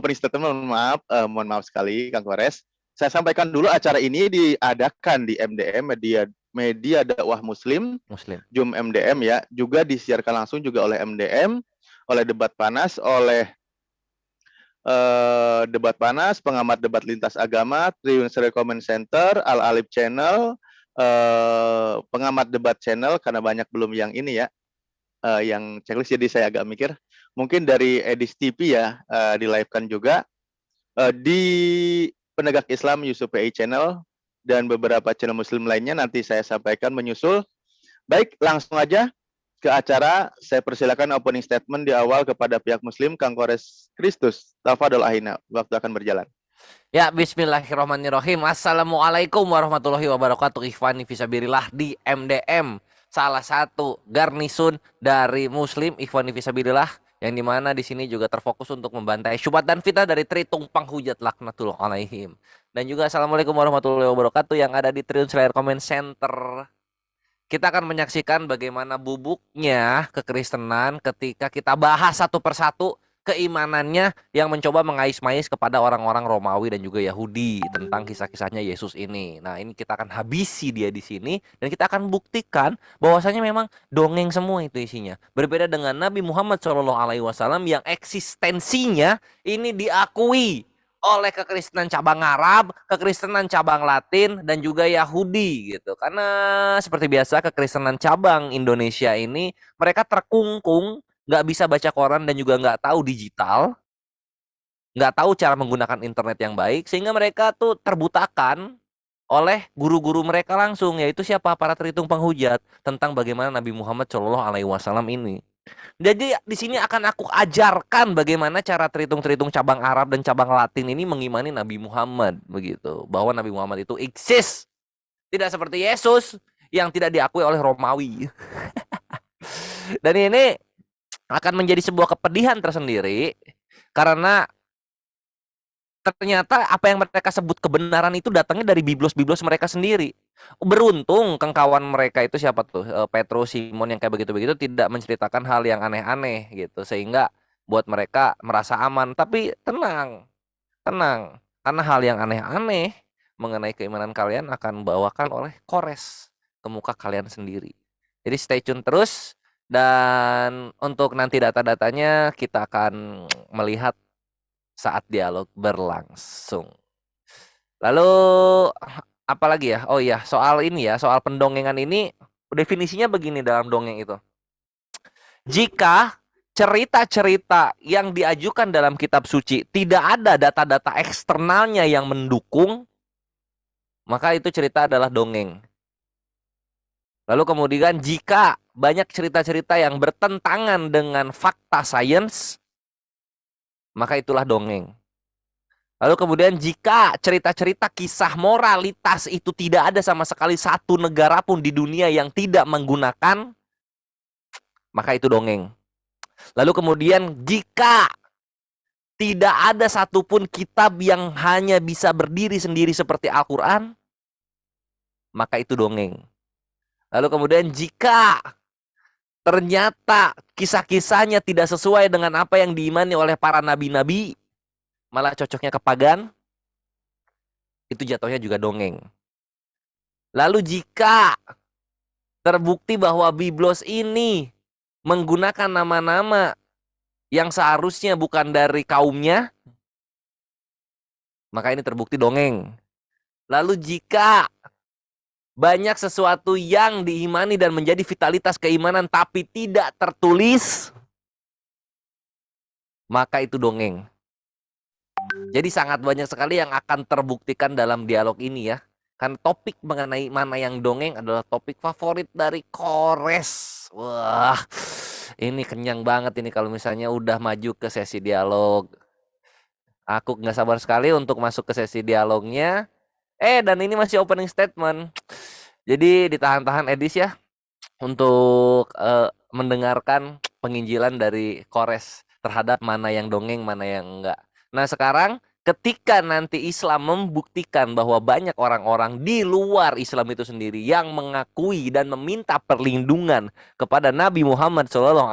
opening statement, mohon maaf sekali Kang Kores. Saya sampaikan dulu acara ini diadakan di MDM Media Dakwah Muslim, Jum MDM ya, juga disiarkan langsung juga oleh MDM, oleh Debat Panas, oleh Debat Panas, Pengamat Debat Lintas Agama, Triyun Comment Center, Al Alif Channel, Pengamat Debat Channel, karena banyak belum yang ini ya, yang checklist, jadi saya agak mikir. Mungkin dari Edis TV ya, di live-kan juga. Di Penegak Islam Yusuf PI Channel, dan beberapa channel muslim lainnya nanti saya sampaikan menyusul. Baik, langsung aja ke acara. Saya persilakan opening statement di awal kepada pihak muslim, Kang Kores Kristus. Tafadhol ahina, waktu akan berjalan. Ya, bismillahirrahmanirrahim. Assalamualaikum warahmatullahi wabarakatuh. Ikhwani fisabilillah di MDM, salah satu garnisun dari Muslim Ikhwani fisabilillah, yang dimana di sini juga terfokus untuk membantai syubhat dan fitnah dari Tritung Panghujat laknatullah alaihim. Dan juga assalamualaikum warahmatullahi wabarakatuh yang ada di Triyun Comment Center. Kita akan menyaksikan bagaimana bubuknya kekristenan ketika kita bahas satu persatu keimanannya yang mencoba mengais-mais kepada orang-orang Romawi dan juga Yahudi tentang kisah-kisahnya Yesus ini. Nah, ini kita akan habisi dia di sini dan kita akan buktikan bahwasanya memang dongeng semua itu isinya. Berbeda dengan Nabi Muhammad SAW yang eksistensinya ini diakui oleh kekristenan cabang Arab, kekristenan cabang Latin, dan juga Yahudi gitu. Karena seperti biasa kekristenan cabang Indonesia ini mereka terkungkung, nggak bisa baca koran dan juga nggak tahu digital, nggak tahu cara menggunakan internet yang baik, sehingga mereka tuh terbutakan oleh guru-guru mereka langsung, yaitu siapa? Para Tritung Penghujat, tentang bagaimana Nabi Muhammad SAW ini. Jadi di sini akan aku ajarkan bagaimana cara tritung-tritung cabang Arab dan cabang Latin ini mengimani Nabi Muhammad, begitu. Bahwa Nabi Muhammad itu eksis. Tidak seperti Yesus yang tidak diakui oleh Romawi. Dan ini akan menjadi sebuah kepedihan tersendiri karena ternyata apa yang mereka sebut kebenaran itu datangnya dari biblos-biblos mereka sendiri. Beruntung kawan mereka itu siapa tuh, Petrus, Simon yang kayak begitu-begitu tidak menceritakan hal yang aneh-aneh gitu, sehingga buat mereka merasa aman. Tapi tenang, karena hal yang aneh-aneh mengenai keimanan kalian akan bawakan oleh Kores ke muka kalian sendiri. Jadi stay tune terus, dan untuk nanti data-datanya kita akan melihat saat dialog berlangsung. Lalu apa lagi ya? Oh iya, soal ini ya, soal pendongengan ini definisinya begini dalam dongeng itu. Jika cerita-cerita yang diajukan dalam kitab suci tidak ada data-data eksternalnya yang mendukung, maka itu cerita adalah dongeng. Lalu kemudian jika banyak cerita-cerita yang bertentangan dengan fakta sains, maka itulah dongeng. Lalu kemudian jika cerita-cerita kisah moralitas itu tidak ada sama sekali satu negara pun di dunia yang tidak menggunakan, maka itu dongeng. Lalu kemudian jika tidak ada satupun kitab yang hanya bisa berdiri sendiri seperti Al-Quran, maka itu dongeng. Lalu kemudian jika ternyata kisah-kisahnya tidak sesuai dengan apa yang diimani oleh para nabi-nabi, malah cocoknya ke pagan, itu jatuhnya juga dongeng. Lalu jika terbukti bahwa biblos ini menggunakan nama-nama yang seharusnya bukan dari kaumnya, maka ini terbukti dongeng. Lalu jika banyak sesuatu yang diimani dan menjadi vitalitas keimanan tapi tidak tertulis, maka itu dongeng. Jadi sangat banyak sekali yang akan terbuktikan dalam dialog ini ya. Kan topik mengenai mana yang dongeng adalah topik favorit dari Kores. Wah, ini kenyang banget ini kalau misalnya udah maju ke sesi dialog. Aku nggak sabar sekali untuk masuk ke sesi dialognya. Dan ini masih opening statement. Jadi ditahan-tahan Edis ya untuk mendengarkan penginjilan dari Kores terhadap mana yang dongeng, mana yang enggak. Nah sekarang ketika nanti Islam membuktikan bahwa banyak orang-orang di luar Islam itu sendiri yang mengakui dan meminta perlindungan kepada Nabi Muhammad SAW,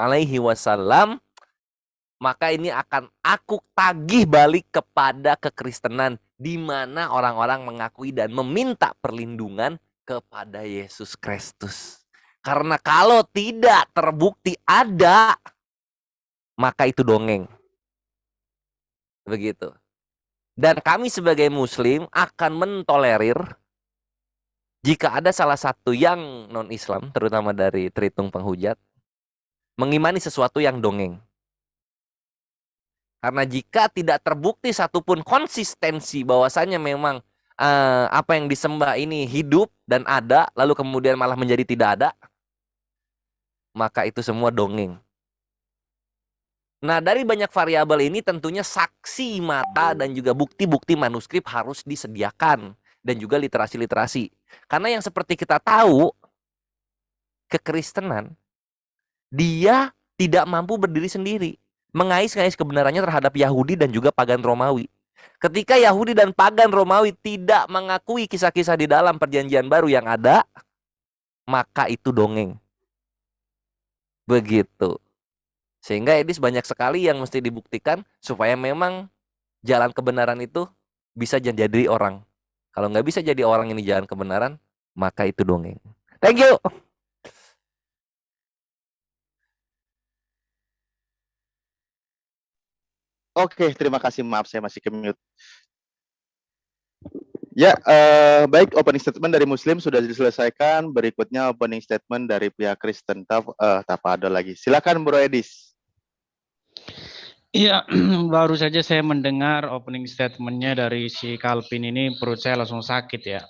maka ini akan aku tagih balik kepada kekristenan, di mana orang-orang mengakui dan meminta perlindungan kepada Yesus Kristus. Karena kalau tidak terbukti ada, maka itu dongeng. Begitu. Dan kami sebagai muslim akan mentolerir jika ada salah satu yang non-Islam, terutama dari Tritung Penghujat, mengimani sesuatu yang dongeng. Karena jika tidak terbukti satupun konsistensi bahwasanya memang apa yang disembah ini hidup dan ada, lalu kemudian malah menjadi tidak ada, maka itu semua dongeng. Nah, dari banyak variabel ini tentunya saksi mata dan juga bukti-bukti manuskrip harus disediakan. Dan juga literasi-literasi. Karena yang seperti kita tahu, kekristenan, dia tidak mampu berdiri sendiri. Mengais-ngais kebenarannya terhadap Yahudi dan juga pagan Romawi. Ketika Yahudi dan pagan Romawi tidak mengakui kisah-kisah di dalam perjanjian baru yang ada, maka itu dongeng. Begitu. Sehingga Edis banyak sekali yang mesti dibuktikan supaya memang jalan kebenaran itu bisa jadi orang. Kalau nggak bisa jadi orang ini jalan kebenaran, maka itu dongeng. Thank you. Oke, terima kasih. Maaf, saya masih ke-mute. Ya, baik, opening statement dari Muslim sudah diselesaikan. Berikutnya opening statement dari pihak Kristen. Tafadhol lagi. Silakan Bro Edis. Iya, baru saja saya mendengar opening statement-nya dari si Calvin ini, perut saya langsung sakit ya.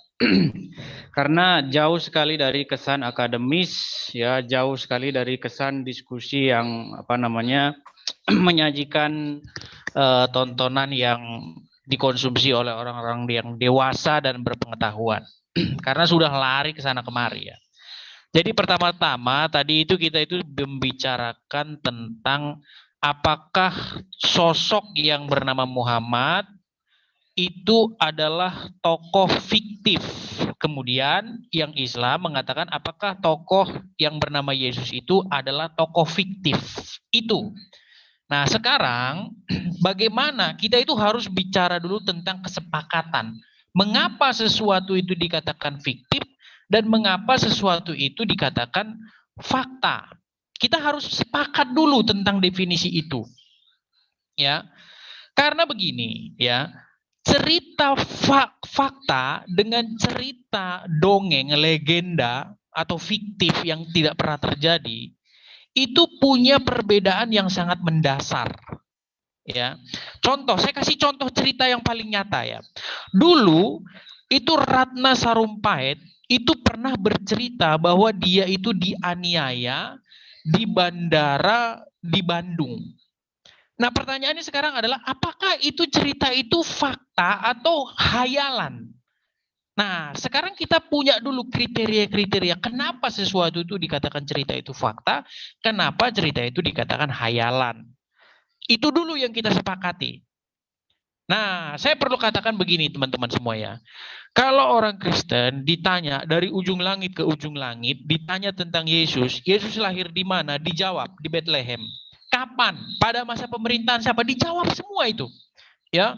Karena jauh sekali dari kesan akademis, ya, jauh sekali dari kesan diskusi yang menyajikan tontonan yang dikonsumsi oleh orang-orang yang dewasa dan berpengetahuan. Karena sudah lari ke sana kemari ya. Jadi pertama-tama tadi itu kita itu membicarakan tentang apakah sosok yang bernama Muhammad itu adalah tokoh fiktif. Kemudian yang Islam mengatakan apakah tokoh yang bernama Yesus itu adalah tokoh fiktif. Itu. Nah sekarang bagaimana kita itu harus bicara dulu tentang kesepakatan. Mengapa sesuatu itu dikatakan fiktif dan mengapa sesuatu itu dikatakan fakta. Kita harus sepakat dulu tentang definisi itu. Ya. Karena begini, ya. Cerita fakta dengan cerita dongeng, legenda atau fiktif yang tidak pernah terjadi itu punya perbedaan yang sangat mendasar. Ya. Contoh, saya kasih contoh cerita yang paling nyata ya. Dulu itu Ratna Sarumpait itu pernah bercerita bahwa dia itu dianiaya di bandara di Bandung. Nah pertanyaannya sekarang adalah apakah itu cerita itu fakta atau hayalan? Nah sekarang kita punya dulu kriteria-kriteria kenapa sesuatu itu dikatakan cerita itu fakta, kenapa cerita itu dikatakan hayalan. Itu dulu yang kita sepakati. Nah saya perlu katakan begini teman-teman semua ya. Kalau orang Kristen ditanya dari ujung langit ke ujung langit, ditanya tentang Yesus, Yesus lahir di mana? Dijawab di Bethlehem. Kapan? Pada masa pemerintahan siapa? Dijawab semua itu. Ya.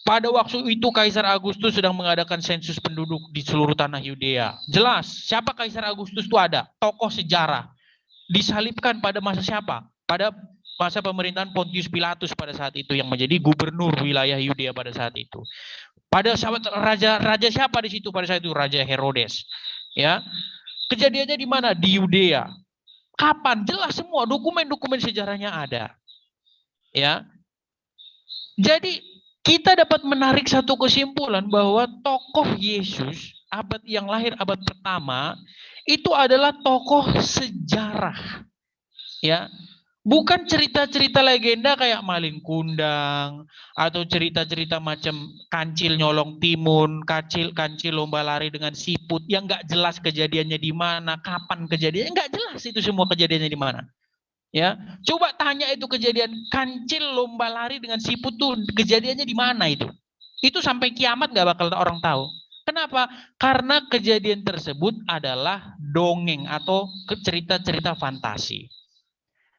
Pada waktu itu Kaisar Agustus sedang mengadakan sensus penduduk di seluruh tanah Yudea. Jelas, siapa Kaisar Agustus itu ada? Tokoh sejarah. Disalibkan pada masa siapa? Pada masa pemerintahan Pontius Pilatus pada saat itu yang menjadi gubernur wilayah Yudea pada saat itu. Pada saat raja siapa di situ pada saat itu? Raja Herodes. Ya. Kejadiannya di mana? Di Yudea. Kapan? Jelas semua dokumen-dokumen sejarahnya ada. Ya. Jadi kita dapat menarik satu kesimpulan bahwa tokoh Yesus abad yang lahir abad pertama itu adalah tokoh sejarah. Ya. Bukan cerita-cerita legenda kayak Malin Kundang atau cerita-cerita macam kancil nyolong timun, kancil lomba lari dengan siput yang nggak jelas kejadiannya di mana, kapan kejadiannya, nggak jelas itu semua kejadiannya di mana. Ya, coba tanya itu kejadian kancil lomba lari dengan siput tuh kejadiannya di mana itu? Itu sampai kiamat nggak bakal orang tahu. Kenapa? Karena kejadian tersebut adalah dongeng atau cerita-cerita fantasi.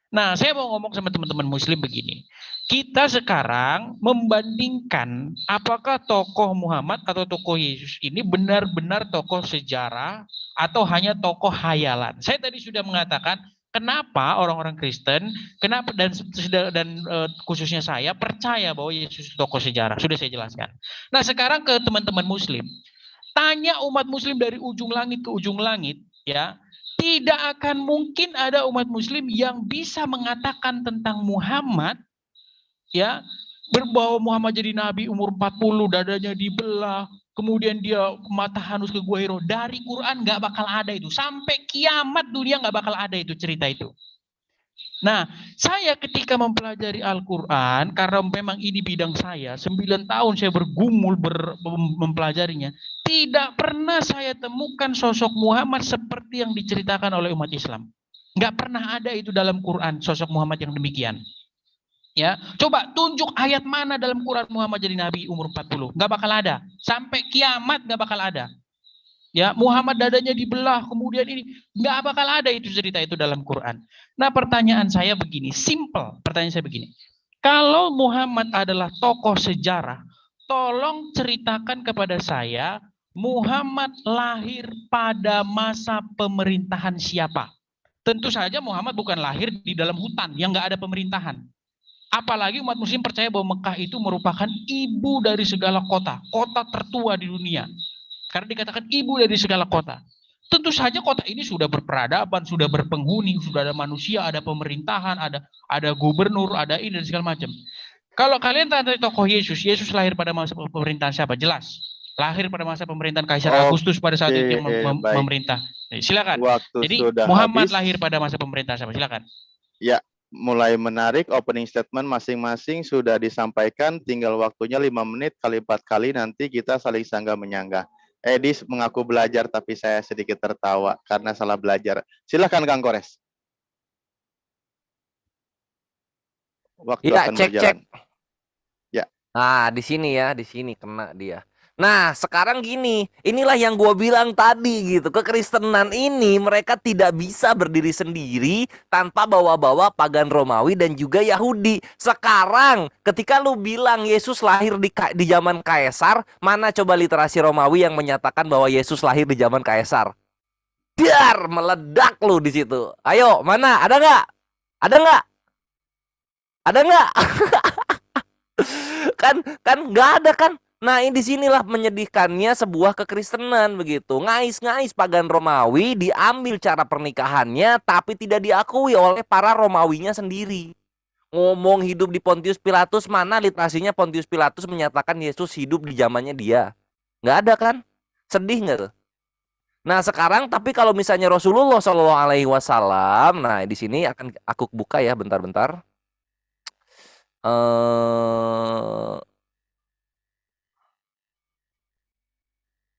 Nah, saya mau ngomong sama teman-teman muslim begini. Kita sekarang membandingkan apakah tokoh Muhammad atau tokoh Yesus ini benar-benar tokoh sejarah atau hanya tokoh hayalan. Saya tadi sudah mengatakan kenapa orang-orang Kristen, kenapa dan khususnya saya percaya bahwa Yesus tokoh sejarah. Sudah saya jelaskan. Nah, sekarang ke teman-teman muslim. Tanya umat muslim dari ujung langit ke ujung langit, ya. Tidak akan mungkin ada umat muslim yang bisa mengatakan tentang Muhammad, ya, berbawa Muhammad jadi nabi umur 40, dadanya dibelah, kemudian dia mata hanus ke Gua Hiro. Dari Quran nggak bakal ada itu. Sampai kiamat dunia nggak bakal ada itu cerita itu. Nah, saya ketika mempelajari Al-Quran, karena memang ini bidang saya, 9 tahun saya bergumul mempelajarinya, tidak pernah saya temukan sosok Muhammad seperti yang diceritakan oleh umat Islam. Nggak pernah ada itu dalam Quran, sosok Muhammad yang demikian. Ya, coba tunjuk ayat mana dalam Quran Muhammad jadi nabi umur 40. Nggak bakal ada. Sampai kiamat nggak bakal ada. Ya, Muhammad dadanya dibelah, kemudian ini nggak bakal ada itu cerita itu dalam Quran. Nah, pertanyaan saya begini, simple. Pertanyaan saya begini. Kalau Muhammad adalah tokoh sejarah, tolong ceritakan kepada saya Muhammad lahir pada masa pemerintahan siapa? Tentu saja Muhammad bukan lahir di dalam hutan yang nggak ada pemerintahan. Apalagi umat muslim percaya bahwa Mekah itu merupakan ibu dari segala kota, kota tertua di dunia. Karena dikatakan ibu dari segala kota. Tentu saja kota ini sudah berperadaban, sudah berpenghuni, sudah ada manusia, ada pemerintahan, ada gubernur, ada ini dan segala macam. Kalau kalian tanya tokoh Yesus, Yesus lahir pada masa pemerintahan siapa? Jelas. Lahir pada masa pemerintahan Kaisar Agustus pada saat itu yang memerintah. Silakan. Waktu Jadi sudah Muhammad habis. lahir pada masa pemerintahan siapa? Silakan. Ya, mulai menarik, opening statement masing-masing sudah disampaikan, tinggal waktunya 5 menit kali 4 kali, nanti kita saling sanggah menyanggah. Edis mengaku belajar, tapi saya sedikit tertawa karena salah belajar. Silakan Kang Kores. Waktu Iya, akan cek. berjalan. Ya. Nah, di sini ya, di sini kena dia. Nah, sekarang gini, inilah yang gua bilang tadi gitu. Kekristenan ini mereka tidak bisa berdiri sendiri tanpa bawa-bawa pagan Romawi dan juga Yahudi. Sekarang, ketika lu bilang Yesus lahir di zaman Kaisar, mana coba literasi Romawi yang menyatakan bahwa Yesus lahir di zaman Kaisar? Dar, meledak lu di situ. Ayo, mana? Ada nggak? Ada nggak? Ada nggak? kan nggak ada kan. Nah, ini disinilah menyedihkannya sebuah kekristenan begitu. Ngais-ngais pagan Romawi, diambil cara pernikahannya, tapi tidak diakui oleh para Romawinya sendiri. Ngomong hidup di Pontius Pilatus, mana literasinya Pontius Pilatus menyatakan Yesus hidup di zamannya dia? Nggak ada kan? Sedih nggak tuh? Nah, sekarang tapi kalau misalnya Rasulullah SAW, nah di sini akan aku buka ya, bentar-bentar.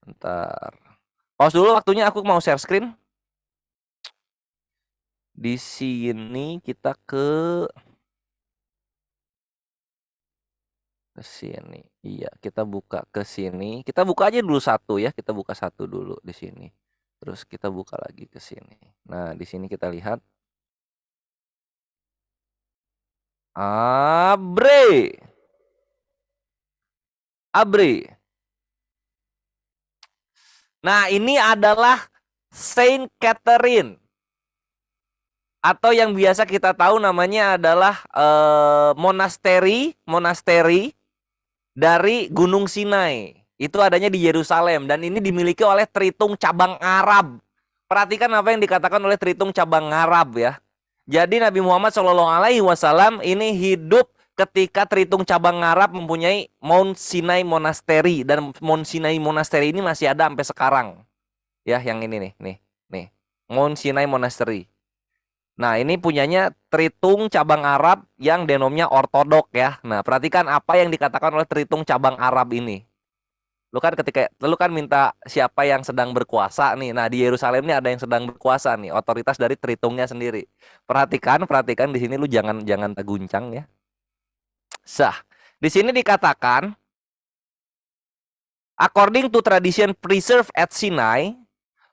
Bentar. Pause dulu waktunya, aku mau share screen. Di sini kita ke sini. Iya, kita buka ke sini. Kita buka aja dulu satu ya. Kita buka satu dulu di sini. Terus kita buka lagi ke sini. Nah, di sini kita lihat. Abre. Nah, ini adalah Saint Catherine, atau yang biasa kita tahu namanya adalah monasteri dari Gunung Sinai. Itu adanya di Yerusalem dan ini dimiliki oleh Tritung Cabang Arab. Perhatikan apa yang dikatakan oleh Tritung Cabang Arab ya. Jadi Nabi Muhammad SAW ini hidup ketika Tritung Cabang Arab mempunyai Mount Sinai Monastery, dan Mount Sinai Monastery ini masih ada sampai sekarang. Ya, yang ini nih. Mount Sinai Monastery. Nah, ini punyanya Tritung Cabang Arab yang denomnya ortodok ya. Nah, perhatikan apa yang dikatakan oleh Tritung Cabang Arab ini. Lu kan minta siapa yang sedang berkuasa nih. Nah, di Yerusalem ini ada yang sedang berkuasa nih, otoritas dari Tritungnya sendiri. Perhatikan di sini lu jangan terguncang ya. Sah. Di sini dikatakan according to tradition preserved at Sinai,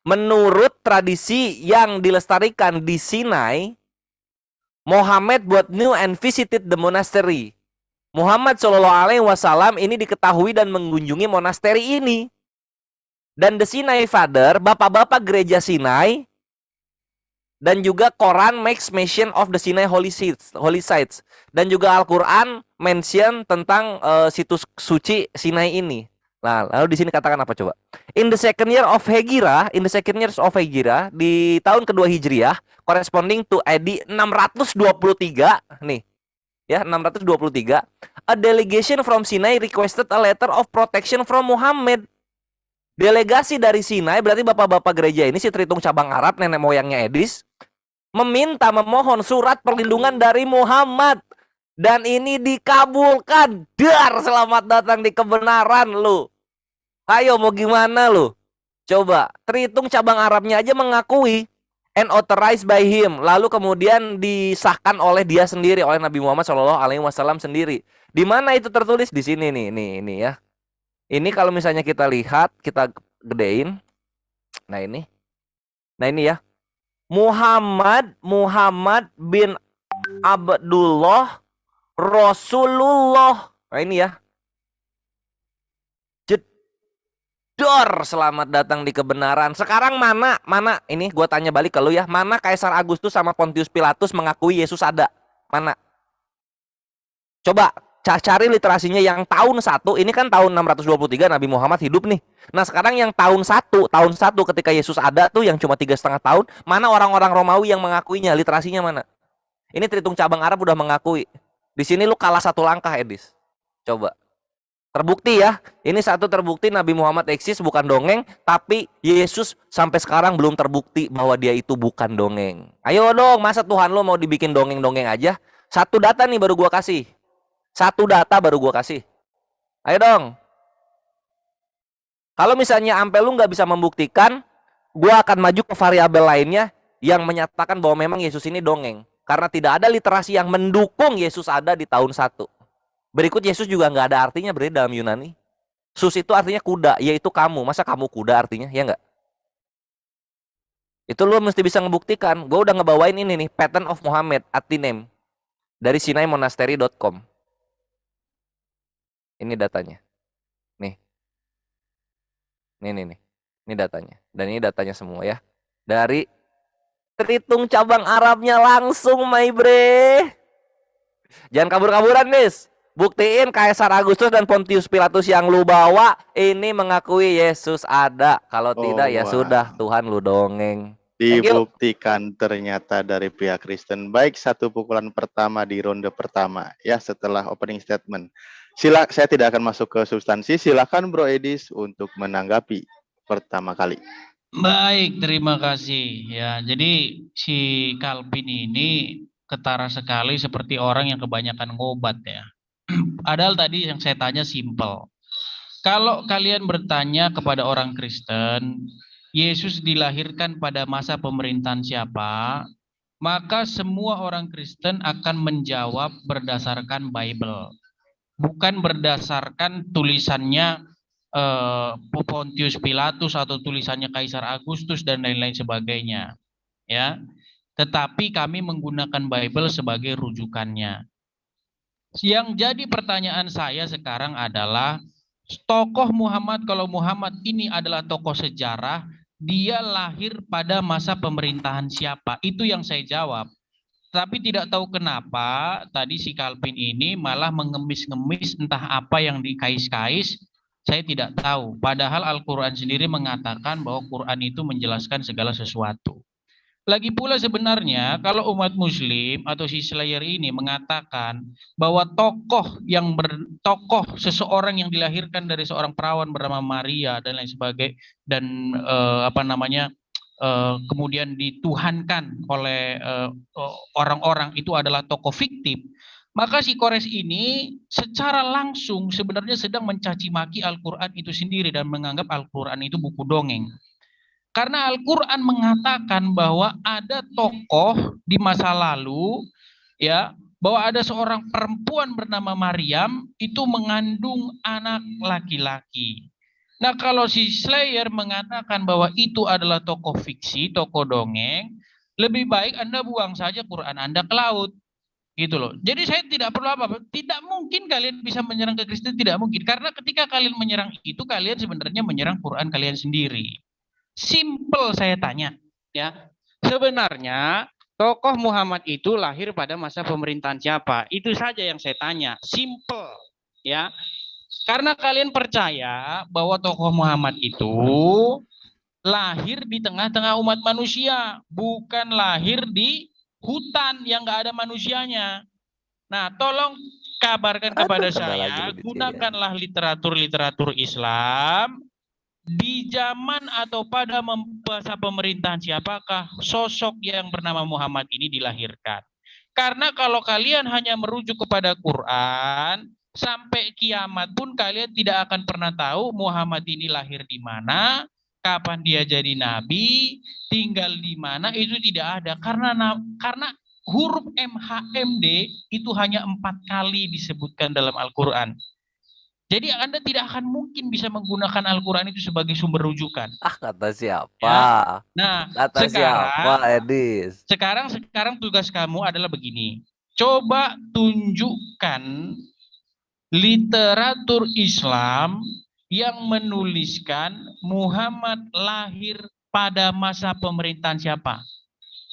menurut tradisi yang dilestarikan di Sinai, Muhammad buat new and visited the monastery. Muhammad Shallallahu Alaihi Wasallam ini diketahui dan mengunjungi monasteri ini. Dan the Sinai Father, bapak-bapak gereja Sinai, dan juga Quran makes mention of the Sinai holy sites. Dan juga Al-Quran mention tentang situs suci Sinai ini. Nah, lalu di sini katakan apa coba? In the second year of Hijrah, di tahun kedua Hijriah, corresponding to AD 623, nih, ya 623, a delegation from Sinai requested a letter of protection from Muhammad. Delegasi dari Sinai, berarti bapak-bapak gereja ini, si Tritung cabang Arab, nenek moyangnya Edis, memohon surat perlindungan dari Muhammad. Dan ini dikabulkan. Dar, selamat datang di kebenaran lu. Ayo mau gimana lu? Coba, Tritung cabang Arabnya aja mengakui and authorized by him. Lalu kemudian disahkan oleh dia sendiri, oleh Nabi Muhammad SAW sendiri. Di mana itu tertulis? Di sini nih ya. Ini kalau misalnya kita lihat, kita gedein. Nah ini ya. Muhammad bin Abdullah Rasulullah. Nah ini ya. Jedor, selamat datang di kebenaran. Sekarang mana? Ini gue tanya balik ke lu ya. Mana Kaisar Agustus sama Pontius Pilatus mengakui Yesus ada? Mana? Coba cari literasinya yang tahun 1, ini kan tahun 623 Nabi Muhammad hidup nih. Nah sekarang yang tahun 1 ketika Yesus ada tuh yang cuma 3,5 tahun, mana orang-orang Romawi yang mengakuinya, literasinya mana? Ini Tritung cabang Arab udah mengakui. Di sini lu kalah 1 langkah, Edis. Coba. Terbukti ya, ini satu terbukti Nabi Muhammad eksis bukan dongeng, tapi Yesus sampai sekarang belum terbukti bahwa dia itu bukan dongeng. Ayo dong, masa Tuhan lu mau dibikin dongeng-dongeng aja? Satu data nih baru gua kasih. Ayo dong. Kalau misalnya ampe lu nggak bisa membuktikan, gua akan maju ke variabel lainnya yang menyatakan bahwa memang Yesus ini dongeng. Karena tidak ada literasi yang mendukung Yesus ada di tahun 1. Berikut Yesus juga nggak ada artinya berarti dalam Yunani. Sus itu artinya kuda, yaitu kamu. Masa kamu kuda artinya? Ya nggak? Itu lu mesti bisa ngebuktikan. Gua udah ngebawain ini nih, Pattern of Muhammad, Atinem, dari sinaimonastery.com. Ini datanya. Nih. Ini datanya. Dan ini datanya semua ya. Dari Tritung cabang Arabnya langsung, my bre. Jangan kabur-kaburan, Nis. Buktiin Kaisar Agustus dan Pontius Pilatus yang lu bawa ini mengakui Yesus ada. Kalau tidak ya sudah, Tuhan lu dongeng. Dibuktikan ternyata dari pihak Kristen. Baik, 1 pukulan pertama di ronde pertama ya setelah opening statement. Saya tidak akan masuk ke substansi. Silakan Bro Edis untuk menanggapi pertama kali. Baik, terima kasih. Ya, jadi si Calvin ini ketara sekali seperti orang yang kebanyakan ngobat ya. Padahal tadi yang saya tanya simple. Kalau kalian bertanya kepada orang Kristen, Yesus dilahirkan pada masa pemerintahan siapa? Maka semua orang Kristen akan menjawab berdasarkan Bible. Bukan berdasarkan tulisannya Pontius Pilatus atau tulisannya Kaisar Agustus dan lain-lain sebagainya, ya. Tetapi kami menggunakan Bible sebagai rujukannya. Yang jadi pertanyaan saya sekarang adalah tokoh Muhammad, kalau Muhammad ini adalah tokoh sejarah, dia lahir pada masa pemerintahan siapa? Itu yang saya jawab. Tapi tidak tahu kenapa tadi si Calvin ini malah mengemis-ngemis entah apa yang dikais-kais, saya tidak tahu. Padahal Al-Quran sendiri mengatakan bahwa Quran itu menjelaskan segala sesuatu. Lagi pula sebenarnya kalau umat muslim atau si Slayer ini mengatakan bahwa tokoh seseorang yang dilahirkan dari seorang perawan bernama Maria dan lain sebagainya dan kemudian dituhankan oleh orang-orang itu adalah tokoh fiktif, maka si Kores ini secara langsung sebenarnya sedang mencaci maki Al-Quran itu sendiri dan menganggap Al-Quran itu buku dongeng. Karena Al-Quran mengatakan bahwa ada tokoh di masa lalu, ya, bahwa ada seorang perempuan bernama Maryam itu mengandung anak laki-laki. Nah, kalau si Slayer mengatakan bahwa itu adalah tokoh fiksi, tokoh dongeng, lebih baik Anda buang saja Quran Anda ke laut. Gitu loh. Jadi saya tidak perlu apa-apa. Tidak mungkin kalian bisa menyerang ke Kristen, tidak mungkin. Karena ketika kalian menyerang itu, kalian sebenarnya menyerang Quran kalian sendiri. Simple saya tanya. Ya, sebenarnya tokoh Muhammad itu lahir pada masa pemerintahan siapa? Itu saja yang saya tanya. Simple. Ya, karena kalian percaya bahwa tokoh Muhammad itu lahir di tengah-tengah umat manusia, bukan lahir di hutan yang nggak ada manusianya. Nah, tolong kabarkan kepada Aduh, kena lagi saya, lu di sini. gunakanlah literatur-literatur Islam di zaman atau pada masa pemerintahan siapakah sosok yang bernama Muhammad ini dilahirkan. Karena kalau kalian hanya merujuk kepada Quran, sampai kiamat pun kalian tidak akan pernah tahu Muhammad ini lahir di mana, kapan dia jadi nabi, tinggal di mana, itu tidak ada. Karena huruf MHMD itu hanya 4 kali disebutkan dalam Al-Quran. Jadi Anda tidak akan mungkin bisa menggunakan Al-Quran itu sebagai sumber rujukan. Kata siapa? Ya. Nah, Kata siapa, Edis? Sekarang tugas kamu adalah begini. Coba tunjukkan literatur Islam yang menuliskan Muhammad lahir pada masa pemerintahan siapa?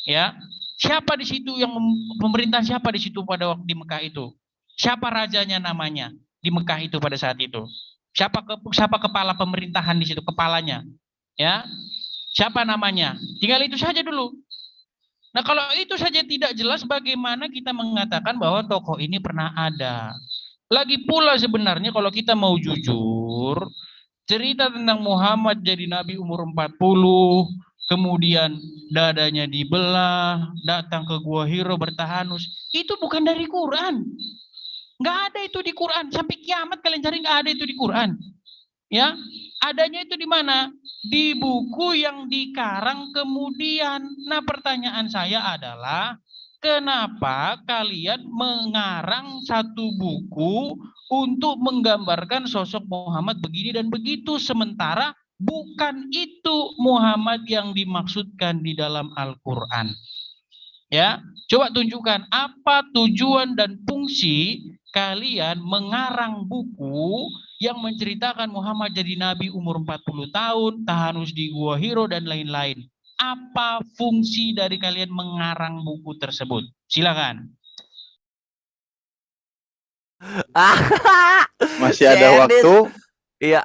Ya. Siapa di situ yang pemerintahan siapa di situ pada waktu di Mekah itu? Siapa rajanya namanya di Mekah itu pada saat itu? Siapa kepala pemerintahan di situ, kepalanya? Ya. Siapa namanya? Tinggal itu saja dulu. Nah, kalau itu saja tidak jelas, bagaimana kita mengatakan bahwa tokoh ini pernah ada? Lagi pula sebenarnya kalau kita mau jujur, cerita tentang Muhammad jadi nabi umur 40, kemudian dadanya dibelah, datang ke Gua Hiro bertahanus, itu bukan dari Quran. Nggak ada itu di Quran. Sampai kiamat kalian cari nggak ada itu di Quran. Ya, adanya itu di mana? Di buku yang dikarang kemudian. Nah, pertanyaan saya adalah, kenapa kalian mengarang satu buku untuk menggambarkan sosok Muhammad begini dan begitu, sementara bukan itu Muhammad yang dimaksudkan di dalam Al-Quran? Ya, coba tunjukkan apa tujuan dan fungsi kalian mengarang buku yang menceritakan Muhammad jadi nabi umur 40 tahun, tahanus di Gua Hiro dan lain-lain. Apa fungsi dari kalian mengarang buku tersebut? Silakan. Masih ada waktu? Iya.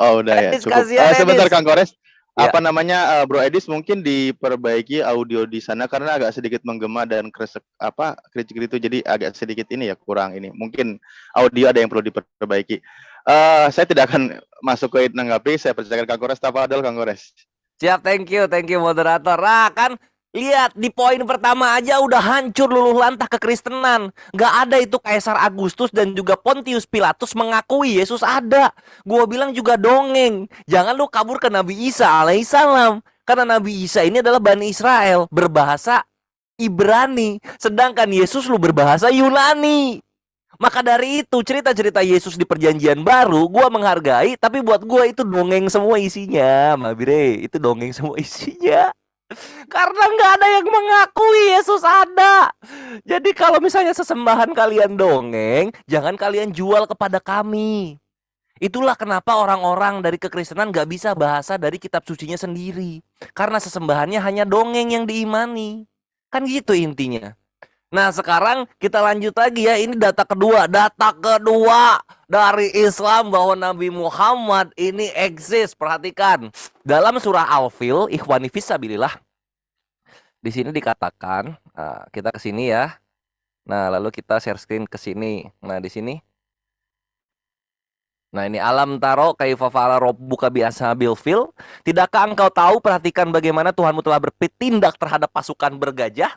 Oh, udah ya, Edis, cukup. kasihan, Sebentar Edis. Kang Kores. Ya. Apa namanya, Bro Edis, mungkin diperbaiki audio di sana karena agak sedikit menggema dan keritik itu, jadi agak sedikit ini ya, kurang ini. Mungkin audio ada yang perlu diperbaiki. Saya tidak akan masuk ke menanggapi, saya persilakan Kang Kores. Tafadhol Kang Kores. Siap, thank you moderator. Nah, kan lihat di poin pertama aja udah hancur luluh lantah kekristenan. Gak ada itu Kaisar Agustus dan juga Pontius Pilatus mengakui Yesus ada. Gua bilang juga dongeng. Jangan lu kabur ke Nabi Isa alaihissalam. Karena Nabi Isa ini adalah Bani Israel, berbahasa Ibrani. Sedangkan Yesus lu berbahasa Yunani. Maka dari itu cerita-cerita Yesus di perjanjian baru gua menghargai, tapi buat gua itu dongeng semua isinya, Mabire. Itu dongeng semua isinya. Karena nggak ada yang mengakui Yesus ada. Jadi kalau misalnya sesembahan kalian dongeng, jangan kalian jual kepada kami. Itulah kenapa orang-orang dari kekristenan nggak bisa bahasa dari kitab sucinya sendiri. Karena sesembahannya hanya dongeng yang diimani. Kan gitu intinya. Nah, sekarang kita lanjut lagi ya. Ini data kedua dari Islam bahwa Nabi Muhammad ini eksis. Perhatikan. Dalam surah Al-Fil, ikhwani fisabilillah. Di sini dikatakan, kita ke sini ya. Nah, lalu kita share screen ke sini. Nah, di sini. Nah, ini alam taro kaifa fa'ala rabbuka bi ashabil fil. Tidakkah engkau tahu, perhatikan bagaimana Tuhanmu telah bertindak terhadap pasukan bergajah?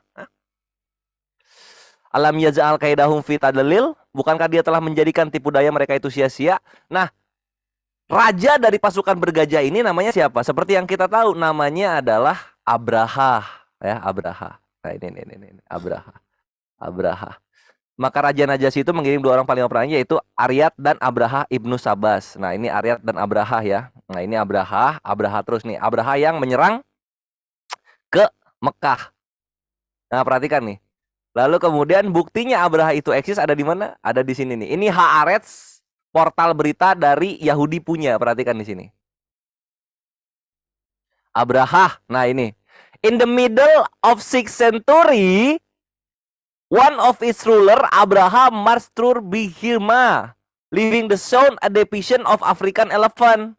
Alam yaj'al kaidahum fi tadlil, bukankah dia telah menjadikan tipu daya mereka itu sia-sia? Nah, raja dari pasukan bergajah ini namanya siapa? Seperti yang kita tahu, namanya adalah Abraha, ya, Abraha. Nah, ini Abraha. Maka Raja Najasyi itu mengirim 2 orang paling perannya, yaitu Aryat dan Abraha ibnu Sabas. Nah, ini Aryat dan Abraha ya. Nah, ini Abraha terus nih. Abraha yang menyerang ke Mekah. Nah, perhatikan nih. Lalu kemudian buktinya Abraha itu eksis ada di mana? Ada di sini nih. Ini Haaretz, portal berita dari Yahudi punya. Perhatikan di sini. Abraha. Nah, ini. In the middle of 6th century, one of its ruler, Abraham marched through Bihirma, leaving the zone a division of African elephant.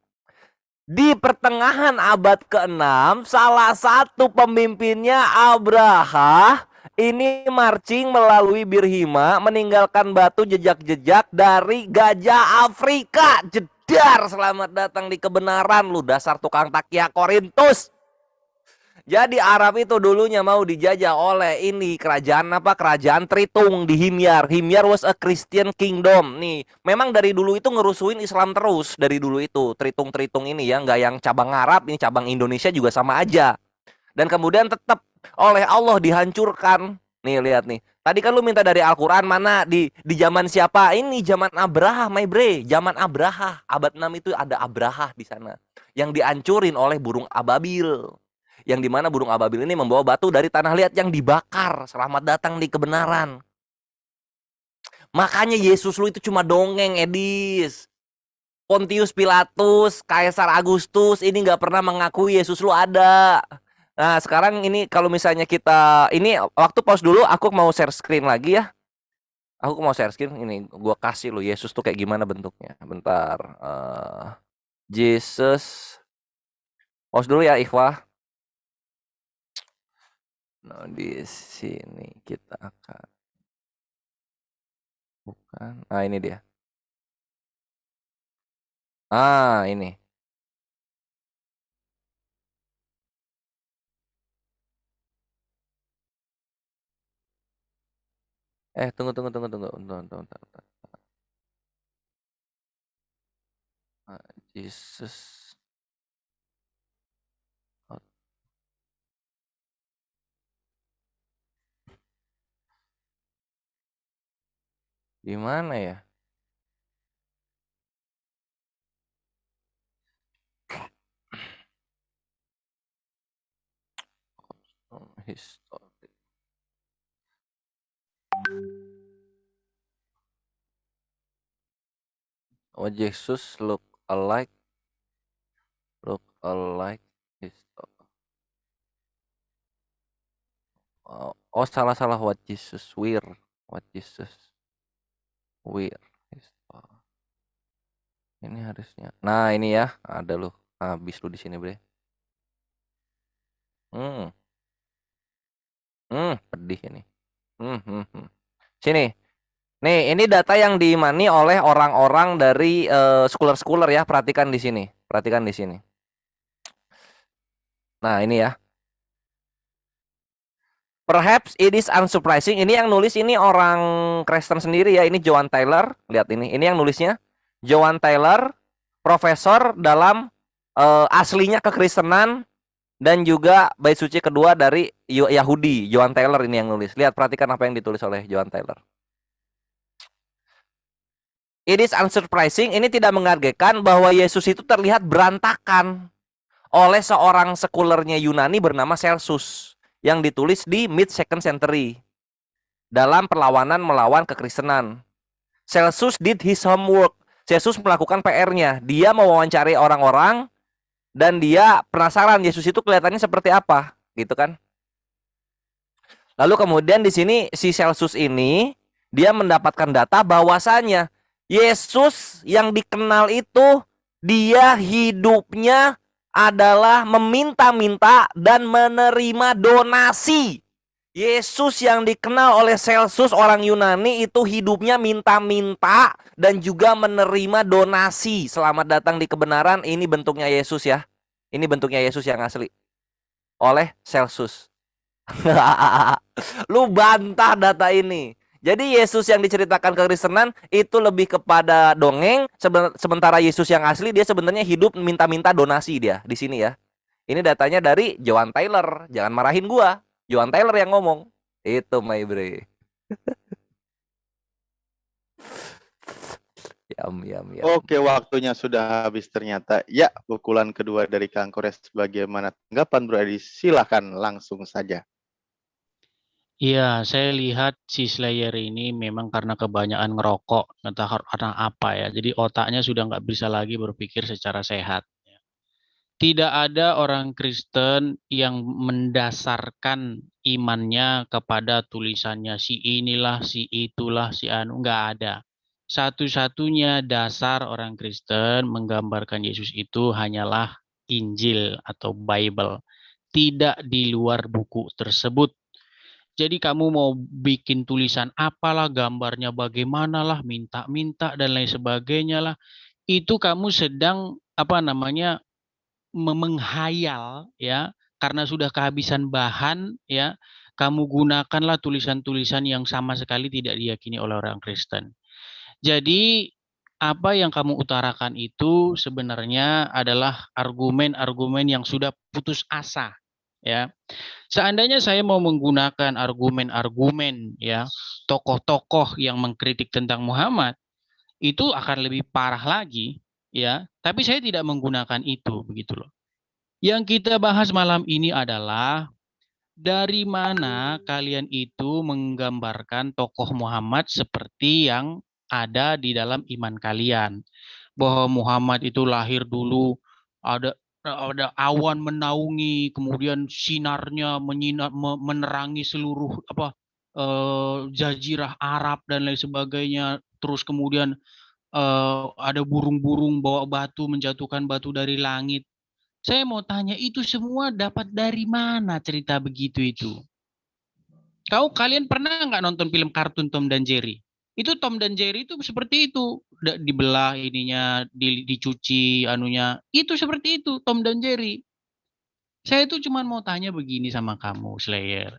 Di pertengahan abad ke-6, salah satu pemimpinnya Abraha ini marching melalui Birhima, meninggalkan batu jejak-jejak dari gajah Afrika. Jedar, selamat datang di kebenaran lu dasar tukang takia Korintus. Jadi Arab itu dulunya mau dijajah oleh ini kerajaan apa? Kerajaan Tritung di Himyar. Himyar was a Christian kingdom. Nih, memang dari dulu itu ngerusuin Islam terus dari dulu itu. Tritung-Tritung ini ya, nggak yang cabang Arab, ini cabang Indonesia juga sama aja. Dan kemudian tetap oleh Allah dihancurkan. Nih lihat nih. Tadi kan lu minta dari Al-Qur'an mana di zaman siapa? Ini zaman Abraha, my bre. Zaman Abraha. Abad 6 itu ada Abraha di sana yang dihancurin oleh burung ababil. Yang dimana burung ababil ini membawa batu dari tanah liat yang dibakar. Selamat datang di kebenaran. Makanya Yesus lu itu cuma dongeng, Edis. Pontius Pilatus, Kaisar Agustus ini nggak pernah mengakui Yesus lu ada. Nah sekarang ini kalau misalnya kita ini waktu pause dulu, aku mau share screen lagi ya. Aku mau share screen ini, gua kasih lu Yesus tuh kayak gimana bentuknya. Bentar. Jesus. Pause dulu ya Ikhwah. Nah, di sini kita akan bukan. Nah, ini dia. Ah, ini. Tunggu. Jesus. Di mana ya? History. Oh, Jesus look alike history. Oh, salah what Jesus wear. What Jesus wear history. Ini harusnya. Nah, ini ya, ada lu. Habis lu di sini, Bre. Pedih ini. Sini. Nih, ini data yang diimani oleh orang-orang dari scholar-scholar ya. Perhatikan di sini. Perhatikan di sini. Nah, ini ya. Perhaps it is unsurprising. Ini yang nulis ini orang Kristen sendiri ya. Ini Joan Taylor. Lihat ini. Ini yang nulisnya. Joan Taylor, profesor dalam aslinya kekristenan dan juga bait suci kedua dari Yahudi. Joan Taylor ini yang nulis. Lihat, perhatikan apa yang ditulis oleh Joan Taylor. It is unsurprising, ini tidak mengagetkan bahwa Yesus itu terlihat berantakan oleh seorang sekulernya Yunani bernama Celsus yang ditulis di mid-2nd century dalam perlawanan melawan kekristenan. Celsus did his homework. Celsus melakukan PR-nya. Dia mewawancari orang-orang dan dia penasaran Yesus itu kelihatannya seperti apa, gitu kan? Lalu kemudian di sini si Celsus ini dia mendapatkan data bahwasannya Yesus yang dikenal itu dia hidupnya adalah meminta-minta dan menerima donasi. Yesus yang dikenal oleh Celsus orang Yunani itu hidupnya minta-minta dan juga menerima donasi. Selamat datang di kebenaran. Ini bentuknya Yesus ya. Ini bentuknya Yesus yang asli oleh Celsus. Lu bantah data ini. Jadi Yesus yang diceritakan kekristenan itu lebih kepada dongeng, sementara Yesus yang asli dia sebenarnya hidup minta-minta donasi dia di sini ya. Ini datanya dari Joan Taylor. Jangan marahin gua. Joan Taylor yang ngomong. Itu my bre. Yam. Oke, waktunya sudah habis ternyata. Ya, pukulan kedua dari Kang Kores. Bagaimana tanggapan Bro Edi? Silahkan langsung saja. Iya, saya lihat si Slayer ini memang karena kebanyakan ngerokok, entah karena apa ya. Jadi otaknya sudah nggak bisa lagi berpikir secara sehat. Tidak ada orang Kristen yang mendasarkan imannya kepada tulisannya si inilah, si itulah, si anu, nggak ada. Satu-satunya dasar orang Kristen menggambarkan Yesus itu hanyalah Injil atau Bible, tidak di luar buku tersebut. Jadi kamu mau bikin tulisan apalah, gambarnya bagaimana lah, minta-minta dan lain sebagainya lah, itu kamu sedang apa namanya menghayal ya, karena sudah kehabisan bahan ya, kamu gunakanlah tulisan-tulisan yang sama sekali tidak diyakini oleh orang Kristen. Jadi apa yang kamu utarakan itu sebenarnya adalah argumen-argumen yang sudah putus asa ya. Seandainya saya mau menggunakan argumen-argumen ya, tokoh-tokoh yang mengkritik tentang Muhammad, itu akan lebih parah lagi ya, tapi saya tidak menggunakan itu begitu loh. Yang kita bahas malam ini adalah dari mana kalian itu menggambarkan tokoh Muhammad seperti yang ada di dalam iman kalian. Bahwa Muhammad itu lahir dulu ada awan menaungi, kemudian sinarnya menerangi seluruh jazirah Arab dan lain sebagainya. Terus kemudian ada burung-burung bawa batu menjatuhkan batu dari langit. Saya mau tanya, itu semua dapat dari mana cerita begitu itu? Kalian pernah nggak nonton film kartun Tom dan Jerry? Itu Tom dan Jerry itu seperti itu, dibelah ininya, dicuci anunya. Itu seperti itu Tom dan Jerry. Saya itu cuma mau tanya begini sama kamu, Slayer.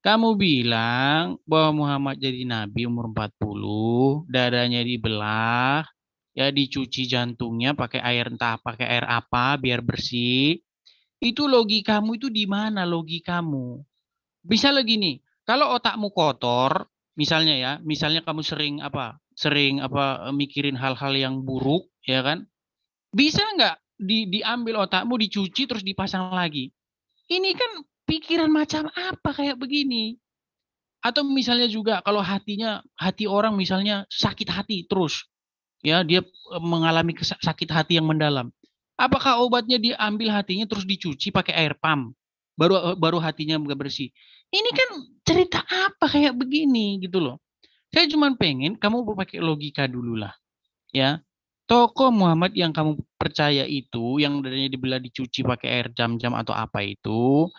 Kamu bilang bahwa Muhammad jadi nabi umur 40, dadanya dibelah, ya dicuci jantungnya pakai air, entah pakai air apa biar bersih. Itu logikamu itu di mana logikamu? Bisa lagi nih, kalau otakmu kotor, misalnya ya, misalnya kamu sering mikirin hal-hal yang buruk, ya kan? Bisa nggak diambil otakmu, dicuci terus dipasang lagi? Ini kan pikiran macam apa kayak begini? Atau misalnya juga kalau hati orang misalnya sakit hati terus, ya dia mengalami sakit hati yang mendalam. Apakah obatnya diambil hatinya terus dicuci pakai air pump? Baru hatinya bersih. Ini kan cerita apa kayak begini gitu loh. Saya cuma pengen kamu pakai logika dulu lah, ya. Tokoh Muhammad yang kamu percaya itu, yang dadanya dibelah dicuci pakai air jam-jam atau apa itu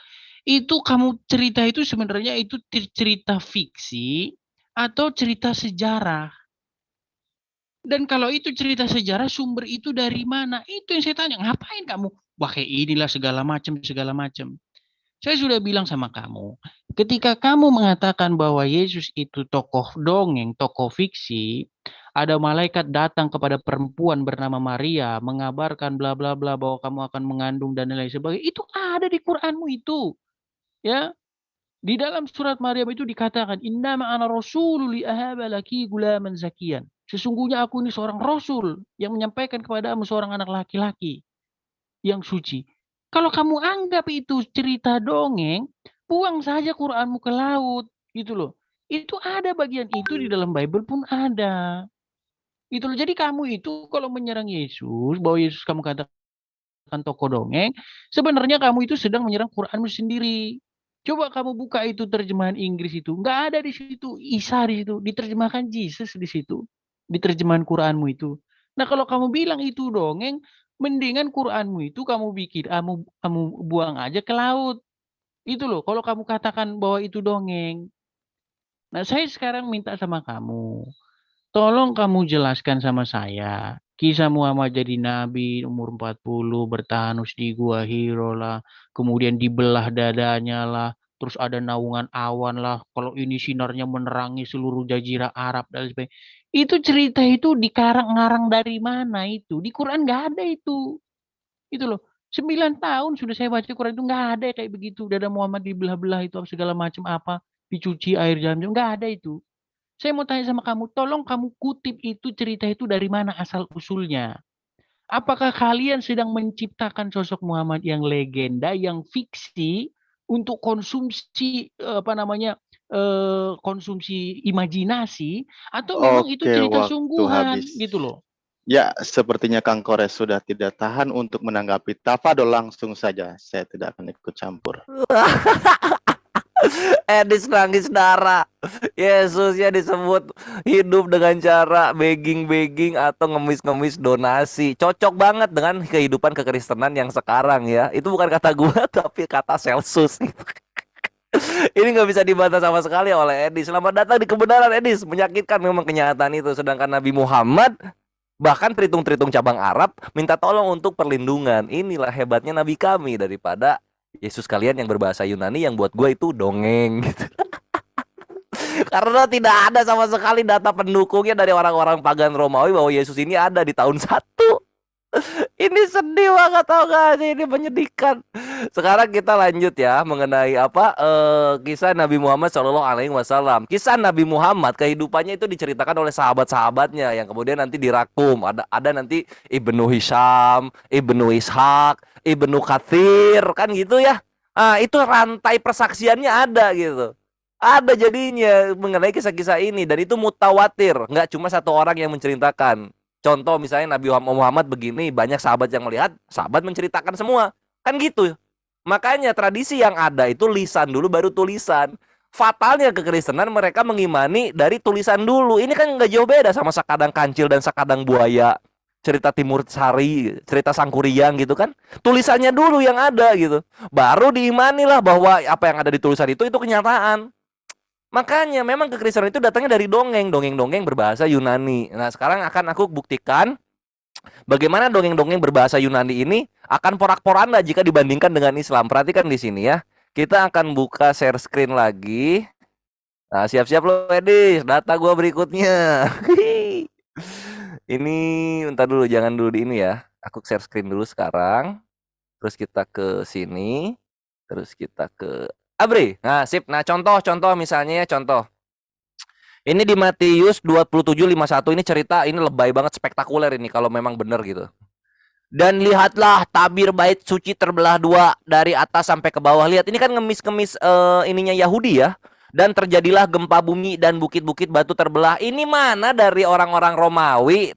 kamu cerita itu sebenarnya itu cerita fiksi atau cerita sejarah. Dan kalau itu cerita sejarah, sumber itu dari mana? Itu yang saya tanya. Ngapain kamu? Wah, kayak inilah segala macam, segala macam. Saya sudah bilang sama kamu, ketika kamu mengatakan bahwa Yesus itu tokoh dongeng, tokoh fiksi, ada malaikat datang kepada perempuan bernama Maria, mengabarkan bla bla bla bahwa kamu akan mengandung dan lain sebagainya. Itu ada di Quranmu itu. Ya, di dalam surat Maryam itu dikatakan, innama ana rasulul li ahaba laki gulaman zakiyan. Sesungguhnya aku ini seorang rasul yang menyampaikan kepadamu seorang anak laki-laki yang suci. Kalau kamu anggap itu cerita dongeng, buang saja Quranmu ke laut, gitu loh. Itu ada bagian itu di dalam Bible pun ada. Itu loh. Jadi kamu itu kalau menyerang Yesus, bahwa Yesus kamu katakan tokoh dongeng, sebenarnya kamu itu sedang menyerang Quranmu sendiri. Coba kamu buka itu terjemahan Inggris itu, nggak ada di situ Isa di situ, diterjemahkan Jesus di situ, di terjemahan Quranmu itu. Nah kalau kamu bilang itu dongeng, mendingan Quranmu itu kamu bikin, kamu buang aja ke laut. Itu loh, kalau kamu katakan bahwa itu dongeng. Nah saya sekarang minta sama kamu, tolong kamu jelaskan sama saya. Kisah Muhammad jadi nabi umur 40 bertahan di gua Hiro lah, kemudian dibelah dadanya lah, terus ada naungan awan lah. Kalau ini sinarnya menerangi seluruh jazirah Arab dan sebagainya. Itu cerita itu dikarang-ngarang dari mana itu? Di Quran nggak ada itu. Itu loh. 9 tahun sudah saya baca Quran itu nggak ada kayak begitu. Dada Muhammad dibelah-belah itu segala macam apa, dicuci air jam-jam nggak ada itu. Saya mau tanya sama kamu, tolong kamu kutip itu cerita itu dari mana asal usulnya. Apakah kalian sedang menciptakan sosok Muhammad yang legenda, yang fiksi untuk konsumsi konsumsi imajinasi, atau memang itu Oke, cerita waktu sungguhan habis. gitu loh? Ya, sepertinya Kang Kores sudah tidak tahan untuk menanggapi. Tafadol langsung saja. Saya tidak akan ikut campur. Edis nangis darah. Yesusnya disebut hidup dengan cara begging-begging atau ngemis-ngemis donasi. Cocok banget dengan kehidupan kekristenan yang sekarang ya. Itu bukan kata gua tapi kata Celsus. Ini nggak bisa dibantah sama sekali oleh Edis. Selamat datang di kebenaran, Edis. Menyakitkan memang kenyataan itu. Sedangkan Nabi Muhammad, bahkan tritung-tritung cabang Arab, minta tolong untuk perlindungan. Inilah hebatnya Nabi kami daripada Yesus kalian yang berbahasa Yunani yang buat gue itu dongeng gitu. Karena tidak ada sama sekali data pendukungnya dari orang-orang pagan Romawi bahwa Yesus ini ada di tahun 1. Ini sedih banget, tau gak sih? Ini menyedihkan. Sekarang kita lanjut ya mengenai kisah Nabi Muhammad SAW. Kisah Nabi Muhammad, kehidupannya itu diceritakan oleh sahabat-sahabatnya yang kemudian nanti dirakum. Ada nanti Ibnu Hisham, Ibnu Ishaq, Ibnu Katsir, kan gitu ya. Itu rantai persaksiannya ada gitu. Ada jadinya mengenai kisah-kisah ini, dan itu mutawatir, nggak cuma satu orang yang menceritakan. Contoh misalnya Nabi Muhammad begini, banyak sahabat yang melihat, sahabat menceritakan semua. Kan gitu. Makanya tradisi yang ada itu lisan dulu baru tulisan. Fatalnya kekristenan mereka mengimani dari tulisan dulu. Ini kan nggak jauh beda sama Sakadang Kancil dan Sakadang Buaya. Cerita Timur Sari, cerita Sangkuriang gitu kan. Tulisannya dulu yang ada gitu. Baru diimanilah bahwa apa yang ada di tulisan itu kenyataan. Makanya memang kekristenan itu datangnya dari dongeng berbahasa Yunani. Nah, sekarang akan aku buktikan bagaimana dongeng-dongeng berbahasa Yunani ini akan porak-poranda jika dibandingkan dengan Islam. Perhatikan di sini ya. Kita akan buka share screen lagi. Nah, siap-siap lo, Edis. Data gua berikutnya. Ini bentar dulu, jangan dulu di ini ya. Aku share screen dulu sekarang. Terus kita ke sini. Terus kita ke Abri. Nah, sip. Nah, contoh misalnya ya, contoh. Ini di Matius 27:51, ini cerita, ini lebay banget, spektakuler ini kalau memang benar gitu. Dan lihatlah tabir bait suci terbelah dua dari atas sampai ke bawah. Lihat, ini kan ngemis-ngemis ininya Yahudi ya. Dan terjadilah gempa bumi dan bukit-bukit batu terbelah. Ini mana dari orang-orang Romawi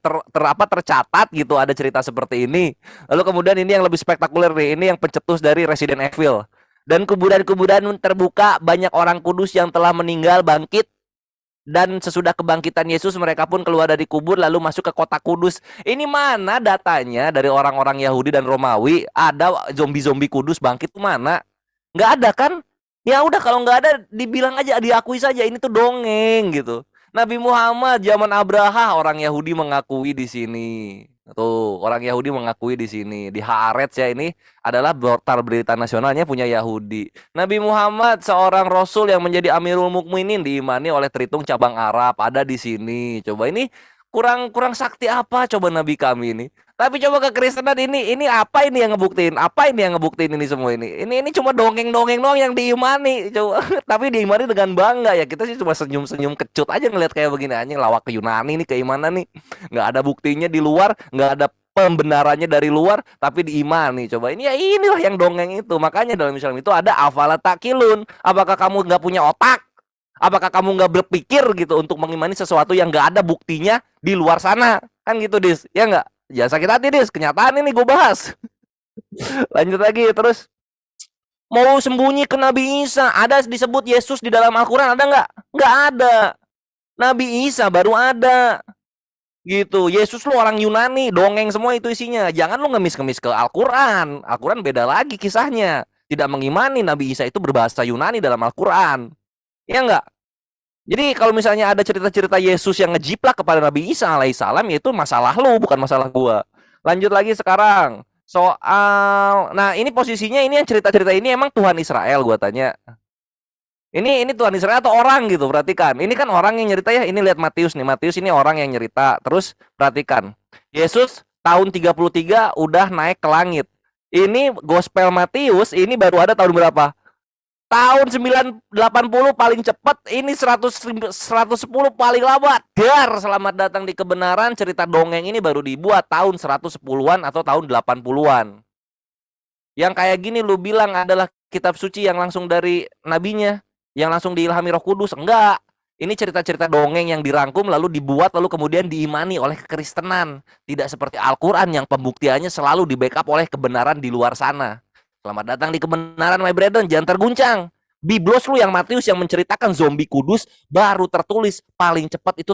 tercatat gitu ada cerita seperti ini. Lalu kemudian ini yang lebih spektakuler nih, ini yang pencetus dari Resident Evil. Dan kuburan-kuburan terbuka, banyak orang kudus yang telah meninggal bangkit. Dan sesudah kebangkitan Yesus mereka pun keluar dari kubur lalu masuk ke kota kudus. Ini mana datanya dari orang-orang Yahudi dan Romawi ada zombie-zombie kudus bangkit tuh mana? Nggak ada kan? Ya udah, kalau nggak ada dibilang aja, diakui saja ini tuh dongeng gitu. Nabi Muhammad zaman Abraha orang Yahudi mengakui di sini. Tuh, orang Yahudi mengakui di sini. Di Haaretz ya, ini adalah portal berita nasionalnya punya Yahudi. Nabi Muhammad seorang rasul yang menjadi Amirul Mukminin diimani oleh Tritung cabang Arab ada di sini. Coba ini kurang sakti apa coba Nabi kami ini. Tapi coba kekristenan ini apa ini yang ngebuktiin? Apa ini yang ngebuktiin ini semua ini? Ini cuma dongeng-dongeng doang yang diimani. Coba tapi diimani dengan bangga ya. Kita sih cuma senyum-senyum kecut aja ngeliat kayak begini, anjing lawak ke Yunani nih, keimanan nih. Nggak ada buktinya di luar, nggak ada pembenarannya dari luar, tapi diimani. Coba ini ya, inilah yang dongeng itu. Makanya dalam Islam itu ada afala takilun. Apakah kamu nggak punya otak? Apakah kamu nggak berpikir gitu untuk mengimani sesuatu yang nggak ada buktinya di luar sana? Kan gitu, Dis. Ya nggak? Jangan sakit hati, Dis. Kenyataan ini gue bahas. Lanjut lagi, terus mau sembunyi ke Nabi Isa. Ada disebut Yesus di dalam Al-Quran, ada nggak? Nggak ada. Nabi Isa baru ada. Gitu. Yesus lu orang Yunani, dongeng semua itu isinya. Jangan lu ngemis-ngemis ke Al-Quran. Al-Quran beda lagi kisahnya. Tidak mengimani Nabi Isa itu berbahasa Yunani dalam Al-Quran. Ya nggak? Jadi kalau misalnya ada cerita-cerita Yesus yang ngejiplak kepada Nabi Isa alaihissalam, ya itu masalah lu, bukan masalah gua. Lanjut lagi sekarang. Soal, nah ini posisinya, ini yang cerita-cerita ini emang Tuhan Israel, gua tanya. Ini Tuhan Israel atau orang gitu, perhatikan. Ini kan orang yang nyerita ya, ini lihat Matius nih. Matius ini orang yang nyerita. Terus perhatikan. Yesus tahun 33 udah naik ke langit. Ini Gospel Matius ini baru ada tahun berapa? tahun 980 paling cepat, ini 110 paling lama. Dar, selamat datang di kebenaran. Cerita dongeng ini baru dibuat tahun 110-an atau tahun 80-an. Yang kayak gini lu bilang adalah kitab suci yang langsung dari nabinya, yang langsung diilhami Roh Kudus. Enggak. Ini cerita-cerita dongeng yang dirangkum lalu dibuat lalu kemudian diimani oleh kekristenan. Tidak seperti Al-Qur'an yang pembuktiannya selalu di-backup oleh kebenaran di luar sana. Selamat datang di kebenaran, my brethren. Jangan terguncang. Biblos lu yang Matius yang menceritakan zombie kudus baru tertulis paling cepat itu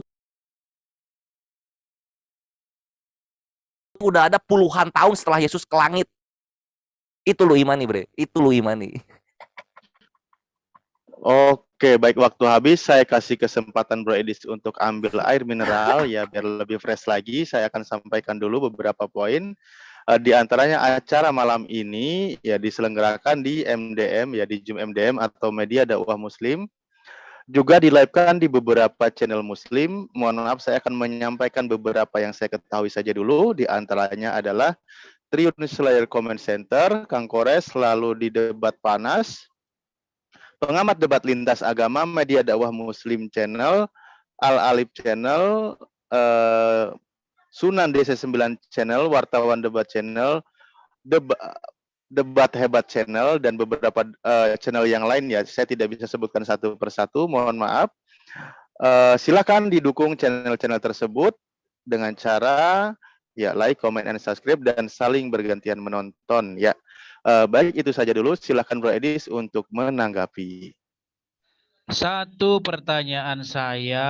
udah ada puluhan tahun setelah Yesus ke langit. Itu lu imani, bre. Itu lu imani. Oke, baik, waktu habis. Saya kasih kesempatan Bro Edis untuk ambil air mineral ya biar lebih fresh lagi. Saya akan sampaikan dulu beberapa poin. Di antaranya acara malam ini ya diselenggarakan di MDM ya, di Zoom MDM atau Media Dakwah Muslim. Juga di-live-kan di beberapa channel Muslim. Mohon maaf, saya akan menyampaikan beberapa yang saya ketahui saja dulu. Di antaranya adalah Tribun Slayer Comment Center, Kang Kores, lalu di Debat Panas, Pengamat Debat Lintas Agama, Media Dakwah Muslim Channel, Al-Alif Channel, Sunan DC9 Channel, Wartawan Debat Channel, Debat Hebat Channel, dan beberapa channel yang lain ya. Saya tidak bisa sebutkan satu persatu, mohon maaf. Silakan didukung channel-channel tersebut dengan cara ya like, comment, and subscribe, dan saling bergantian menonton ya. Baik, itu saja dulu. Silakan Bro Edis untuk menanggapi. Satu pertanyaan saya,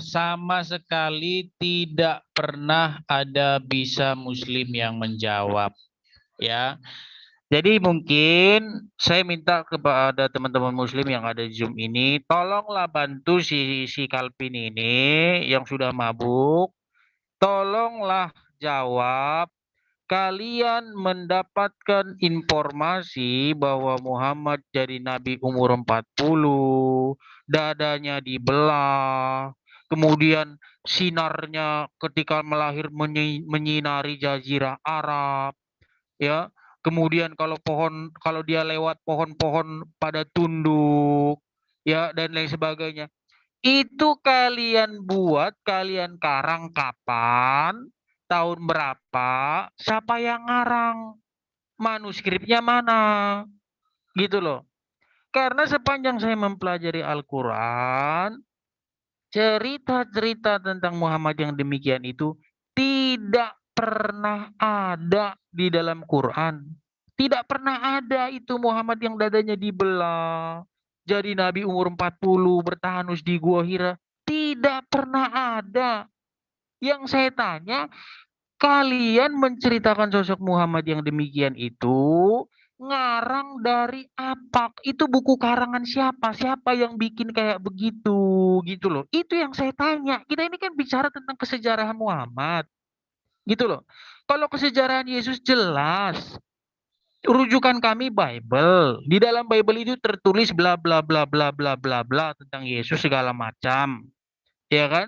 sama sekali tidak pernah ada bisa Muslim yang menjawab, ya. Jadi mungkin saya minta kepada teman-teman Muslim yang ada di Zoom ini, tolonglah bantu si Kalpin ini yang sudah mabuk, tolonglah jawab. Kalian mendapatkan informasi bahwa Muhammad jadi nabi umur 40, dadanya dibelah, kemudian sinarnya ketika melahir menyinari jazirah Arab, ya. Kemudian kalau dia lewat pohon-pohon pada tunduk, ya, dan lain sebagainya. Itu kalian buat, kalian karang kapan? Tahun berapa? Siapa yang ngarang? Manuskripnya mana? Gitu loh. Karena sepanjang saya mempelajari Al-Quran, cerita-cerita tentang Muhammad yang demikian itu tidak pernah ada di dalam Quran. Tidak pernah ada itu Muhammad yang dadanya dibelah, jadi Nabi umur 40, bertahanus di Gua Hira. Tidak pernah ada. Yang saya tanya, kalian menceritakan sosok Muhammad yang demikian itu ngarang dari apa? Itu buku karangan siapa? Siapa yang bikin kayak begitu? Gitu loh. Itu yang saya tanya. Kita ini kan bicara tentang kesejarahan Muhammad. Gitu loh. Kalau kesejarahan Yesus jelas. Rujukan kami Bible. Di dalam Bible itu tertulis bla bla bla bla bla bla bla tentang Yesus segala macam. Ya kan?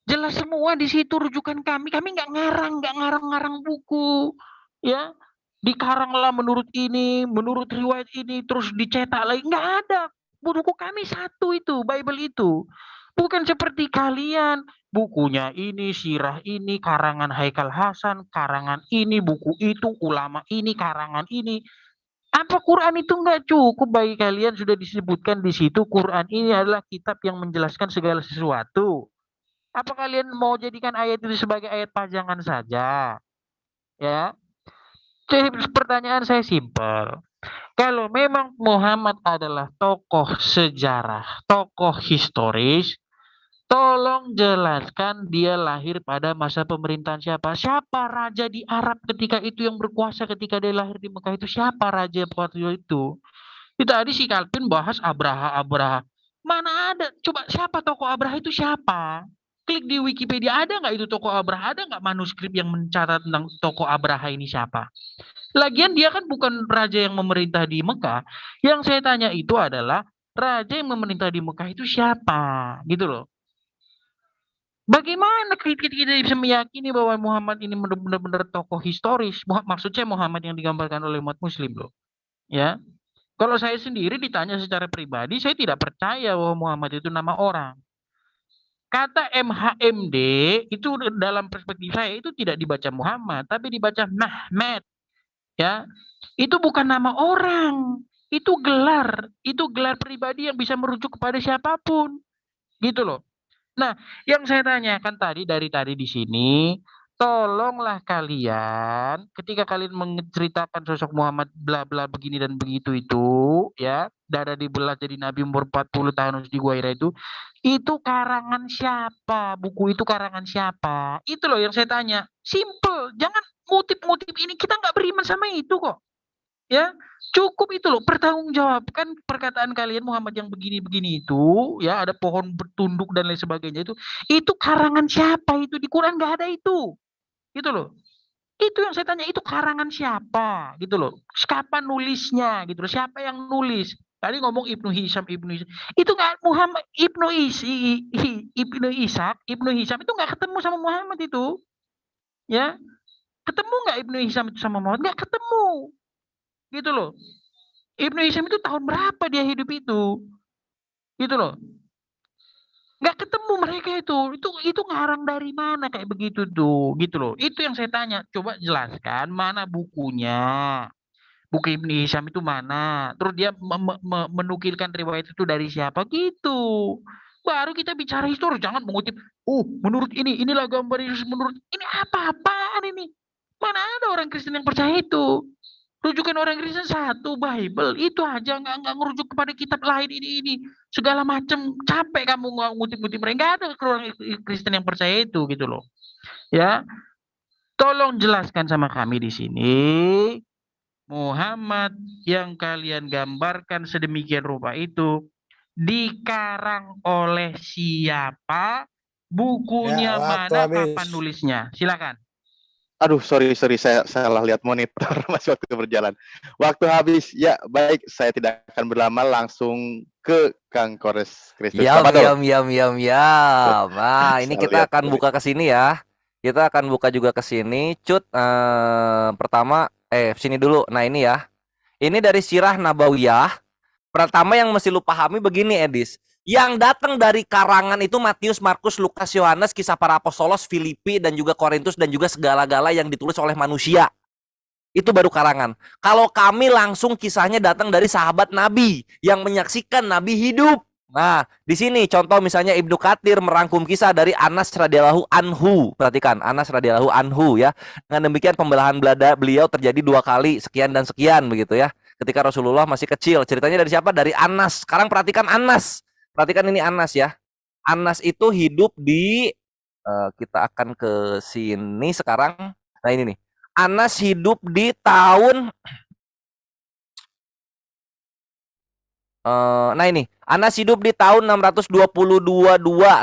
Jelas semua di situ rujukan kami. Kami nggak ngarang buku. Ya, dikaranglah menurut ini, menurut riwayat ini, terus dicetak lagi. Nggak ada. Buku kami satu itu, Bible itu. Bukan seperti kalian. Bukunya ini, sirah ini, karangan Haikal Hasan, karangan ini, buku itu, ulama ini, karangan ini. Apa Quran itu nggak cukup bagi kalian? Sudah disebutkan di situ, Quran ini adalah kitab yang menjelaskan segala sesuatu. Apa kalian mau jadikan ayat itu sebagai ayat pajangan saja? Ya. Jadi pertanyaan saya simpel. Kalau memang Muhammad adalah tokoh sejarah, tokoh historis, tolong jelaskan dia lahir pada masa pemerintahan siapa? Siapa raja di Arab ketika itu yang berkuasa ketika dia lahir di Mekah itu? Siapa raja waktu itu? Tadi si Kalvin bahas Abraha. Mana ada? Coba siapa tokoh Abraha itu siapa? Klik di Wikipedia, ada nggak itu tokoh Abraha? Ada nggak manuskrip yang mencatat tentang tokoh Abraha ini siapa? Lagian dia kan bukan raja yang memerintah di Mekah. Yang saya tanya itu adalah raja yang memerintah di Mekah itu siapa? Gitu loh. Bagaimana kita bisa meyakini bahwa Muhammad ini benar-benar tokoh historis? Maksud saya Muhammad yang digambarkan oleh umat Muslim loh. Ya. Kalau saya sendiri ditanya secara pribadi, saya tidak percaya bahwa Muhammad itu nama orang. Kata MHMD itu dalam perspektif saya itu tidak dibaca Muhammad, tapi dibaca Mahmud, ya. Itu bukan nama orang, itu gelar pribadi yang bisa merujuk kepada siapapun, gitu loh. Nah, yang saya tanyakan dari tadi di sini, tolonglah kalian ketika kalian menceritakan sosok Muhammad bla bla begini dan begitu itu, ya, dada dibelah jadi nabi umur 40 tahun di Gua Hira itu karangan siapa? Buku itu karangan siapa? Itu loh yang saya tanya. Simple, jangan ngutip-ngutip ini, kita nggak beriman sama itu kok. Ya, cukup itu loh, pertanggungjawabkan perkataan kalian Muhammad yang begini-begini itu, ya, ada pohon bertunduk dan lain sebagainya itu karangan siapa itu? Di Quran nggak ada itu, gitu loh. Itu yang saya tanya, itu karangan siapa, gitu loh. Kapan nulisnya, gitu loh. Siapa yang nulis? Tadi ngomong Ibnu Hisham, itu nggak Muhammad Ibnu Ishak, Ibnu Hisham itu nggak ketemu sama Muhammad itu, ya. Ketemu nggak Ibnu Hisham itu sama Muhammad? Nggak ketemu, gitu loh. Ibnu Hisham itu tahun berapa dia hidup itu, gitu loh. Nggak ketemu mereka itu ngarang dari mana kayak begitu tuh, gitu loh. Itu yang saya tanya, coba jelaskan mana bukunya, buku Ibnu Hisham itu mana, terus dia menukilkan riwayat itu dari siapa, gitu. Baru kita bicara histori, jangan mengutip, menurut inilah gambar Yesus, menurut ini apa-apaan ini, mana ada orang Kristen yang percaya itu. Rujukan orang Kristen satu Bible itu aja, nggak ngerujuk kepada kitab lain ini segala macam. Capek kamu ngutip-ngutip mereka, nggak ada orang Kristen yang percaya itu, gitu loh. Ya, tolong jelaskan sama kami di sini, Muhammad yang kalian gambarkan sedemikian rupa itu dikarang oleh siapa, bukunya mana, kapan nulisnya? Silakan. Aduh, sorry, saya salah lihat monitor masih waktu berjalan. Waktu habis. Ya, baik, saya tidak akan berlama, langsung ke Kang Kores Kristus. Yam. Nah, ini kita akan buka ke sini ya. Kita akan buka juga ke sini. Cut, pertama, sini dulu. Nah, ini ya. Ini dari Sirah Nabawiyah. Pertama yang mesti lu pahami begini, Edis. Yang datang dari karangan itu Matius, Markus, Lukas, Yohanes, Kisah Para Apostolos, Filipi, dan juga Korintus, dan juga segala-gala yang ditulis oleh manusia. Itu baru karangan. Kalau kami langsung kisahnya datang dari sahabat Nabi yang menyaksikan Nabi hidup. Nah, di sini contoh misalnya Ibnu Katsir merangkum kisah dari Anas radhiyallahu anhu. Perhatikan, Anas radhiyallahu anhu ya. Dengan demikian pembelahan beliau terjadi 2 kali, sekian dan sekian begitu ya. Ketika Rasulullah masih kecil. Ceritanya dari siapa? Dari Anas. Sekarang perhatikan Anas. Perhatikan ini Anas ya. Anas itu hidup di kita akan ke sini sekarang. Nah, ini nih. Anas hidup di tahun nah ini. Anas hidup di tahun 622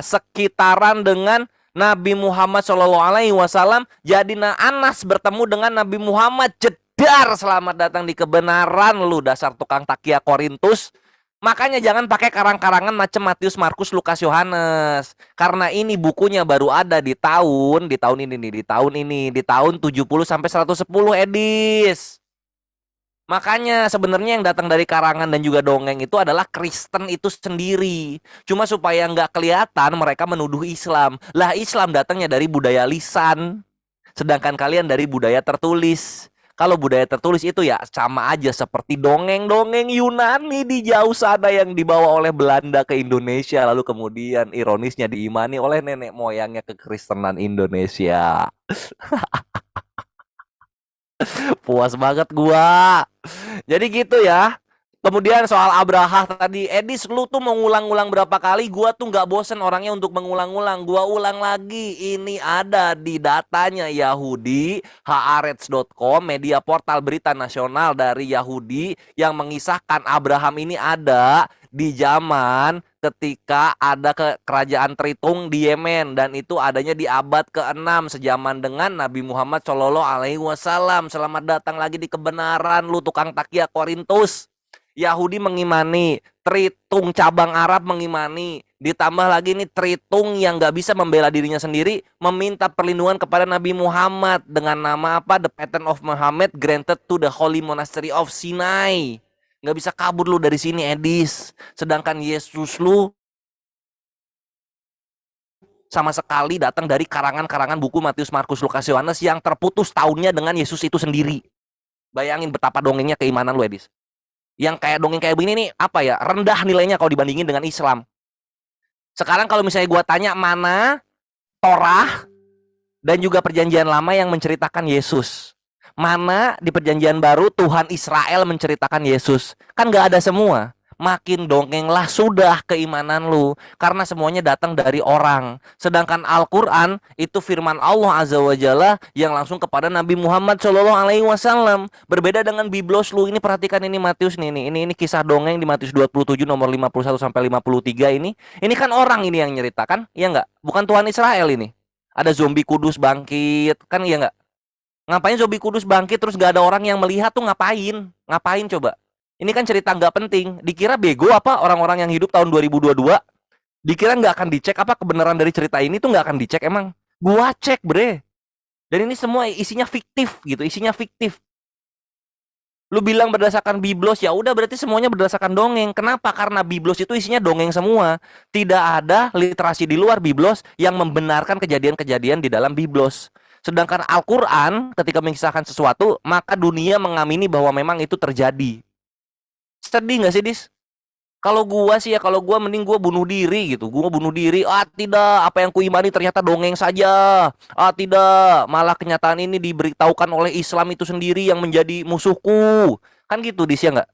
sekitaran dengan Nabi Muhammad SAW. Jadi Anas bertemu dengan Nabi Muhammad. Jedar, selamat datang di kebenaran lu dasar tukang takia Korintus. Makanya jangan pakai karang-karangan macam Matius, Markus, Lukas, Yohanes. Karena ini bukunya baru ada di tahun ini, di tahun 70 sampai 110 Edis. Makanya sebenarnya yang datang dari karangan dan juga dongeng itu adalah Kristen itu sendiri. Cuma supaya nggak kelihatan mereka menuduh Islam. Lah, Islam datangnya dari budaya lisan. Sedangkan kalian dari budaya tertulis. Kalau budaya tertulis itu ya sama aja seperti dongeng-dongeng Yunani di jauh sana yang dibawa oleh Belanda ke Indonesia. Lalu kemudian ironisnya diimani oleh nenek moyangnya kekristenan Indonesia. Puas banget gua. Jadi gitu ya. Kemudian soal Abraha tadi, Edis, lu tuh mengulang-ulang berapa kali? Gua tuh nggak bosen orangnya untuk mengulang-ulang. Gua ulang lagi. Ini ada di datanya Yahudi, haaretz.com, media portal berita nasional dari Yahudi yang mengisahkan Abraham ini ada di zaman ketika ada kerajaan Tritung di Yemen, dan itu adanya di abad ke-6 sejaman dengan Nabi Muhammad SAW. Selamat datang lagi di kebenaran lu tukang takia Korintus. Yahudi mengimani, Tritung cabang Arab mengimani, ditambah lagi nih Tritung yang gak bisa membela dirinya sendiri meminta perlindungan kepada Nabi Muhammad dengan nama apa? The Pattern of Muhammad granted to the Holy Monastery of Sinai. Nggak bisa kabur lu dari sini, Edis. Sedangkan Yesus lu sama sekali datang dari karangan-karangan buku Matius, Markus, Lukas, Yohanes yang terputus tahunnya dengan Yesus itu sendiri. Bayangin betapa dongengnya keimanan lu, Edis. Yang kayak dongeng kayak begini nih, apa ya, rendah nilainya kalau dibandingin dengan Islam. Sekarang kalau misalnya gua tanya mana Torah dan juga perjanjian lama yang menceritakan Yesus, mana di perjanjian baru Tuhan Israel menceritakan Yesus, kan nggak ada semua. Makin dongenglah sudah keimanan lu, karena semuanya datang dari orang. Sedangkan Al-Quran itu firman Allah Azza wa Jalla yang langsung kepada Nabi Muhammad SAW. Berbeda dengan Biblos lu. Ini perhatikan, ini Matius nih, ini kisah dongeng di Matius 27 nomor 51 sampai 53 ini. Ini kan orang ini yang nyeritakan, ya nggak? Bukan Tuhan Israel ini. Ada zombie kudus bangkit, kan ya nggak? Ngapain zombie kudus bangkit terus gak ada orang yang melihat tuh ngapain? Ngapain coba? Ini kan cerita nggak penting. Dikira bego apa orang-orang yang hidup tahun 2022? Dikira nggak akan dicek apa kebenaran dari cerita ini tuh nggak akan dicek emang? Gua cek, bre. Dan ini semua isinya fiktif gitu, isinya fiktif. Lu bilang berdasarkan Biblos, ya udah berarti semuanya berdasarkan dongeng. Kenapa? Karena Biblos itu isinya dongeng semua. Tidak ada literasi di luar Biblos yang membenarkan kejadian-kejadian di dalam Biblos. Sedangkan Al-Quran ketika mengisahkan sesuatu, maka dunia mengamini bahwa memang itu terjadi. Sedih gak sih, Dis? Kalau gua sih ya, kalau gua mending gua bunuh diri gitu. Gua bunuh diri. Ah tidak, apa yang kuimani ternyata dongeng saja. Ah tidak, malah kenyataan ini diberitahukan oleh Islam itu sendiri yang menjadi musuhku. Kan gitu, Dis, ya nggak?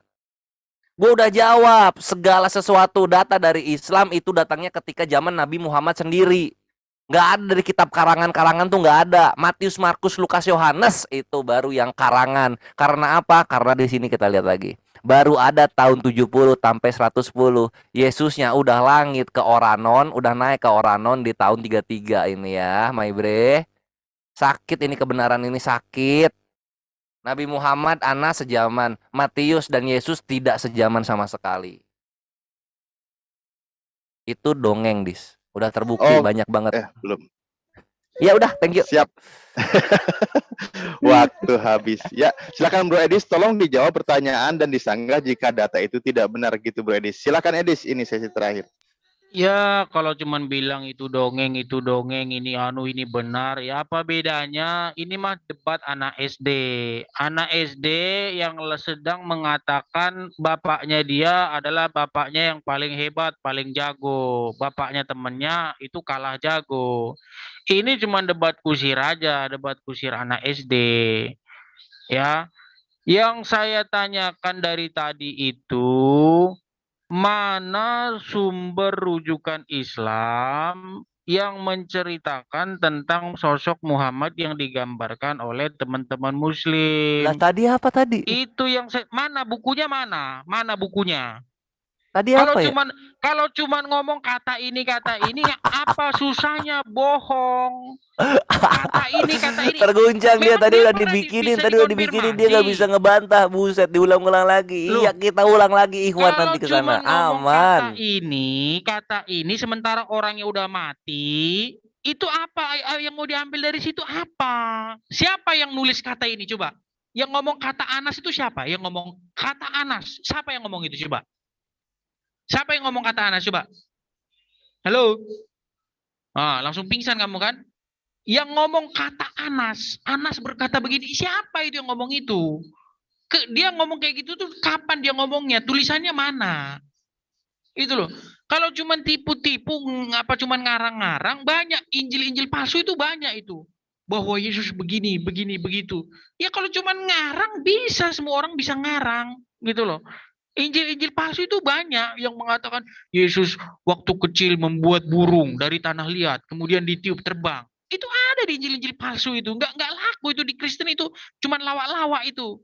Gua udah jawab, segala sesuatu data dari Islam itu datangnya ketika zaman Nabi Muhammad sendiri. Nggak ada dari kitab karangan-karangan tuh nggak ada. Matius, Markus, Lukas, Yohanes itu baru yang karangan. Karena apa? Karena di sini kita lihat lagi. Baru ada tahun 70 sampai 110. Yesusnya udah langit ke Oranon, udah naik ke Oranon di tahun 33 ini ya, my bre. Sakit ini kebenaran ini sakit. Nabi Muhammad anak sejaman, Matius dan Yesus tidak sejaman sama sekali. Itu dongeng, Dis. Udah terbukti banyak banget. Belum. Ya udah, thank you. Siap. Waktu habis. Ya, silakan Bro Edis, tolong dijawab pertanyaan dan disanggah jika data itu tidak benar gitu, Bro Edis. Silakan Edis, ini sesi terakhir. Ya, kalau cuman bilang itu dongeng, ini benar, ya apa bedanya? Ini mah debat anak SD. Anak SD yang sedang mengatakan bapaknya dia adalah bapaknya yang paling hebat, paling jago. Bapaknya temennya itu kalah jago. Ini cuma debat kusir aja, debat kusir anak SD. Ya, yang saya tanyakan dari tadi itu, mana sumber rujukan Islam yang menceritakan tentang sosok Muhammad yang digambarkan oleh teman-teman Muslim? Lah tadi apa tadi? Itu yang mana bukunya mana? Mana bukunya? Tadi apa ya? Kalau cuman ngomong kata ini apa susahnya bohong? Kata ini. Terguncang dia Memang tadi dia udah pernah dibikinin, bisa tadi udah dibikinin dia nggak dikonfirmasi. bisa ngebantah, buset diulang-ulang lagi. Loh, Iya kita ulang lagi Ikhwan Kalau nanti ke cuman sana. ngomong Aman. kata ini sementara orangnya udah mati, itu apa yang mau diambil dari situ apa? Siapa yang nulis kata ini coba? Yang ngomong kata Anas itu siapa? Yang ngomong kata Anas, siapa yang ngomong itu coba? Siapa yang ngomong kata Anas coba? Halo? Ah, langsung pingsan kamu kan? Yang ngomong kata Anas berkata begini, siapa itu yang ngomong itu? Dia ngomong kayak gitu tuh kapan dia ngomongnya? Tulisannya mana? Itu loh. Kalau cuma tipu-tipu, apa cuma ngarang-ngarang, banyak Injil-Injil palsu itu banyak itu. Bahwa Yesus begini, begitu. Ya kalau cuma ngarang bisa, semua orang bisa ngarang, gitu loh. Injil-Injil palsu itu banyak yang mengatakan Yesus waktu kecil membuat burung dari tanah liat, kemudian ditiup terbang. Itu ada di Injil-Injil palsu itu. Nggak laku itu di Kristen itu, cuma lawak-lawak itu.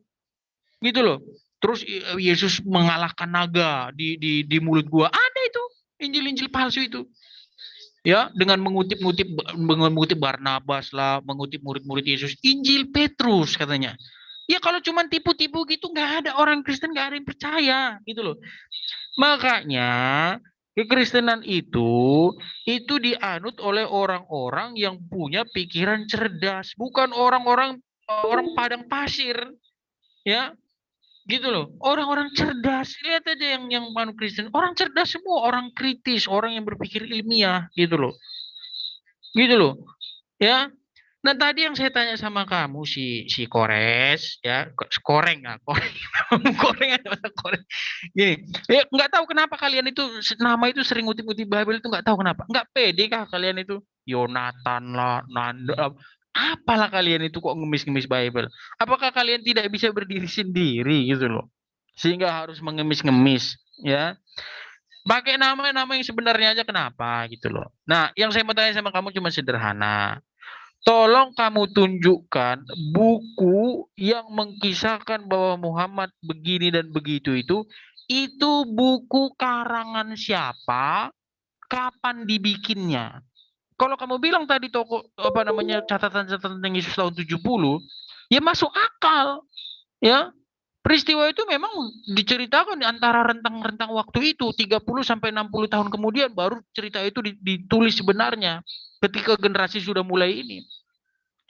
Gitu loh. Terus Yesus mengalahkan naga di mulut gua. Ada itu Injil-Injil palsu itu. Ya, dengan mengutip Barnabas lah, mengutip murid-murid Yesus. Injil Petrus katanya. Ya kalau cuma tipu-tipu gitu nggak ada orang Kristen, nggak ada yang percaya gitu loh. Makanya kekristenan itu dianut oleh orang-orang yang punya pikiran cerdas, bukan orang padang pasir. Ya, Gitu loh. Orang-orang cerdas. Lihat aja yang Kristen. Orang cerdas semua, orang kritis, orang yang berpikir ilmiah gitu loh. Gitu loh. Ya. Nah, tadi yang saya tanya sama kamu si Kores ya, koreng ya, koreng. Koreng aja masa koreng. Gini, ya nggak tahu kenapa kalian itu nama itu sering ngutip-ngutip Bible itu nggak tahu kenapa. Nggak pede kah kalian itu? Yonatan lah, Nanda, apalah kalian itu kok ngemis-ngemis Bible? Apakah kalian tidak bisa berdiri sendiri gitu loh? Sehingga harus mengemis-ngemis ya. Pakai nama-nama yang sebenarnya aja kenapa gitu loh. Nah, yang saya mau tanya sama kamu cuma sederhana. Tolong kamu tunjukkan buku yang mengkisahkan bahwa Muhammad begini dan begitu itu buku karangan siapa, kapan dibikinnya. Kalau kamu bilang tadi toko apa namanya catatan-catatan tentang Yesus tahun 70, ya masuk akal, ya. Peristiwa itu memang diceritakan di antara rentang-rentang waktu itu 30 sampai 60 tahun kemudian baru cerita itu ditulis sebenarnya ketika generasi sudah mulai ini.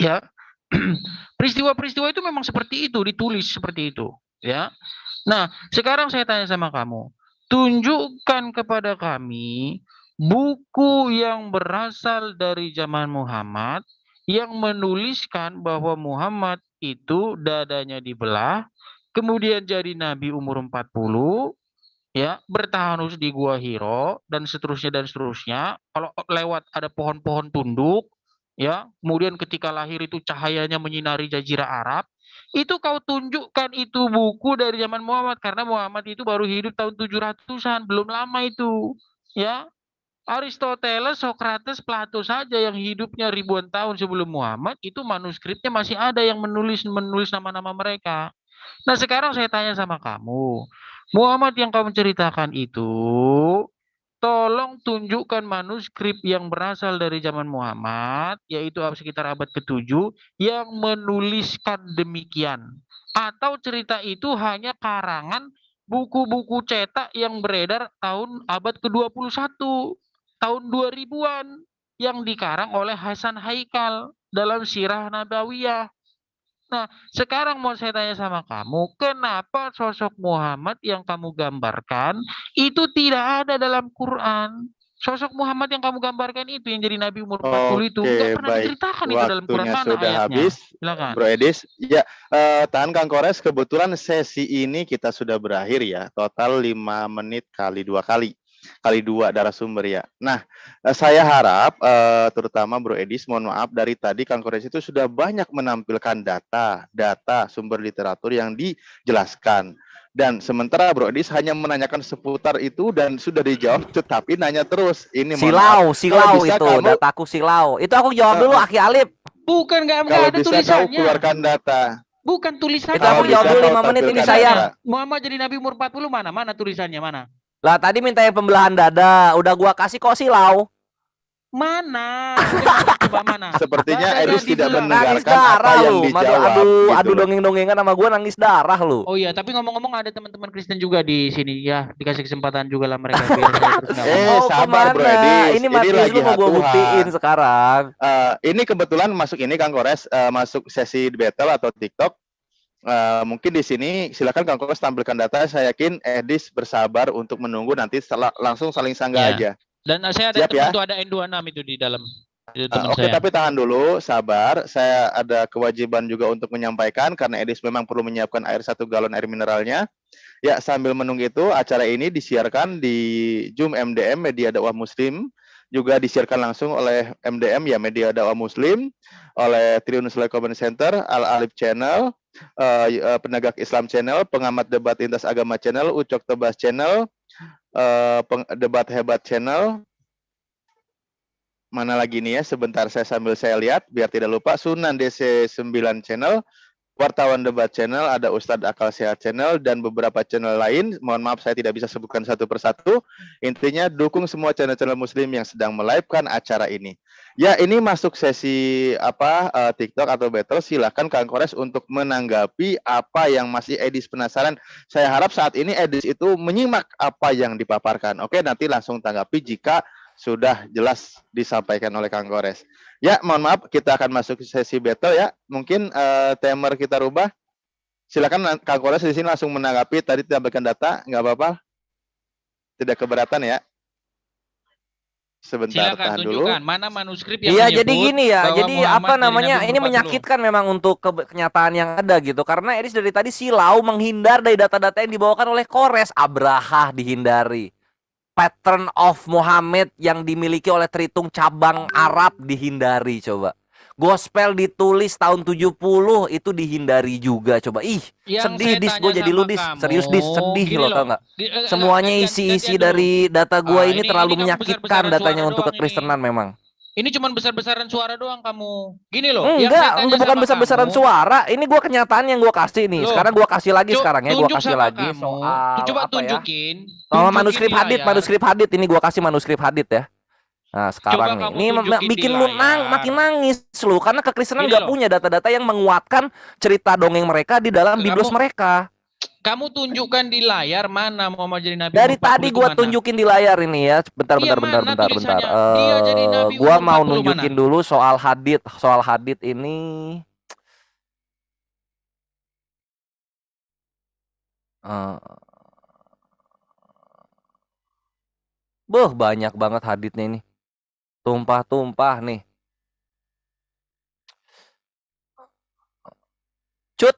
Ya, peristiwa-peristiwa itu memang seperti itu, ditulis seperti itu, ya. Nah, sekarang saya tanya sama kamu, tunjukkan kepada kami buku yang berasal dari zaman Muhammad yang menuliskan bahwa Muhammad itu dadanya dibelah, kemudian jadi nabi umur 40, ya, bertahan di Gua Hiro dan seterusnya dan seterusnya. Kalau lewat ada pohon-pohon tunduk, ya, kemudian ketika lahir itu cahayanya menyinari jazirah Arab, itu kau tunjukkan itu buku dari zaman Muhammad karena Muhammad itu baru hidup tahun 700-an, belum lama itu, ya. Aristoteles, Socrates, Plato saja yang hidupnya ribuan tahun sebelum Muhammad itu manuskripnya masih ada yang menulis nama-nama mereka. Nah, sekarang saya tanya sama kamu, Muhammad yang kamu ceritakan itu, tolong tunjukkan manuskrip yang berasal dari zaman Muhammad, yaitu sekitar abad ke-7, yang menuliskan demikian. Atau cerita itu hanya karangan buku-buku cetak yang beredar tahun abad ke-21, tahun 2000-an, yang dikarang oleh Hasan Haikal dalam Sirah Nabawiyah. Nah, sekarang mau saya tanya sama kamu, kenapa sosok Muhammad yang kamu gambarkan itu tidak ada dalam Quran? Sosok Muhammad yang kamu gambarkan itu yang jadi Nabi umur 40 itu nggak Oke, pernah baik. diceritakan itu dalam Quran, Waktunya mana sudah ayatnya? habis, Silakan. Bro Edis. Ya, tahan Kang Kores. Kebetulan sesi ini kita sudah berakhir ya. Total 5 menit kali 2 kali. Kali 2 narasumber ya. Nah, saya harap terutama Bro Edis, mohon maaf dari tadi Kang Kores itu sudah banyak menampilkan data sumber literatur yang dijelaskan. Dan sementara Bro Edis hanya menanyakan seputar itu dan sudah dijawab, tetapi nanya terus. Ini mohon maaf. Silau bisa itu, kamu dataku silau. Itu aku jawab dulu, Aki Alip. Bukan, nggak kalau ada bisa kau tulisannya. keluarkan data. Bukan tulisannya. Itu aku Kalau jawab bisa dulu kau 5 menit ini tampilkan sayang. data. Muhammad jadi Nabi umur 40 mana? Mana tulisannya, mana? Lah tadi minta pembelahan dada, udah gua kasih kok silau. Mana? Coba mana? Sepertinya Dadanya Edis tidak dibelah. Nangis mendengarkan apa darah yang lu. dijawab. Aduh, gitu aduh loh. dongeng-dongengan sama gua nangis darah lu. Oh iya, tapi ngomong-ngomong ada teman-teman Kristen juga di sini ya, dikasih kesempatan juga lah mereka biar saya terus nggak ngomong. Mau Sabar Bro kemana? Edis. Ini Ini Matius lagi lu mau gua buktiin hatuhan. sekarang. Ini kebetulan masuk ini Kang Kores, masuk sesi battle atau TikTok. Mungkin di sini silakan Kang Kores tampilkan data. Saya yakin Edis bersabar untuk menunggu nanti langsung saling sanggah Ya. aja. Dan saya ada Siap teman ya? itu ada N26 itu di dalam. Itu teman Oke, saya. tapi tahan dulu, sabar. Saya ada kewajiban juga untuk menyampaikan karena Edis memang perlu menyiapkan air 1 galon air mineralnya. Ya, sambil menunggu itu, acara ini disiarkan di Zoom MDM Media Dakwah Muslim, juga disiarkan langsung oleh MDM ya Media Dakwah Muslim, oleh Tribun Muslim Comment Center, Al Alif Channel, Penegak Islam Channel, Pengamat Debat Lintas Agama Channel, Ucok Tebas Channel, Debat Hebat Channel. Mana lagi nih ya, sebentar saya lihat biar tidak lupa. Sunan DC 9 Channel, Wartawan Debat Channel, ada Ustadz Akal Sehat Channel, dan beberapa channel lain. Mohon maaf saya tidak bisa sebutkan satu persatu. Intinya dukung semua channel-channel muslim yang sedang melive-kan acara ini. Ya, ini masuk sesi TikTok atau battle. Silahkan Kang Kores untuk menanggapi apa yang masih Edis penasaran. Saya harap saat ini Edis itu menyimak apa yang dipaparkan. Oke, nanti langsung tanggapi jika sudah jelas disampaikan oleh Kang Kores. Ya, mohon maaf, kita akan masuk ke sesi battle ya. Mungkin timer kita rubah. Silakan Kang Kores di sini langsung menanggapi tadi tambahkan data, nggak apa-apa? Tidak keberatan ya? Sebentar, Silakan tahan dulu. tunjukkan mana manuskrip yang Iya, jadi menyebut gini ya. bahwa Jadi Muhammad apa jadi namanya? nabi Ini 40. menyakitkan memang untuk kenyataan yang ada gitu. Karena Eris dari tadi silau menghindar dari data-data yang dibawakan oleh Kores. Abraha dihindari. Pattern of Muhammad yang dimiliki oleh Tritung cabang Arab dihindari coba. Gospel ditulis tahun 70 itu dihindari juga coba. Ih, Yang sedih saya dis tanya gue jadi sama lu dis. kamu, Serius dis, sedih gini lo tau nggak? Semuanya gantian isi-isi dulu. dari data gua ini Ini terlalu kamu menyakitkan besar-besaran datanya suara untuk doang kekristenan memang. Ini cuman besar-besaran suara doang kamu. Gini loh, yang saya Enggak, tanya bukan sama besar-besaran kamu, suara. Ini gua kenyataan yang gua kasih nih. loh, Sekarang gua kasih lagi sekarang ya, gua tunjuk kasih sama lagi kamu, soal coba apa ya? Soal tunjukin manuskrip di hadit, layar. manuskrip hadit ini gua kasih manuskrip hadit ya. Nah, sekarang Coba nih. kamu Ini tunjukin bikin di lu layar. makin nangis lu karena kekristenan Gini nggak loh. punya data-data yang menguatkan cerita dongeng mereka di dalam biblos mereka. Kamu tunjukkan di layar mana Muhammad jadi nabi Dari 40 tadi itu gua mana? tunjukin di layar ini ya. Bentar, Iya, bentar. mana tulisannya? Dia jadi nabi Gua umur mau 40 nunjukin mana? dulu soal hadit. Soal hadit ini. Banyak banget haditnya ini. Tumpah-tumpah nih. Cut.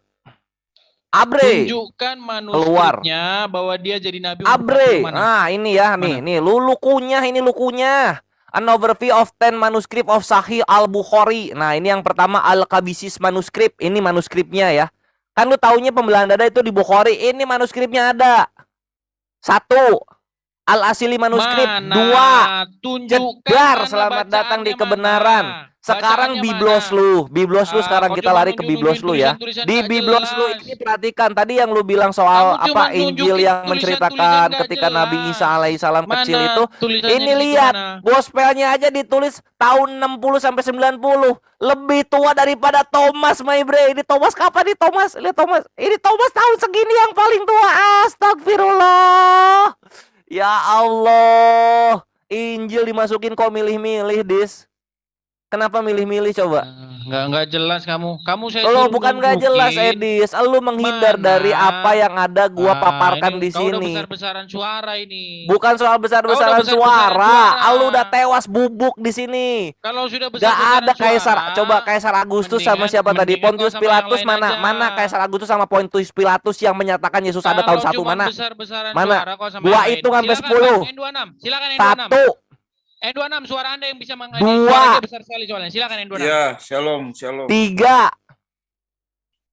Abre. Tunjukkan manuskripnya bahwa dia jadi nabi umur Abre. 40 mana? Nah, ini ya, Mana? nih lu kunyah, ini lu kunyah. An overview of 10 manuscript of Sahih Al-Bukhari. Nah, ini yang pertama Al-Qabisis manuskrip. Ini manuskripnya ya. Kan lu taunya pembelahan dada itu di Bukhari. Ini manuskripnya ada. 1. Al-Asili manuskrip. 2. Cedar, selamat datang di kebenaran. Sekarang biblos lu sekarang kita lari ke biblos lu ya. Di biblos lu ini perhatikan tadi yang lu bilang soal apa Injil yang menceritakan ketika Nabi Isa alaihissalam kecil itu. Ini lihat gospelnya aja ditulis tahun 60 sampai 90. Lebih tua daripada Thomas, my bre. Ini Thomas kapan nih Thomas? Lihat Thomas. Ini Thomas tahun segini yang paling tua. Astagfirullah. Ya Allah. Injil dimasukin kok milih-milih, Dis. Kenapa milih-milih coba? Nggak jelas kamu. Saya Lo suruh bukan nggak jelas, Edis. Lu menghindar dari apa yang ada gua paparkan di Kau udah sini. besar-besaran suara ini. Bukan soal besar-besaran suara. Lu udah tewas bubuk di sini. Kalau sudah Gak besar-besaran ada Kaisar. suara, Coba Kaisar Agustus sama siapa tadi? mendingan Pontius kau sama yang Pilatus lain mana? aja. Mana Kaisar Agustus sama Pontius Pilatus yang menyatakan Yesus ada tahun 1 mana? Mana? Gua hitung sampai 10. Silakan N26. 1. N26 suara Anda yang bisa 2. Suaranya besar sekali soalnya. Silakan N26. Ya, shalom. 3.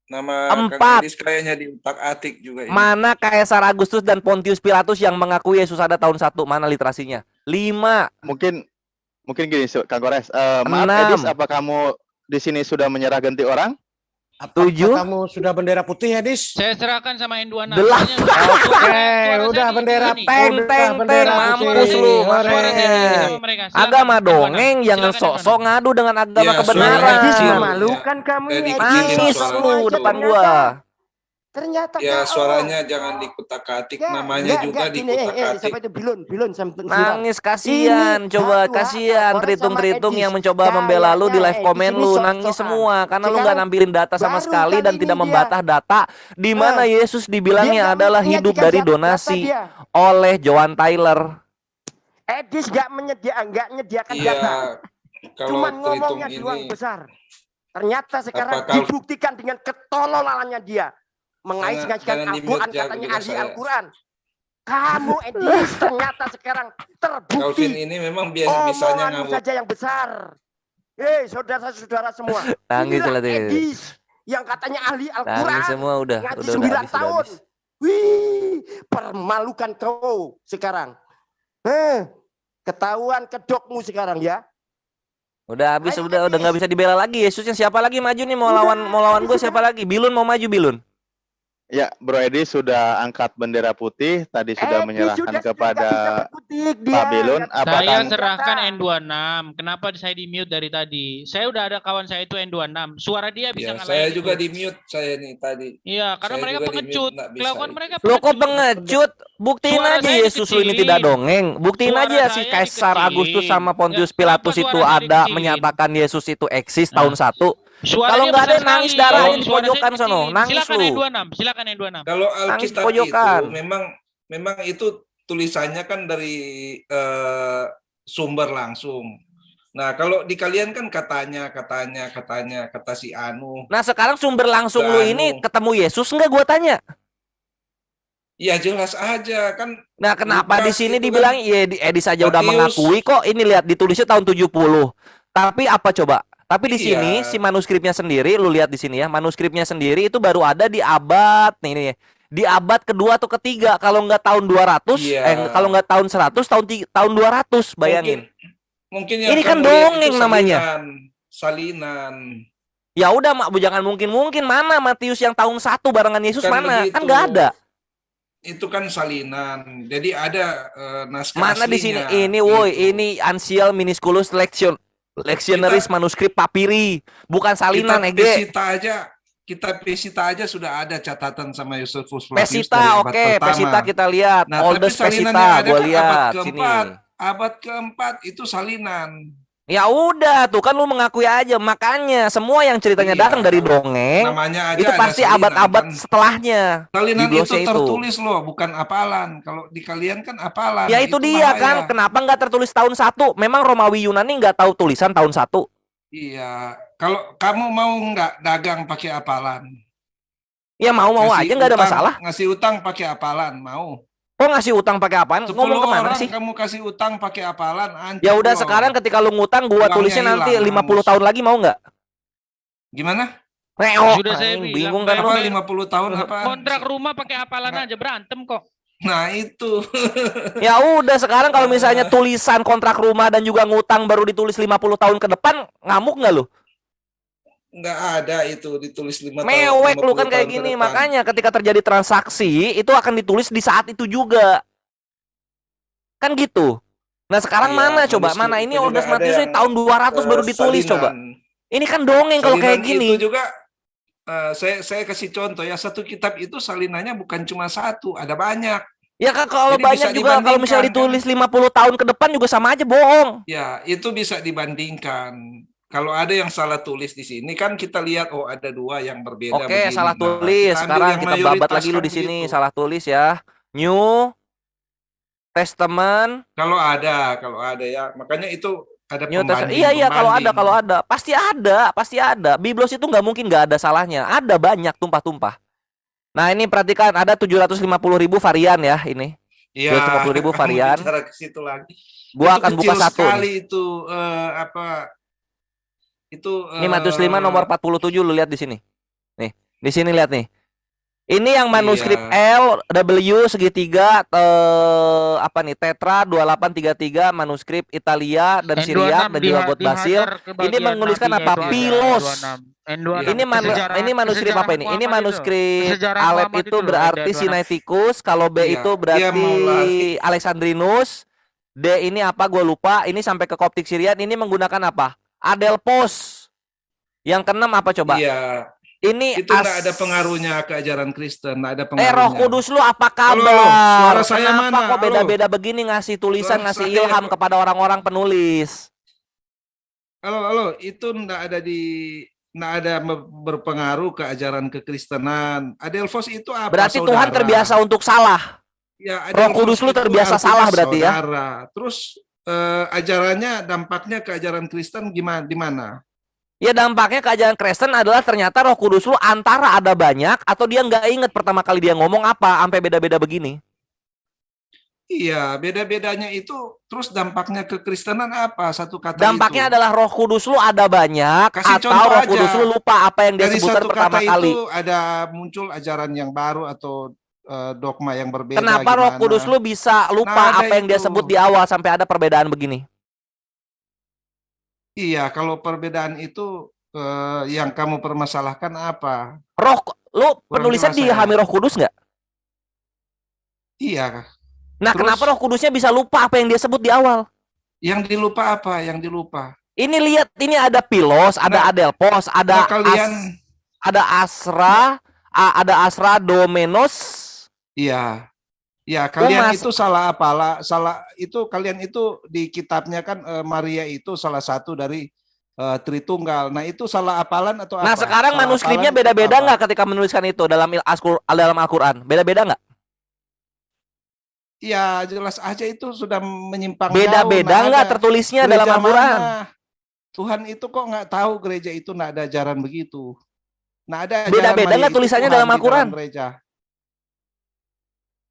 Nama 4. Kang Edis kayaknya diutak-atik juga ini. Mana Kaisar Agustus dan Pontius Pilatus yang mengakui Yesus ada tahun 1? Mana literasinya? 5. Mungkin gini, Kang Kores. Maaf, Edis, apa kamu di sini sudah menyerah ganti orang? 7. Kamu sudah bendera putih ya, Dis? Saya serahkan sama N26. 8. Udah bendera Teng mampus lu. Agama dongeng jangan sok-sok ngadu dengan agama Ya, kebenaran. suara kecil. Memalukan kamu Ya, ini. Nangis suara lu itu. depan gua. Ternyata Ya, kau. suaranya jangan dikutak-atik, namanya juga gini, dikutak-atik. siapa itu Bilun sampai Nangis kasihan, coba kasihan tritung-tritung yang mencoba membela lu di live komen lu nangis semua karena lu nggak nampilin data sama sekali dan tidak membantah data di mana Yesus dibilangnya adalah hidup dari donasi oleh Joan Tyler. Edis nggak menyediakan Iya, data. kalau Cuman tritung ngomongnya doang ini besar. Ternyata sekarang Apakah- dibuktikan dengan ketololannya dia. Mengais-ngaiskan Jangan Al-Quran, di-mute ya, katanya pendengar ahli saya. Al-Quran. Kamu Edis ternyata sekarang Calvin terbukti. ini memang bisanya Omonganmu ngawur. saja yang besar. Saudara-saudara semua. Nangis Inilah lah tuh. Edis yang katanya ahli Nangis Al-Quran. semua udah Ngaji udah 9 habis, udah tahun. habis. Wih, permalukan kau sekarang. Ketahuan kedokmu sekarang ya. Udah habis, Ayo, udah Edis. nggak bisa dibela lagi. Yesusnya siapa lagi maju nih mau lawan gue siapa lagi? Bilun mau maju Bilun. Ya, Bro Edi sudah angkat bendera putih, tadi sudah menyerahkan kepada Pak Bilun. Saya Apakah serahkan N26. Kenapa saya di mute dari tadi? Saya udah ada kawan saya itu N26. Suara dia bisa Ya, ngalahin saya itu. juga di mute saya nih tadi. Iya, karena Saya mereka juga di pengecut. mute, nggak bisa Kelakuan itu. mereka Lo kok pengecut. pengecut? Buktiin Suara aja saya Yesus lu ini dikecilin. tidak dongeng. Buktiin Suara aja si saya Kaisar dikecilin. Agustus sama Pontius Nggak, Pilatus kenapa itu suara saya ada dikecilin? menyatakan Yesus itu eksis tahun 1. Suaranya nggak ada besar yang nangis sekali. darah Kalau- aja di Suara saya pojokan sono, kecil. nangis Silakan lu. yang 26, silakan yang 26. Kalau Nangis Alkitab pojokan. itu memang itu tulisannya kan dari sumber langsung. Nah, kalau di kalian kan katanya kata si Anu. Nah sekarang sumber langsung lu ini Anu. ketemu Yesus nggak? Gua tanya. Ya jelas aja kan. Nah kenapa di Lukas sini itu dibilang kan ya Edi saja udah Matius. mengakui kok, ini lihat ditulisnya tahun 70. Tapi apa coba? Tapi di Iya. sini si manuskripnya sendiri, lu lihat di sini ya, manuskripnya sendiri itu baru ada di abad nih, di abad kedua atau ketiga. Kalau nggak tahun 200, Iya. kalau nggak tahun 100, tahun 200, bayangin. Mungkin yang Ini kan kamu lihat dongeng itu namanya. Salinan. Ya udah, jangan mungkin mana Matius yang tahun 1 barengan Yesus Kan mana? begitu. Kan nggak ada. Itu kan salinan. Jadi ada naskah Mana di aslinya. sini? Ini woi, Gitu. ini Ancial Minusculus Lectionaris Manuscript Papyri, bukan salinan Ege. Kita Pesita aja sudah ada catatan sama Josephus Flavius dari Pesita, abad oke, pertama. Pesita kita lihat. Nah, Oldest tapi salinan Pesita, yang ada gua kan lihat abad sini. keempat. Abad keempat itu salinan. Ya udah, tuh kan lu mengakui aja. Makanya semua yang ceritanya Iya, datang dari kalau dongeng namanya aja itu ada pasti salinan, abad-abad kan. setelahnya. Salinan itu Biblosnya itu. tertulis loh, bukan apalan. Kalau di kalian kan apalan. Ya itu dia bahaya. kan, kenapa nggak tertulis tahun 1? Memang Romawi Yunani nggak tahu tulisan tahun 1? Iya, kalau kamu mau nggak dagang pakai apalan? Ya mau Ngasih aja, nggak ada utang- masalah. Ngasih utang pakai apalan, mau? Oh ngasih utang pakai apaan? 10 Ngomong kemana orang sih? kamu kasih utang pakai apalan, hancur Ya udah loh. sekarang ketika lu ngutang gua Uangnya tulisnya nanti hilang, 50 hangus. tahun lagi mau nggak? Gimana? Reo, Sudah saya anjing, bilang, bingung kan Bang. lu? Apa 50 tahun apa? Kontrak rumah pakai apalan aja berantem kok. Nah, itu. Ya udah sekarang kalau misalnya tulisan kontrak rumah dan juga ngutang baru ditulis 50 tahun ke depan, ngamuk nggak lu? Nggak ada itu ditulis 5 tahun. Mewek lu 50 kan kayak tahun ke gini. depan. Makanya ketika terjadi transaksi itu akan ditulis di saat itu juga. Kan gitu. Nah sekarang Iya, mana coba? manuskrip Mana ini itu juga Odes ada Matius ini yang, tahun 200 baru ditulis salinan. coba. Ini kan dongeng kalau kayak Salinan gini. itu juga saya kasih contoh ya, satu kitab itu salinannya bukan cuma satu, ada banyak. Ya kan kalau Jadi banyak bisa juga kalau misalnya dibandingkan, ditulis 50 tahun ke depan juga sama aja bohong. Ya, itu bisa dibandingkan. Kalau ada yang salah tulis di sini kan kita lihat ada dua yang berbeda. Oke, begini. salah Nah, tulis. kita ambil Sekarang yang kita babat mayoritas lagi lu kan di sini. gitu. Salah tulis ya. New Testament, Kalau ada ya, makanya itu ada New Testament. pembanding. Iya kalau pembanding. ada, pasti ada. Biblos itu nggak mungkin nggak ada salahnya. Ada banyak tumpah-tumpah. Nah ini perhatikan ada 750.000 varian ya ini. Iya. 250.000 varian. Bicara ke situ lagi. Gua Itu akan buka kecil satu sekali nih. itu itu Ini Matius 5 nomor 47 lu lihat di sini. Nih, di sini lihat nih. Ini yang manuskrip Iya. L, W, segitiga, apa nih, Tetra 2833, manuskrip Italia dan Syriak dan juga God Basil. Ini menuliskan apa? Pilos. Ini manuskrip apa ini? Ini manuskrip Alep itu berarti Sinaiticus, kalau B Iya, itu dia berarti mau Alexandrinus, D ini apa? Gue lupa. Ini sampai ke Koptik Syrian. Ini menggunakan apa? Adelphos. Yang keenam apa coba? Iya. Ini Itu enggak ada pengaruhnya ke ajaran Kristen, enggak ada pengaruhnya. Roh Kudus lu apa kabar? Halo, suara saya Kenapa mana? kok Halo. beda-beda begini ngasih tulisan, Suara ngasih saya, ilham Pak. kepada orang-orang penulis? Halo, itu enggak ada berpengaruh ke ajaran kekristenan. Adelphos itu apa? Berarti saudara? Tuhan terbiasa untuk salah. Ya, Roh Adelphos Kudus lu itu terbiasa artinya salah berarti ya? saudara. Terus ajarannya, dampaknya ke ajaran Kristen gimana? Di mana? Ya dampaknya ke ajaran Kristen adalah ternyata Roh Kudus lu antara ada banyak atau dia nggak inget pertama kali dia ngomong apa sampai beda-beda begini. Iya, beda-bedanya itu. Terus dampaknya ke Kristenan apa? Satu kata Dampaknya itu. adalah Roh Kudus lu ada banyak Kasih atau contoh Roh aja. Kudus lu lupa apa yang dia Dari sebutkan satu pertama kata kali. itu ada muncul ajaran yang baru atau dogma yang berbeda. Kenapa Roh gimana? Kudus lu bisa lupa Nah, ada apa yang dia itu. sebut di awal sampai ada perbedaan begini? Iya, kalau perbedaan itu yang kamu permasalahkan apa? Lu Kurang penulisnya jelas saya. dihami Roh Kudus nggak? Iya. Nah, Terus? kenapa Roh Kudusnya bisa lupa apa yang dia sebut di awal? Yang dilupa apa? Yang dilupa. Ini lihat, ini ada Pilos, ada Nah, Adelphos, ada Nah, kalian, ada Asra Domenos. iya. Ya, kalian Mas- itu salah apalah? Salah itu kalian itu di kitabnya kan Maria itu salah satu dari Tritunggal. Nah itu salah hafalan atau Nah, apa? sekarang Salah manuskripnya hafalan atau beda-beda apa? nggak ketika menuliskan itu dalam Al-Quran? Beda-beda nggak? Ya jelas aja itu sudah menyimpang jauh. Beda-beda Nah, nggak ada tertulisnya dalam gereja Al-Quran? mana? Tuhan itu kok nggak tahu gereja itu nggak ada ajaran begitu. Nah ada ajaran Beda-beda bahwa nggak itu tulisannya Tuhan dalam di Al-Quran? dalam gereja.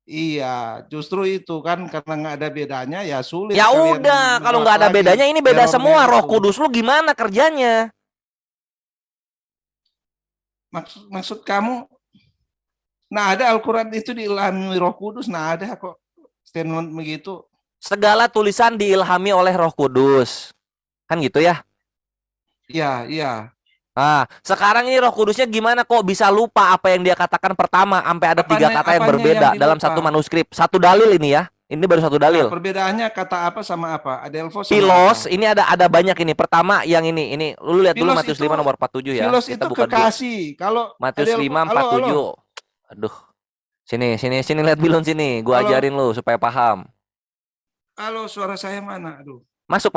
Iya, justru itu kan karena nggak ada bedanya ya sulit Ya kalian udah, kalau menolak nggak ada lagi bedanya ini beda errornya semua. Roh itu. Kudus lu gimana kerjanya? Maksud kamu, nah ada Al-Quran itu diilhami Roh Kudus, nah ada kok statement begitu. Segala tulisan diilhami oleh Roh Kudus. Kan gitu ya? Iya, iya. Nah, sekarang ini Roh Kudusnya gimana kok bisa lupa apa yang dia katakan pertama sampai ada 3 kata yang Apanya berbeda yang dalam dilupa? satu manuskrip. Satu dalil ini ya. Ini baru satu Nah, dalil. perbedaannya kata apa sama apa? Adelphos sama Pilos, apa? ini ada banyak ini. Pertama yang ini lu lihat dulu Filos Matius itu 5 nomor 47 ya. Filos Kita itu buka dulu. kekasih. Kalau Matius 5 halo, halo. 47. Aduh. Sini lihat Bilon sini. Gua Halo. ajarin lu supaya paham. Halo, suara saya mana? Aduh. Masuk.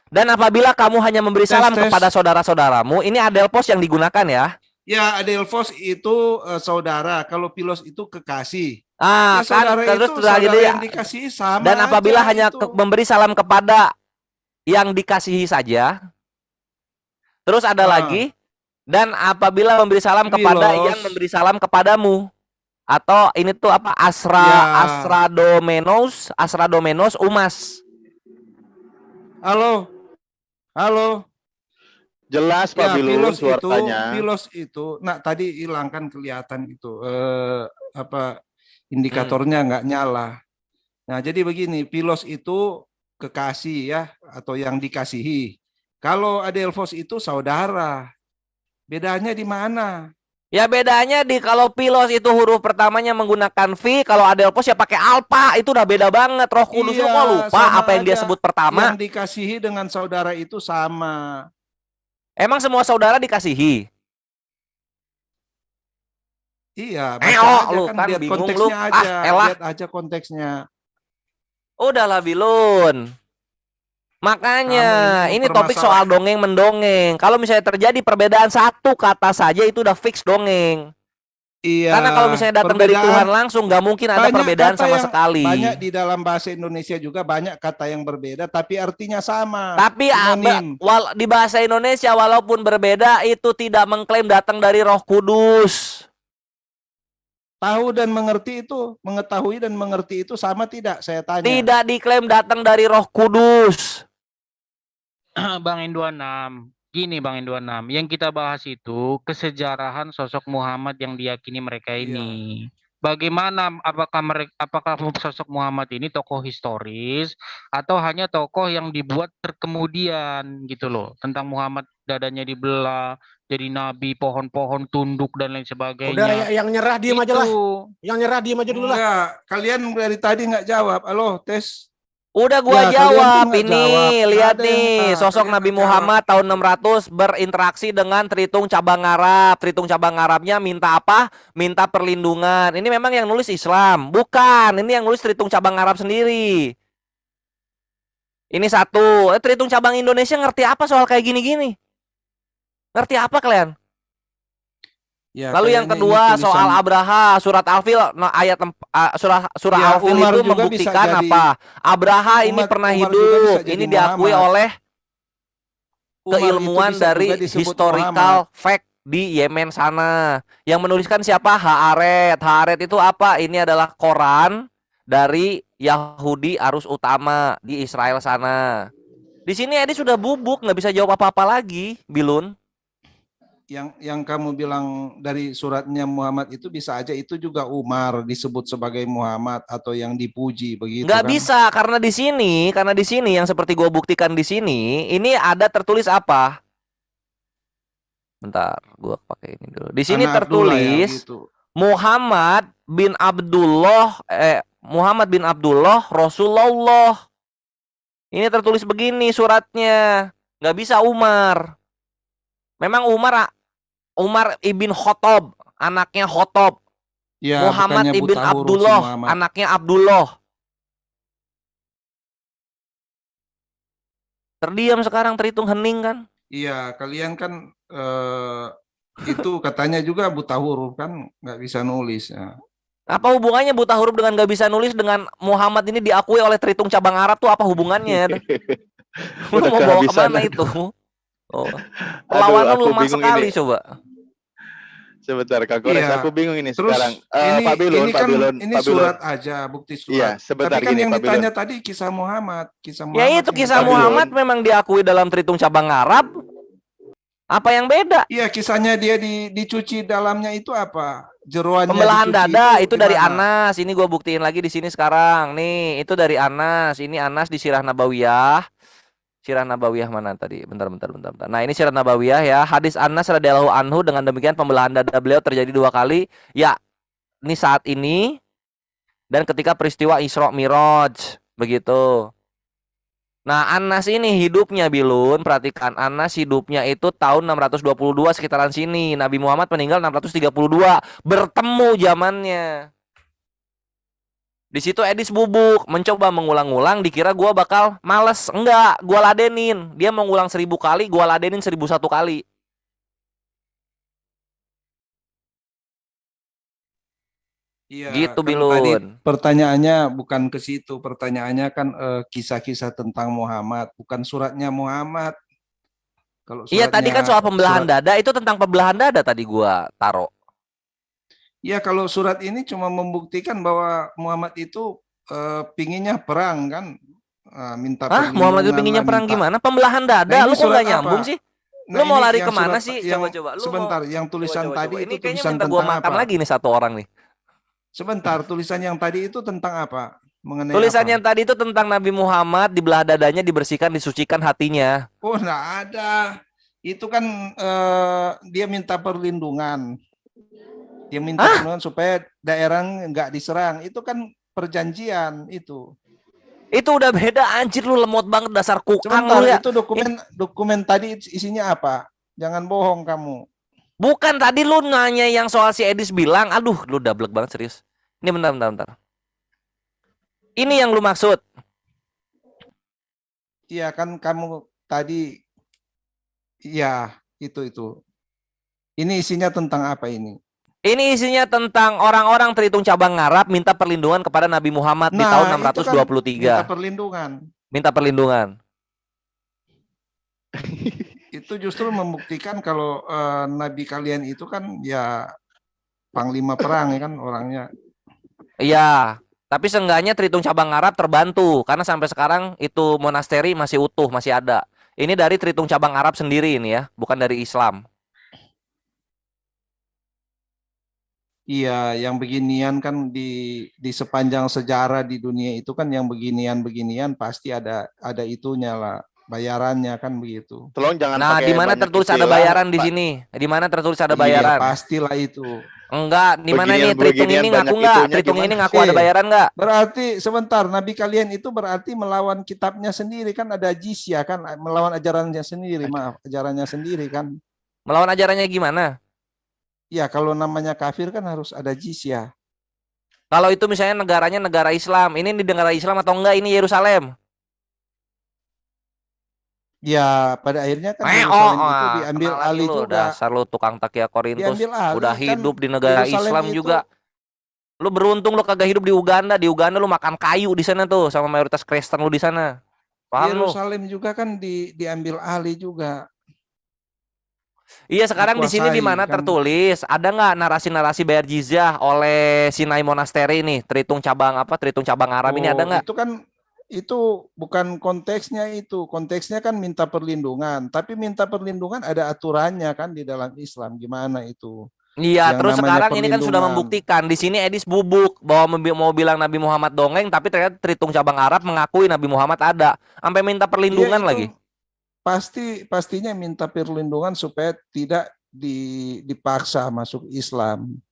Dan apabila kamu hanya memberi salam Tes. kepada saudara-saudaramu, ini adelphos yang digunakan ya. Ya, Adelphos itu saudara. Kalau Filos itu kekasih. Ah, Ya, kan saudara terus itu sudah saudara gitu ya. yang dikasihi sama Dan apabila aja hanya itu. memberi salam kepada yang dikasihi saja. Terus ada lagi, dan apabila memberi salam kepada Filos. yang memberi salam kepadamu. Atau ini tuh apa? Ya. Asradomenos umas. Halo. Jelas Pak Ya, Bilun suaranya. Filos itu. Nah, tadi hilang kan kelihatan itu indikatornya nggak nyala. Nah, jadi begini, Filos itu kekasih ya atau yang dikasihi. Kalau Adelphos itu saudara. Bedanya di mana? Ya bedanya di kalau Pilos itu huruf pertamanya menggunakan V, kalau adelphos ya pakai alpha, itu udah beda banget. Roh Kudus lu kok lupa sama apa yang dia aja. sebut pertama? Yang dikasihi dengan saudara itu sama. Emang semua saudara dikasihi? Iya, baca aja lu kan, kan lihat bingung konteksnya lu. aja. Elah. Lihat aja konteksnya. Udahlah Bilun. Makanya Kamu ini topik soal dongeng mendongeng. Kalau misalnya terjadi perbedaan satu kata saja itu udah fix dongeng. Iya. Karena kalau misalnya datang dari Tuhan langsung nggak mungkin ada perbedaan sama sekali. Banyak di dalam bahasa Indonesia juga banyak kata yang berbeda tapi artinya sama. Tapi di bahasa Indonesia walaupun berbeda itu tidak mengklaim datang dari Roh Kudus. Tahu dan mengerti itu, mengetahui dan mengerti itu sama tidak? Saya tanya. Tidak diklaim datang dari Roh Kudus. Bang N26, gini Bang N26, yang kita bahas itu kesejarahan sosok Muhammad yang diyakini mereka ini. Bagaimana, apakah sosok Muhammad ini tokoh historis atau hanya tokoh yang dibuat terkemudian gitu loh, tentang Muhammad dadanya dibelah, jadi nabi, pohon-pohon tunduk dan lain sebagainya. Udah yang nyerah diem aja lah. Yang nyerah diem aja dulu lah. Enggak, kalian dari tadi nggak jawab. Halo, tes. Udah gua Ya, jawab kalian tuh nggak ini, jawab. lihat Ada yang nih, nggak, sosok kalian Nabi nggak Muhammad tahun 600 berinteraksi dengan Tritung Cabang Arab. Tritung Cabang Arabnya minta apa? Minta perlindungan. Ini memang yang nulis Islam, bukan. Ini yang nulis Tritung Cabang Arab sendiri. Ini satu. Tritung Cabang Indonesia ngerti apa soal kayak gini-gini? Ngerti apa kalian? Ya, lalu yang kedua soal Abraha, surat Al-Fil, ayat surah Ya, Al-Fil Umar itu juga membuktikan bisa jadi- apa? Abraha ini pernah Umar juga hidup, bisa jadi ini diakui Muhammad. oleh Umar keilmuan itu bisa dari juga disebut historical fact di Yemen sana. Yang menuliskan siapa? Haaret. Haaret itu apa? Ini adalah Koran dari Yahudi arus utama di Israel sana. Di sini Edi sudah bubuk, nggak bisa jawab apa-apa lagi, Bilun. Yang kamu bilang dari suratnya Muhammad itu bisa aja itu juga Umar disebut sebagai Muhammad atau yang dipuji begitu. Nggak kan? bisa karena di sini yang seperti gue buktikan di sini ini ada tertulis apa? Bentar, gue pakai ini dulu. Di sini Anak Abdullah ya, tertulis gitu. Muhammad bin Abdullah Rasulullah. Ini tertulis begini suratnya. Nggak bisa Umar. Memang Umar ibn Khattab, anaknya Khattab. Ya, Muhammad bukannya ibn buta huruf si Abdullah, Muhammad. anaknya Abdullah. Terdiam sekarang, terhitung hening kan? Iya, kalian kan itu katanya juga buta huruf kan, nggak bisa nulis. Ya. Apa hubungannya buta huruf dengan nggak bisa nulis dengan Muhammad ini diakui oleh Tritung cabang Arab tuh apa hubungannya? Lu Udah mau bawa kehabisan. kemana itu? Oh. Aduh, Perlawanan aku lemah bingung sekali ini. coba. Sebentar, Kak Gores, Iya. aku bingung ini Terus sekarang. ini Pak Bilun, Pak kan Bilun, ini Pak Bilun. surat aja, bukti Iya, surat. sebentar Tapi kan gini, yang Pak Bilun. ditanya tadi kisah Muhammad, Ya itu yang kisah Pak ditanya. Muhammad Bilun. memang diakui dalam Tritung cabang Arab. Apa yang beda? Iya, kisahnya dia dicuci dalamnya itu apa? Jeroannya Pembelahan dicuci dada itu dari gimana? Anas. Ini gue buktiin lagi di sini sekarang. Nih, itu dari Anas. Ini Anas di Sirah Nabawiyah. Sirah Nabawiyah mana tadi? Bentar. Nah, ini Sirah Nabawiyah ya. Hadis Anas radhiyallahu anhu, dengan demikian pembelahan dada beliau terjadi 2 kali. Ya, ini saat ini dan ketika peristiwa Isra Miraj. Begitu. Nah, Anas ini hidupnya, Bilun, perhatikan, Anas hidupnya itu tahun 622 sekitaran sini. Nabi Muhammad meninggal 632. Bertemu zamannya. Di situ Edis bubuk, mencoba mengulang-ulang, dikira gua bakal males. Enggak, gua ladenin. Dia mau ngulang 1000 kali, gua ladenin 1001 kali. Iya, Gitu, kan tadi Bilun. pertanyaannya bukan ke situ. Pertanyaannya kan kisah-kisah tentang Muhammad, bukan suratnya Muhammad. Kalau Iya, tadi kan soal pembelahan surat, dada, itu tentang pembelahan dada tadi gua taruh. ya kalau surat ini cuma membuktikan bahwa Muhammad itu pinginnya perang kan, minta Hah, Muhammad itu perlindungan pinginnya lah, perang minta. gimana? Pembelahan Nah dada, ini lu kok surat nggak nyambung apa? sih? Nah Lu mau ini lari yang kemana surat sih? yang Coba-coba. Lu mau sebentar, yang tulisan tadi Ini itu kayaknya tulisan minta gua tentang makan apa? lagi nih satu orang nih. Sebentar, tulisan yang tadi itu tentang apa? Mengenai Tulisan apa? yang tadi itu tentang Nabi Muhammad, di belah dadanya dibersihkan, disucikan hatinya. Oh, enggak ada. Itu kan dia minta perlindungan. Dia minta Hah? perlindungan supaya daerah enggak diserang. Itu kan perjanjian itu. Itu udah beda, anjir, lu lemot banget dasar kukang Sebentar, lu ya. itu dokumen tadi isinya apa? Jangan bohong kamu. Bukan, tadi lu nanya yang soal si Edis bilang, aduh, lu dablek banget serius. Ini bentar. Ini yang lu maksud. Iya kan kamu tadi, iya itu. Ini isinya tentang apa ini? Ini isinya tentang orang-orang terhitung cabang Arab minta perlindungan kepada Nabi Muhammad di tahun Nah, itu kan 623. minta perlindungan. Minta perlindungan. Itu justru membuktikan kalau nabi kalian itu kan ya panglima perang ya kan orangnya. Iya, tapi seenggaknya terhitung cabang Arab terbantu karena sampai sekarang itu monasteri masih utuh, masih ada. Ini dari terhitung cabang Arab sendiri ini ya, bukan dari Islam. Iya, yang beginian kan di sepanjang sejarah di dunia itu kan yang beginian pasti ada itunya lah, bayarannya kan begitu. Tolong jangan Nah, pakai di mana banyak tertulis ada istilah, bayaran di Pak. sini? Di mana tertulis ada Iya, bayaran? pastilah itu. Enggak, di mana nih Tritung Beginian ini ngaku banyak enggak? itunya Tritung ini gimana? ngaku ada bayaran enggak? Berarti sebentar, nabi kalian itu berarti melawan kitabnya sendiri kan, ada jizya kan, melawan ajarannya sendiri, ajarannya sendiri kan. Melawan ajarannya gimana? Ya, kalau namanya kafir kan harus ada jizya. Kalau itu misalnya negaranya negara Islam, ini di negara Islam atau enggak ini Yerusalem? Ya, pada akhirnya kan Yerusalem itu diambil kenal lagi alih lu, juga. dasar lu tukang takia Korintus. Diambil alih Udah kan, hidup di negara Yerusalem Islam itu, juga. Lu beruntung lu kagak hidup di Uganda. Di Uganda lu makan kayu di sana tuh sama mayoritas Kristen lu di sana. Paham lu? Yerusalem juga kan diambil alih juga. Iya, sekarang di sini di Dikuasai mana kan. tertulis ada nggak narasi-narasi bayar jizyah oleh Sinai Monastery nih, terhitung cabang apa? Terhitung cabang Arab ini ada nggak? Itu kan itu bukan konteksnya itu. Konteksnya kan minta perlindungan, tapi minta perlindungan ada aturannya kan di dalam Islam. Gimana itu? Iya, Yang terus namanya sekarang ini kan sudah perlindungan. membuktikan. Di sini Edis bubuk bahwa mau bilang Nabi Muhammad dongeng, tapi ternyata terhitung cabang Arab mengakui Nabi Muhammad ada. Sampai minta perlindungan Iya, itu lagi. pastinya minta perlindungan supaya tidak dipaksa masuk Islam.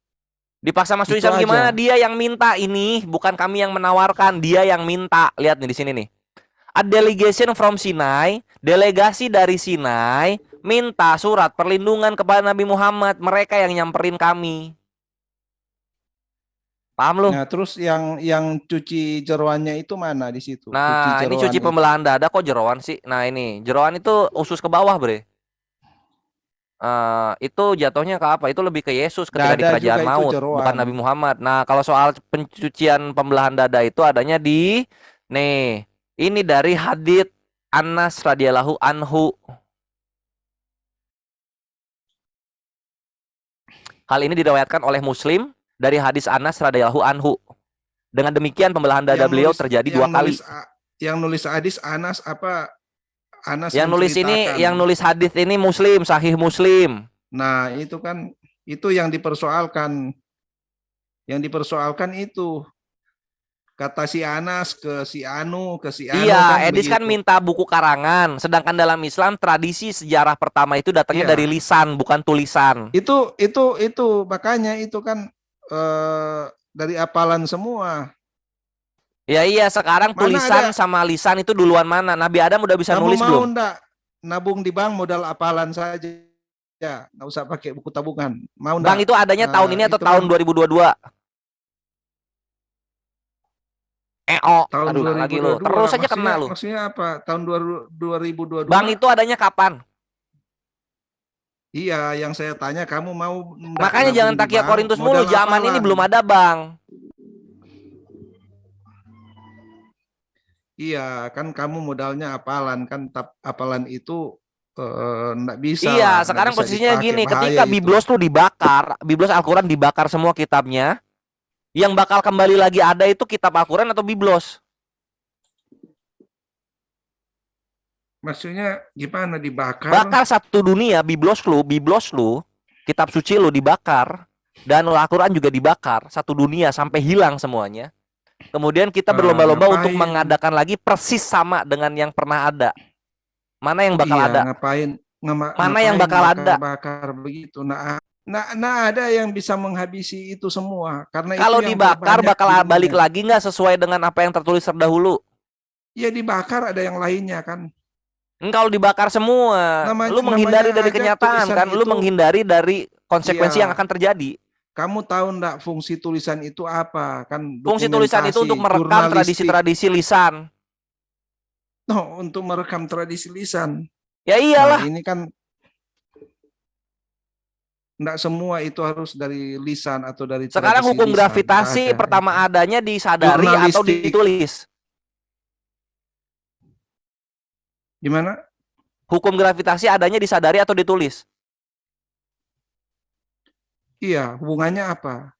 Dipaksa masuk Itu Islam gimana? aja. Dia yang minta ini, bukan kami yang menawarkan. Dia yang minta. Lihat nih di sini nih. A delegation from Sinai, delegasi dari Sinai minta surat perlindungan kepada Nabi Muhammad. Mereka yang nyamperin kami. Paham lu? Nah, terus yang cuci jeroannya itu mana di situ? Nah, ini cuci jeroan itu. pembelahan dada kok jeroan sih? Nah, ini jeroan itu usus ke bawah, Bre. Itu jatuhnya ke apa? Itu lebih ke Yesus ketika di Dada kerajaan juga itu maut, bukan jeroan. Nabi Muhammad. Nah, kalau soal pencucian pembelahan dada itu adanya di nih, ini dari hadits Anas radhiyallahu anhu. Hal ini diriwayatkan oleh Muslim dari hadis Anas radhiyallahu anhu. Dengan demikian pembelahan dada beliau terjadi 2 kali. Yang nulis hadis Anas apa? Anas Yang nulis ini, menceritakan. yang nulis hadis ini Muslim, Sahih Muslim. Nah, itu kan itu yang dipersoalkan. Yang dipersoalkan itu kata si Anas ke si Anu ke si Anu Iya, kan Edis kan begitu. minta buku karangan. Sedangkan dalam Islam tradisi sejarah pertama itu datangnya Iya. dari lisan, bukan tulisan. Itu makanya itu kan dari apalan semua. Ya iya, sekarang Mana tulisan ada- sama lisan itu duluan mana? Nabi Adam udah bisa Kamu nulis mau belum? ndak nabung di bank modal apalan saja? Ya, nggak usah pakai buku tabungan. Mau Bang, ndak? itu adanya tahun ini atau itu tahun kan 2022? tahun Aduh, lagi lu. 2022. Terus aja kena lu. Maksudnya apa? Tahun 2022. Bang, itu adanya kapan? Iya, yang saya tanya kamu mau ndak Makanya nabung jangan di takia bank, Korintus mulu. modal Zaman ini apalan? belum ada, Bang. Iya, kan kamu modalnya apalan kan apalan itu ndak bisa Iya, lah, ndak sekarang bisa posisinya dipakai, gini, bahaya ketika itu. Biblos tuh dibakar, Biblos Al-Quran dibakar semua kitabnya, yang bakal kembali lagi ada itu kitab Al-Quran atau Biblos? Maksudnya gimana dibakar? Bakar satu dunia, Biblos lu, kitab suci lu dibakar, dan Al-Quran juga dibakar, satu dunia sampai hilang semuanya. Kemudian kita berlomba-lomba untuk ngapain? mengadakan lagi persis sama dengan yang pernah ada. Mana yang bakal Iya, ada? Mana yang bakal ada? Bakar begitu. Nah, ada yang bisa menghabisi itu semua. Karena Kalau itu yang dibakar terbanyak bakal di dunia. balik lagi nggak sesuai dengan apa yang tertulis terdahulu? Ya dibakar ada yang lainnya kan. Kalau dibakar semua, lu menghindari dari aja kenyataan tulisan kan, lu itu. menghindari dari konsekuensi Iya. yang akan terjadi. Kamu tahu enggak fungsi tulisan itu apa? Kan Fungsi tulisan itu untuk merekam tradisi-tradisi lisan. No, untuk merekam tradisi lisan. Ya iyalah. Nah, ini kan enggak semua itu harus dari lisan atau dari Sekarang tradisi hukum lisan. gravitasi Nggak ada pertama itu. adanya disadari atau Jurnalistik. ditulis. Gimana? Hukum gravitasi adanya disadari atau ditulis. Iya, hubungannya apa?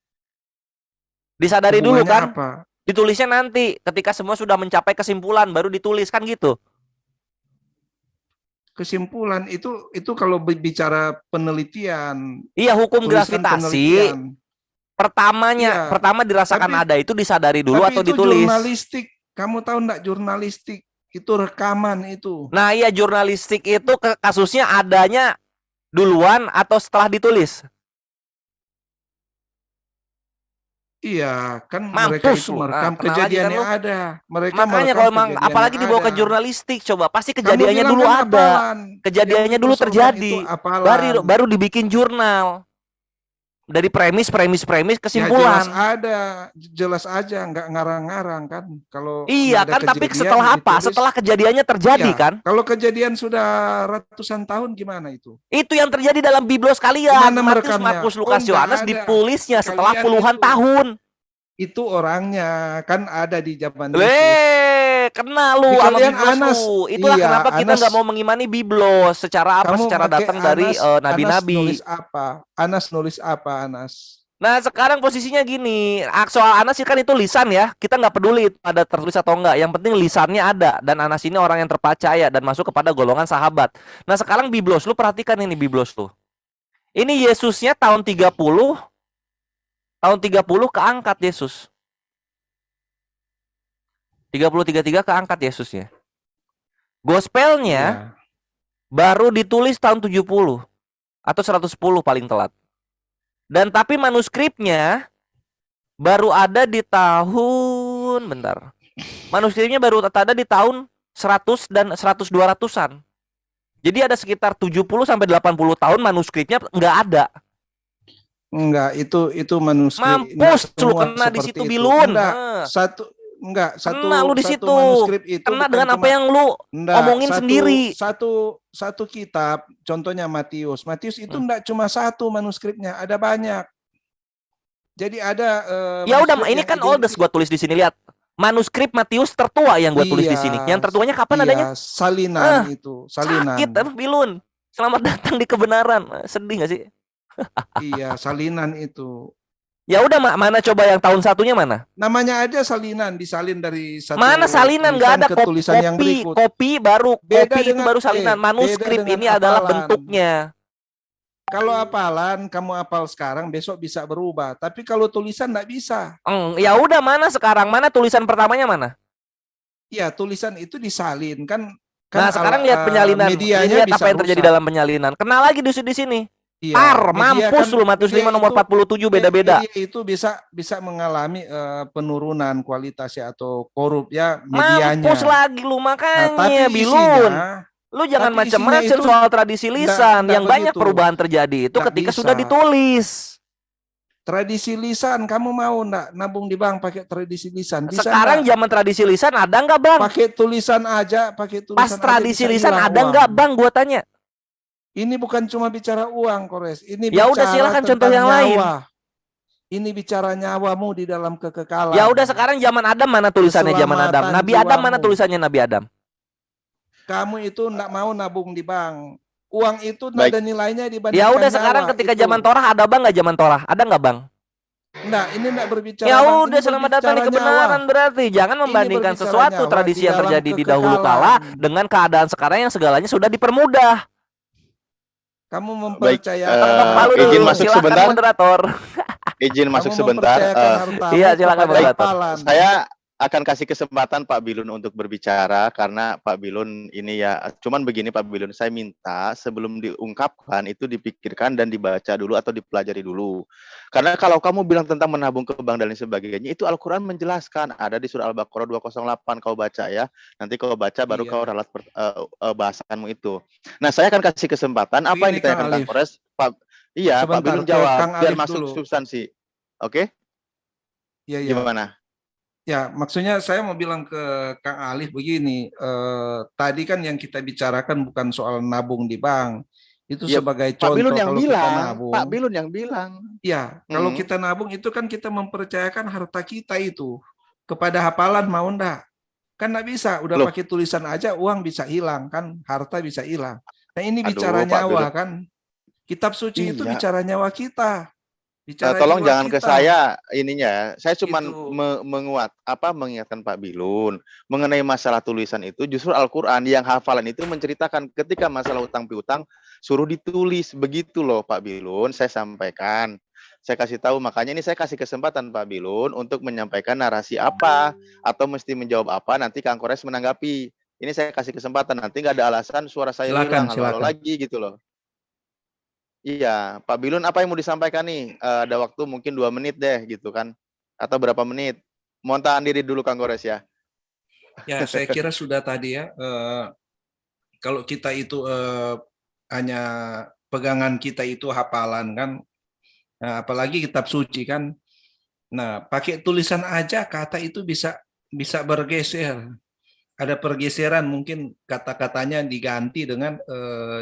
Disadari dulu Hubungannya kan, apa? ditulisnya nanti ketika semua sudah mencapai kesimpulan baru ditulis kan gitu. Kesimpulan itu kalau bicara penelitian, Iya, hukum tulisan gravitasi penelitian. pertamanya Iya, pertama dirasakan tapi- ada itu disadari dulu Tapi atau itu ditulis. jurnalistik. Kamu tahu enggak jurnalistik? Itu rekaman itu. Nah, iya, jurnalistik itu kasusnya adanya duluan atau setelah ditulis. Iya, kan mereka Mampus itu lu. merekam Nah, kenal lagi kejadian kan yang lu. ada. Mereka Makanya merekam kalau kejadian apalagi yang dibawa ke ada. jurnalistik, coba pasti Kamu kejadiannya bilang dulu kan ada. apalan. Kejadiannya Yang dulu dipersoalkan terjadi. itu apalan. Baru dibikin jurnal. Dari premis Ya kesimpulan. jelas aja, nggak ngarang-ngarang kan. Kalau Iya nggak ada kan, tapi kejadian, setelah apa? ditulis. Setelah kejadiannya terjadi Iya, kan? Kalau kejadian sudah ratusan tahun gimana itu? Itu yang terjadi dalam Biblos kalian. Gimana Matius, merekamnya? Markus, Oh, Lukas, nggak Yohanes ada. ditulisnya setelah Kalian puluhan itu- tahun. Itu orangnya kan ada di zaman Yesus. Kena lu Di sama kalian Biblos Anas, lu. Itulah iya, kenapa kita Anas- nggak mau mengimani Biblos. Secara apa? Kamu Secara pakai datang dari Anas nabi-nabi. nulis apa? Anas nulis apa, Anas? Nah, sekarang posisinya gini, soal Anas kan itu lisan ya, kita nggak peduli itu ada tertulis atau enggak, yang penting lisannya ada, dan Anas ini orang yang terpercaya dan masuk kepada golongan sahabat. Nah, sekarang Biblos, lu perhatikan ini Biblos lu. Ini Yesusnya tahun 30 keangkat Yesus. 33 keangkat Yesusnya. Gospelnya Iya. baru ditulis tahun 70 atau 110 paling telat. Dan tapi manuskripnya baru ada di tahun manuskripnya baru ada di tahun 100 dan 100-200-an. Jadi ada sekitar 70 sampai 80 tahun manuskripnya nggak ada. Enggak, itu manuskrip. Mampus Enggak lu semua kena di seperti situ itu. Bilun. Enggak, enggak, Kena lu di satu situ. manuskrip itu Kena bukan dengan apa cuma yang lu enggak, omongin sendiri. satu kitab, contohnya Matius. Matius itu Hmm. enggak cuma satu manuskripnya, ada banyak. Jadi ada Ya udah, manuskrip ini yang kan Oldes gua tulis di sini, lihat. Manuskrip Matius tertua yang gua tulis di sini. Yang tertuanya kapan adanya? Salinan itu, Sakit, salinan. Bilun. Selamat datang di kebenaran. Sedih gak sih? Iya, salinan itu. Ya udah, mana coba yang tahun satunya mana? Namanya aja salinan, disalin dari satu Mana salinan? Nggak tulisan ada ke tulisan yang kopi, berikut. kopi baru Beda kopi itu dengan baru salinan. beda Manuskrip dengan ini adalah hafalan. bentuknya. Kalau hafalan, kamu hafal sekarang, besok bisa berubah. Tapi kalau tulisan nggak bisa. Ya udah, mana sekarang? Mana tulisan pertamanya mana? Ya, tulisan itu disalin kan. Nah, sekarang lihat penyalinan. Medianya Lihat apa bisa yang terjadi rusak. dalam penyalinan. Kenal lagi di sini. Iya, Tar, media mampus kan, lu Matius 5 nomor 47 beda-beda. Media itu bisa mengalami penurunan kualitasnya atau korup ya medianya. Mampus lagi lu, Nah, makanya tapi Bilun. Lu jangan tapi isinya macam-macam itu soal tradisi lisan. nggak Yang banyak begitu. perubahan terjadi itu Nggak ketika bisa. sudah ditulis. Tradisi lisan, kamu mau enggak nabung di bank pakai tradisi lisan? Bisa Sekarang enggak? zaman tradisi lisan ada nggak, Bang? Pakai tulisan aja, pakai tulisan Pas aja tradisi bisa lisan hilang ada uang. nggak, Bang? Gua tanya. Ini bukan cuma bicara uang, Kores. Ini Ya bicara udah, silakan tentang contoh yang lain. nyawa. Ini bicara nyawamu di dalam kekekalan. Ya udah, sekarang zaman Adam mana tulisannya zaman Adam? Keselamatan Nabi Adam mana jiwamu. tulisannya Nabi Adam? Kamu itu enggak mau nabung di bank. Uang itu enggak Baik. ada nilainya dibandingkan Ya udah, nyawa. sekarang ketika itu. zaman Torah ada Bang nggak zaman Torah? Ada nggak, Bang? Enggak, ini enggak berbicara Ya bang, udah, ini selamat datang di berbicara kebenaran nyawa. berarti. Jangan membandingkan berbicara sesuatu nyawa tradisi di yang dalam terjadi di dahulu kekekalan. kala dengan keadaan sekarang yang segalanya sudah dipermudah. Kamu Baik, mempercayakan Palu izin dulu, masuk silakan sebentar. moderator. Izin masuk kamu sebentar. mempercayakan hartamu Iya, silakan, kepada moderator. hafalan. Saya akan kasih kesempatan Pak Bilun untuk berbicara karena Pak Bilun ini ya, cuman begini Pak Bilun, saya minta sebelum diungkapkan itu dipikirkan dan dibaca dulu atau dipelajari dulu. Karena kalau kamu bilang tentang menabung ke bank dan lain sebagainya, itu Al-Quran menjelaskan, ada di surah Al-Baqarah 208, kau baca ya. Nanti kau baca baru Iya. kau ralat bahasanmu itu. Nah, saya akan kasih kesempatan apa yang Begini, ditanyakan Kang Kang Alif. Kores, Pak. Iya, Pak Sebentar, Bilun ke jawab Kang biar Alif masuk dulu. substansi. Oke? Iya, iya. Gimana? Ya, maksudnya saya mau bilang ke Kang Alif begini, tadi kan yang kita bicarakan bukan soal nabung di bank, itu Ya, sebagai Pak Bilun contoh yang kalau kita bilang, nabung. Pak Bilun yang bilang. Ya, kalau kita nabung itu kan kita mempercayakan harta kita itu kepada hafalan, mau enggak? Kan enggak bisa, udah Loh. pakai tulisan aja uang bisa hilang kan, harta bisa hilang. Nah, ini Aduh, bicara Pak nyawa Bilun. kan. Kitab suci itu Iya. bicara nyawa kita. Bicara Tolong jiwa jangan ke kita. saya ininya. Saya cuma Itu. mengingatkan Pak Bilun mengenai masalah tulisan itu, justru Al-Qur'an yang hafalan itu menceritakan ketika masalah utang piutang suruh ditulis, begitu loh Pak Bilun, saya sampaikan. Saya kasih tahu, makanya ini saya kasih kesempatan Pak Bilun untuk menyampaikan narasi apa atau mesti menjawab apa, nanti Kang Kores menanggapi. Ini saya kasih kesempatan, nanti nggak ada alasan suara saya hilang halo lagi gitu loh. Iya, Pak Bilun apa yang mau disampaikan nih? Ada waktu mungkin 2 menit deh gitu kan. Atau berapa menit? Mohon tahan diri dulu Kang Kores ya. Ya, saya kira sudah tadi ya. Kalau kita itu hanya pegangan kita itu hafalan kan. Nah, apalagi kitab suci kan. Nah, pakai tulisan aja kata itu bisa bergeser. Ada pergeseran, mungkin kata-katanya diganti dengan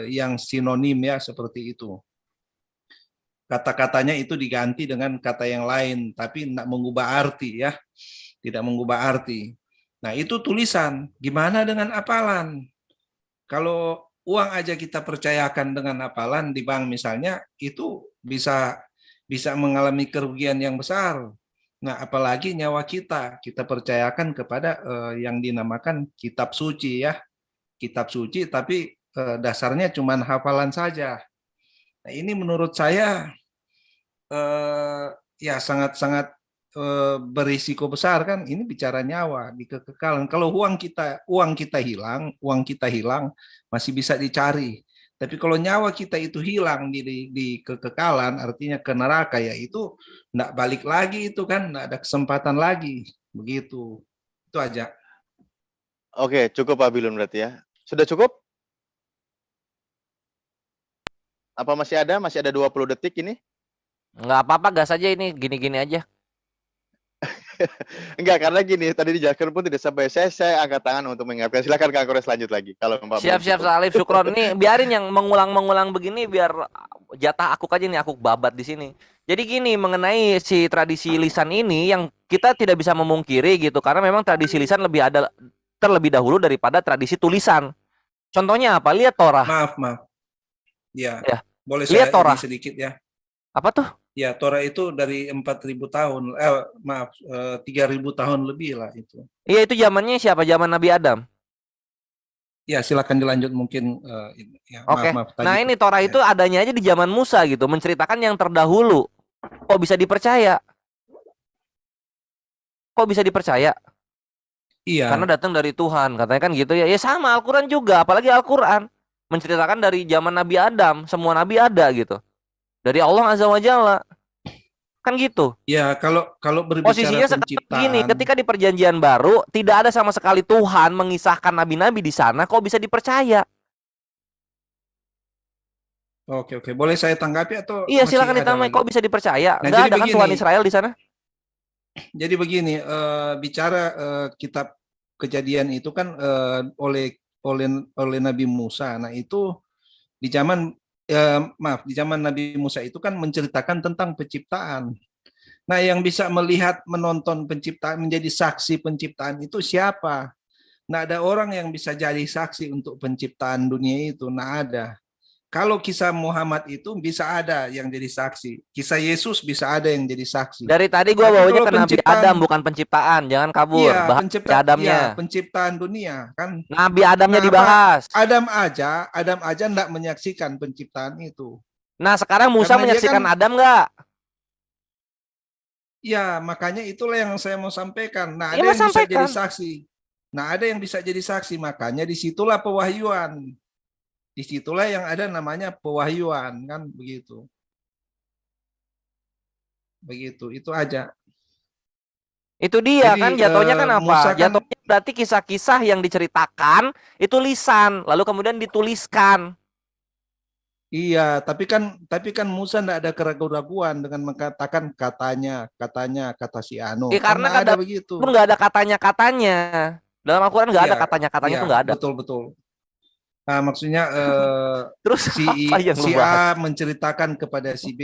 yang sinonim ya, seperti itu. Kata-katanya itu diganti dengan kata yang lain, tapi tidak mengubah arti ya, tidak mengubah arti. Nah, itu tulisan. Gimana dengan hafalan? Kalau uang aja kita percayakan dengan hafalan di bank misalnya, itu bisa mengalami kerugian yang besar. Nah, apalagi nyawa kita percayakan kepada yang dinamakan kitab suci ya, kitab suci, tapi dasarnya cuma hafalan saja. Nah, ini menurut saya ya sangat-sangat berisiko besar kan. Ini bicara nyawa di kekekalan. Kalau uang kita hilang masih bisa dicari. Tapi kalau nyawa kita itu hilang di kekekalan, artinya ke neraka, ya itu enggak balik lagi, itu kan enggak ada kesempatan lagi. Begitu. Itu aja. Oke, cukup Pak Bilun berarti ya. Sudah cukup? Apa masih ada? Masih ada 20 detik ini? Nggak apa-apa, gas aja ini, gini-gini aja. Enggak, karena gini, tadi dijelaskan pun tidak sampai saya angkat tangan untuk mengingatkan. Silakan Kang Kores lanjut lagi kalau Mbak belum Siap-siap cukup. Salif, syukron. Nih, biarin yang mengulang-mengulang begini biar jatah aku aja nih, aku babat di sini. Jadi gini, mengenai si tradisi lisan ini yang kita tidak bisa memungkiri gitu, karena memang tradisi lisan lebih ada terlebih dahulu daripada tradisi tulisan. Contohnya apa? Lihat Torah. Maaf. Ya, Ya, boleh lihat saya Torah. ini sedikit ya. Apa tuh? Ya, Torah itu dari 4.000 tahun, 3.000 tahun lebih lah itu. Iya, itu zamannya siapa? Zaman Nabi Adam. Ya, silakan dilanjut mungkin. Ya, Oke. maaf Nah, tadi. ini Torah itu Ya. adanya aja di zaman Musa gitu, menceritakan yang terdahulu. Kok bisa dipercaya? Kok bisa dipercaya? Karena Iya, datang dari Tuhan, katanya kan gitu ya. Ya sama Al-Qur'an juga, apalagi Al-Qur'an menceritakan dari zaman Nabi Adam, semua nabi ada gitu. Dari Allah Azza wa Jalla. Kan gitu. ya kalau berbicara Posisinya sekarang gini, penciptaan, ketika di perjanjian baru tidak ada sama sekali Tuhan mengisahkan nabi-nabi di sana, kok bisa dipercaya? oke, boleh saya tanggapi atau Iya, masih silakan ada ditamai. lagi? Kok bisa dipercaya? Nah, Enggak jadi ada kan Tuhan begini, Israel di sana? bicara kitab Kejadian itu kan oleh Nabi Musa. Nah, itu di zaman di zaman Nabi Musa itu kan menceritakan tentang penciptaan. Nah, yang bisa melihat, menonton penciptaan, menjadi saksi penciptaan itu siapa? Nah, ada orang yang bisa jadi saksi untuk penciptaan dunia itu. Nah, ada. Kalau kisah Muhammad itu bisa ada yang jadi saksi. Kisah Yesus bisa ada yang jadi saksi. Dari tadi gua Tapi bawanya kalau ke Nabi Adam penciptaan, bukan penciptaan. Jangan kabur. iya Bahas Nabi Adamnya. penciptaan dunia kan. Nabi Adamnya Nah, dibahas. Adam aja enggak menyaksikan penciptaan itu. Nah, sekarang Musa Karena dia menyaksikan kan, Adam nggak? ya makanya itulah yang saya mau sampaikan. Nah, Iya, ada Mas yang bisa jadi sampaikan. saksi. Nah, ada yang bisa jadi saksi, makanya disitulah pewahyuan. Disitulah yang ada namanya pewahyuan, kan begitu. Begitu, itu aja. Itu dia kan Jadi jatuhnya kan Musa apa? kan, Jatuhnya berarti kisah-kisah yang diceritakan itu lisan, lalu kemudian dituliskan. iya, tapi kan Musa tidak ada keraguan-raguan dengan mengatakan kata si Anu. Kan Karena nggak ada kadang pun begitu. nggak ada katanya-katanya. Dalam Al-Quran nggak ada Iya, katanya-katanya iya, tuh nggak ada. betul. Nah, maksudnya Terus apa yang lu si bahas? A menceritakan kepada si B,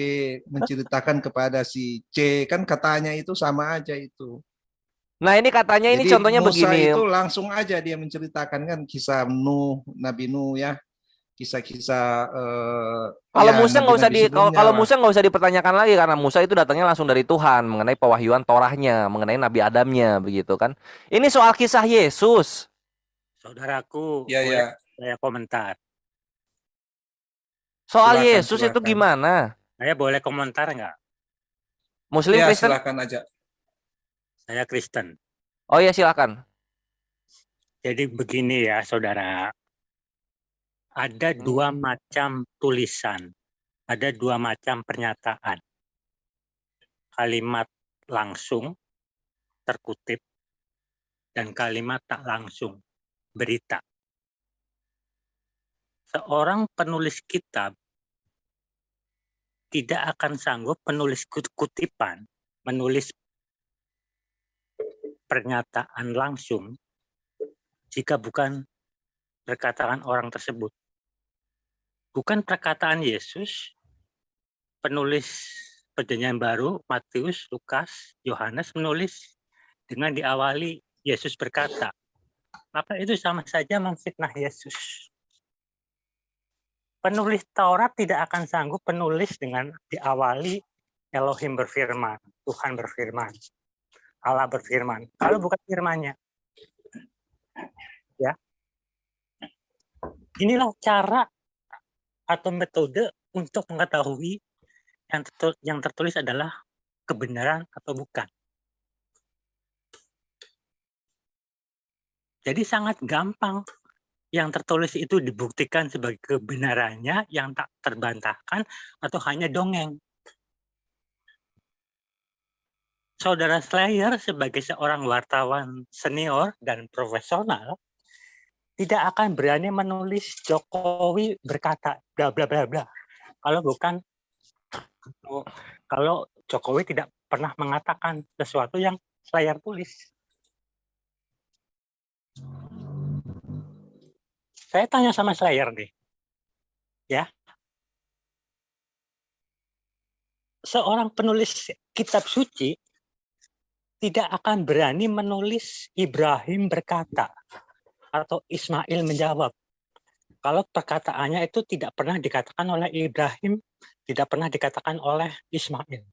menceritakan kepada si C, kan katanya itu sama aja itu. Nah ini katanya ini Jadi contohnya Musa begini. itu langsung aja dia menceritakan kan kisah Nuh, Nabi Nuh ya, kisah-kisah Kalau ya Musa nggak usah nabi-nabi di sebelumnya kalau lah. Musa nggak usah dipertanyakan lagi karena Musa itu datangnya langsung dari Tuhan mengenai pewahyuan Torahnya, mengenai Nabi Adamnya begitu kan. Ini soal kisah Yesus. Saudaraku, Ya, boleh ya. saya komentar? Soal Silakan, Yesus itu silakan. gimana? Saya boleh komentar nggak? Muslim Ya, Kristen? silakan aja. Saya Kristen. Oh ya silakan. Jadi begini ya, saudara. Ada dua macam tulisan. Ada dua macam pernyataan. Kalimat langsung, terkutip, dan kalimat tak langsung, berita. Seorang penulis kitab tidak akan sanggup menulis kutipan, menulis pernyataan langsung jika bukan perkataan orang tersebut. Bukan perkataan Yesus, penulis Perjanjian Baru, Matius, Lukas, Yohanes menulis dengan diawali Yesus berkata. Maka itu sama saja memfitnah Yesus. Penulis Taurat tidak akan sanggup menulis dengan diawali Elohim berfirman, Tuhan berfirman, Allah berfirman. Kalau bukan firman-Nya. Ya. Inilah cara atau metode untuk mengetahui yang tertulis adalah kebenaran atau bukan. Jadi sangat gampang yang tertulis itu dibuktikan sebagai kebenarannya yang tak terbantahkan atau hanya dongeng. Saudara Slayer sebagai seorang wartawan senior dan profesional tidak akan berani menulis Jokowi berkata bla bla bla bla. Kalau Jokowi tidak pernah mengatakan sesuatu yang Slayer tulis. Saya tanya sama Slayer deh, ya. Seorang penulis kitab suci tidak akan berani menulis Ibrahim berkata atau Ismail menjawab. Kalau perkataannya itu tidak pernah dikatakan oleh Ibrahim, tidak pernah dikatakan oleh Ismail.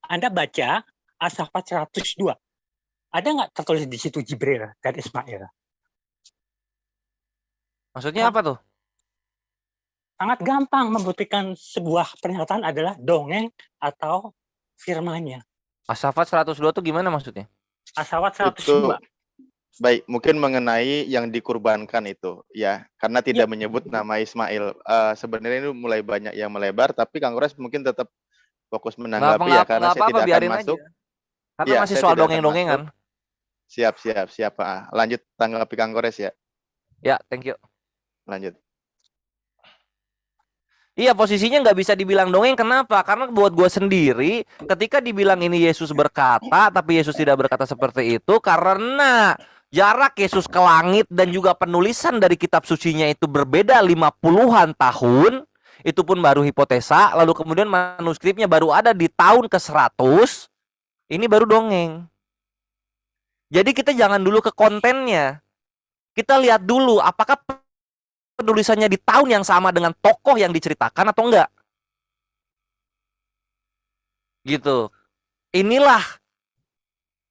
Anda baca As-Saffat 102. Ada nggak tertulis di situ Jibril dan Ismail? Maksudnya apa tuh? Sangat gampang membuktikan sebuah pernyataan adalah dongeng atau firmannya. As-Saffat 102 tuh gimana maksudnya? As-Saffat Itu 102. baik, mungkin mengenai yang dikurbankan itu ya, karena tidak menyebut nama Ismail. Sebenarnya ini mulai banyak yang melebar, tapi Kang Gores mungkin tetap fokus menanggapi ya, karena saya tidak akan biarin masuk. aja. Karena Iya, masih saya soal tidak akan dongeng-dongengan. Siap. Lanjut tanggapi Kang Gores ya. Ya, thank you. Lanjut. Iya, posisinya nggak bisa dibilang dongeng. Kenapa? Karena buat gue sendiri, ketika dibilang ini Yesus berkata, tapi Yesus tidak berkata seperti itu, karena jarak Yesus ke langit dan juga penulisan dari kitab sucinya itu berbeda 50-an tahun. Itu pun baru hipotesa. Lalu kemudian manuskripnya baru ada di tahun ke-100. Ini baru dongeng. Jadi kita jangan dulu ke kontennya. Kita lihat dulu apakah penulisannya di tahun yang sama dengan tokoh yang diceritakan atau enggak. Gitu. Inilah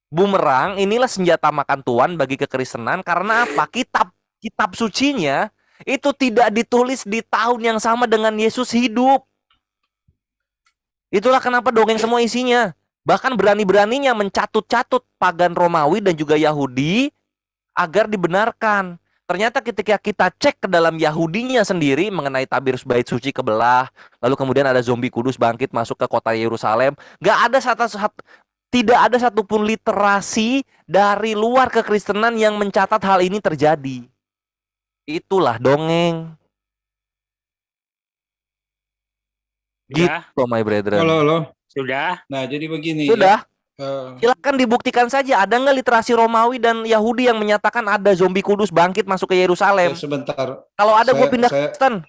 bumerang, inilah senjata makan tuan bagi kekristenan. Karena apa? Kitab sucinya itu tidak ditulis di tahun yang sama dengan Yesus hidup. Itulah kenapa dongeng semua isinya. Bahkan berani-beraninya mencatut-catut pagan Romawi dan juga Yahudi agar dibenarkan. Ternyata ketika kita cek ke dalam Yahudinya sendiri mengenai tabir bait suci kebelah, lalu kemudian ada zombie kudus bangkit masuk ke kota Yerusalem, tidak ada satupun literasi dari luar kekristenan yang mencatat hal ini terjadi. Itulah dongeng. Sudah, Gitu, my brethren. Halo. sudah. Nah, jadi begini. Sudah. Ya. Silakan dibuktikan saja. Ada nggak literasi Romawi dan Yahudi yang menyatakan ada zombie kudus bangkit masuk ke Yerusalem? Sebentar. Kalau ada, gue pindah saya- Kristen.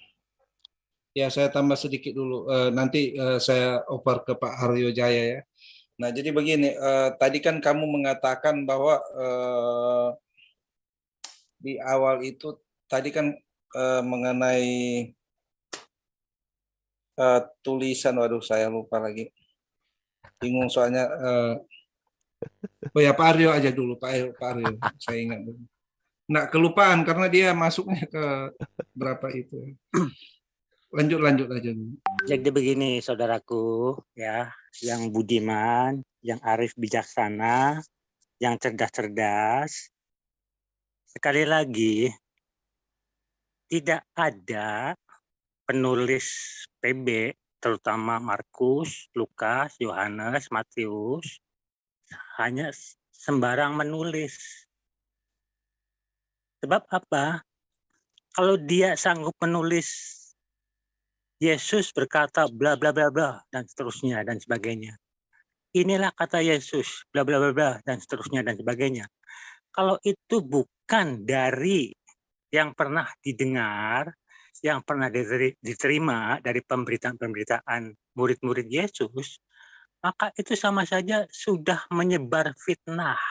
Ya, saya tambah sedikit dulu. Nanti saya oper ke Pak Haryo Jaya ya. Nah, jadi begini. Tadi kan kamu mengatakan bahwa di awal itu tadi kan mengenai tulisan. Waduh, saya lupa lagi. Bingung soalnya. Oh ya, Pak Aryo aja dulu. Pak Aryo. Saya ingat dulu. Nggak kelupaan karena dia masuknya ke berapa itu. Lanjut aja dulu. Jadi begini saudaraku ya, yang budiman, yang arif bijaksana, yang cerdas-cerdas. Sekali lagi, tidak ada penulis PB, terutama Markus, Lukas, Yohanes, Matius, hanya sembarang menulis. Sebab apa? Kalau dia sanggup menulis Yesus berkata bla bla bla bla dan seterusnya dan sebagainya. Inilah kata Yesus bla bla bla bla dan seterusnya dan sebagainya. Kalau itu bukan dari yang pernah didengar, yang pernah diterima dari pemberitaan-pemberitaan murid-murid Yesus, maka itu sama saja sudah menyebar fitnah.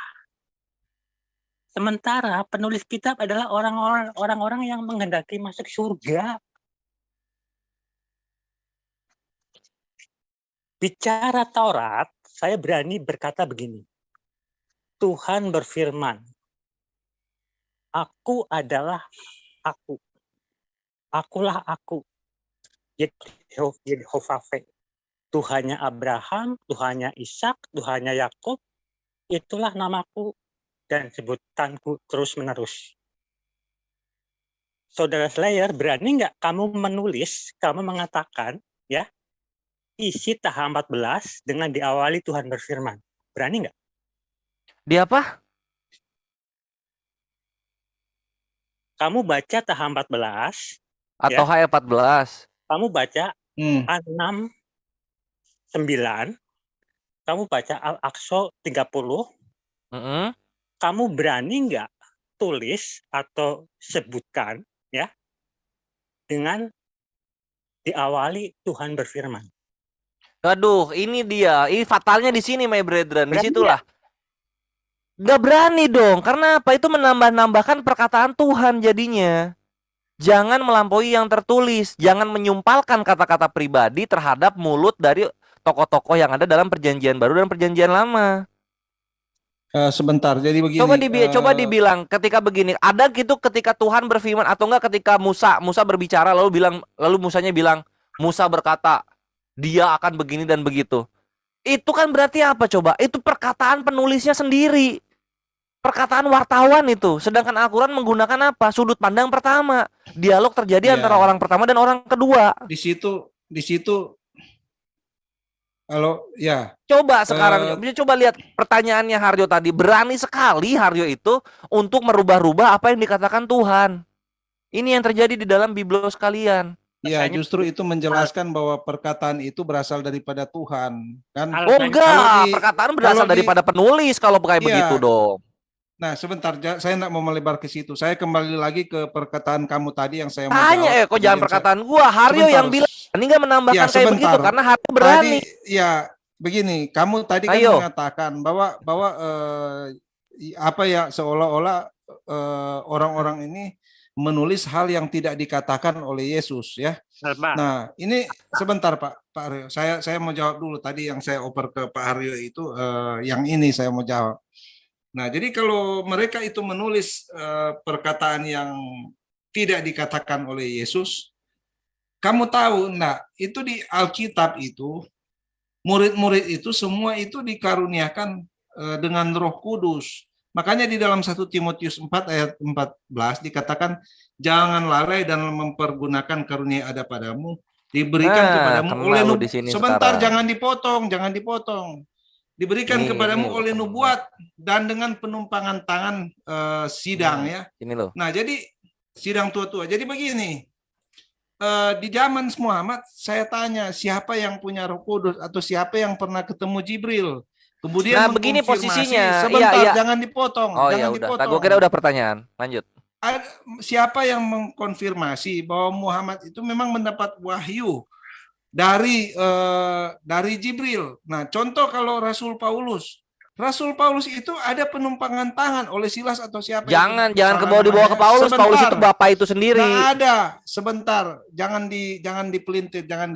Sementara penulis kitab adalah orang-orang yang menghendaki masuk surga. Bicara Taurat, saya berani berkata begini. Tuhan berfirman, aku adalah aku. Akulah aku. Yehovah. Tuhannya Abraham, Tuhannya Ishak, Tuhannya Yakub, itulah namaku dan sebutanku terus-menerus. Saudara Slayer, berani nggak kamu menulis, kamu mengatakan, ya, isi Taha 14 dengan diawali Tuhan berfirman. Berani nggak? Di apa? Kamu baca Taha 14, Atau ya. H14? Kamu baca 6, 9, kamu baca Al-Aqsa 30, Mm-mm. kamu berani nggak tulis atau sebutkan ya dengan diawali Tuhan berfirman? Aduh, ini dia. Ini fatalnya di sini, my brethren. Berani Disitulah. Nggak berani dong. Karena apa? Itu menambah-nambahkan perkataan Tuhan jadinya. Jangan melampaui yang tertulis. Jangan menyumpalkan kata-kata pribadi terhadap mulut dari tokoh-tokoh yang ada dalam perjanjian baru dan perjanjian lama. Sebentar, jadi begini. Coba dibilang ketika begini, ada gitu ketika Tuhan berfirman atau enggak ketika Musa berbicara lalu Musanya bilang, Musa berkata, dia akan begini dan begitu. Itu kan berarti apa coba? Itu perkataan penulisnya sendiri. Perkataan wartawan itu. Sedangkan Al-Qur'an menggunakan apa? Sudut pandang pertama. Dialog terjadi Ya. antara orang pertama dan orang kedua. Di situ kalau ya Coba sekarang, coba lihat pertanyaannya Haryo tadi. Berani sekali Haryo itu untuk merubah-rubah apa yang dikatakan Tuhan. Ini yang terjadi di dalam Biblos kalian. ya Makanya- justru itu menjelaskan bahwa perkataan itu berasal daripada Tuhan, kan? Oh enggak, Kalau perkataan berasal daripada penulis kalau kayak Iya. begitu dong. Nah, sebentar, saya tidak mau melebar ke situ. Saya kembali lagi ke perkataan kamu tadi yang saya mau Tanya jawab. kok jangan Kemudian perkataan gua. Haryo Sebentar. yang bilang ini enggak menambahkan Ya, kayak sebentar. begitu karena Haryo berani. Tadi, ya begini, kamu tadi kan Ayo. mengatakan bahwa apa ya seolah-olah orang-orang ini menulis hal yang tidak dikatakan oleh Yesus, ya. Sabar. Nah, ini sebentar Pak Haryo. Saya mau jawab dulu tadi yang saya oper ke Pak Haryo itu yang ini saya mau jawab. Nah, jadi kalau mereka itu menulis perkataan yang tidak dikatakan oleh Yesus, kamu tahu, nah itu di Alkitab itu murid-murid itu semua itu dikaruniakan dengan Roh Kudus. Makanya di dalam 1 Timotius 4 ayat 14 dikatakan jangan lalai dan mempergunakan karunia ada padamu diberikan kepadamu kena oleh lu di sini sebentar sekarang. jangan dipotong. Diberikan Ini, kepadamu ini. oleh nubuat dan dengan penumpangan tangan sidang, ya. Ini loh. Nah, jadi sidang tua-tua. Jadi begini, di zaman Muhammad saya tanya siapa yang punya Roh Kudus atau siapa yang pernah ketemu Jibril. Kemudian Nah, begini mengkonfirmasi. posisinya. Sebentar, Iya. jangan dipotong. Oh jangan ya udah. dipotong. Gua kira udah pertanyaan. Lanjut. Siapa yang mengkonfirmasi bahwa Muhammad itu memang mendapat wahyu dari Jibril. Nah, contoh kalau Rasul Paulus itu ada penumpangan tangan oleh Silas atau siapa? Jangan itu? jangan Salah dibawa ke namanya. Paulus. Sebentar. Paulus itu bapak itu sendiri. Nggak ada. Sebentar, jangan dipelintir, jangan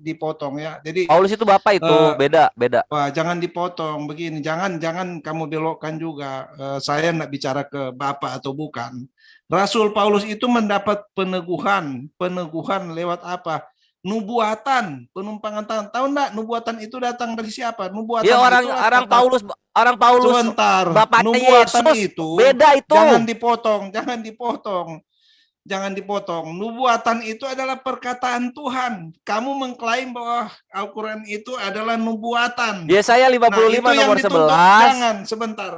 dipotong, ya. Jadi Paulus itu bapak itu beda. wah, jangan dipotong begini. Jangan kamu belokkan juga. Saya enggak bicara ke Bapak atau bukan. Rasul Paulus itu mendapat peneguhan lewat apa? Nubuatan, penumpangan tangan. Tahu enggak nubuatan itu datang dari siapa? Nubuatan Ya itu orang Paulus sebentar. bapaknya Nubuatan Yesus. itu Beda itu. Jangan dipotong. Nubuatan itu adalah perkataan Tuhan. Kamu mengklaim bahwa Al-Quran itu adalah nubuatan. Yesaya 55 itu yang nomor dituntut. 11. Jangan, sebentar.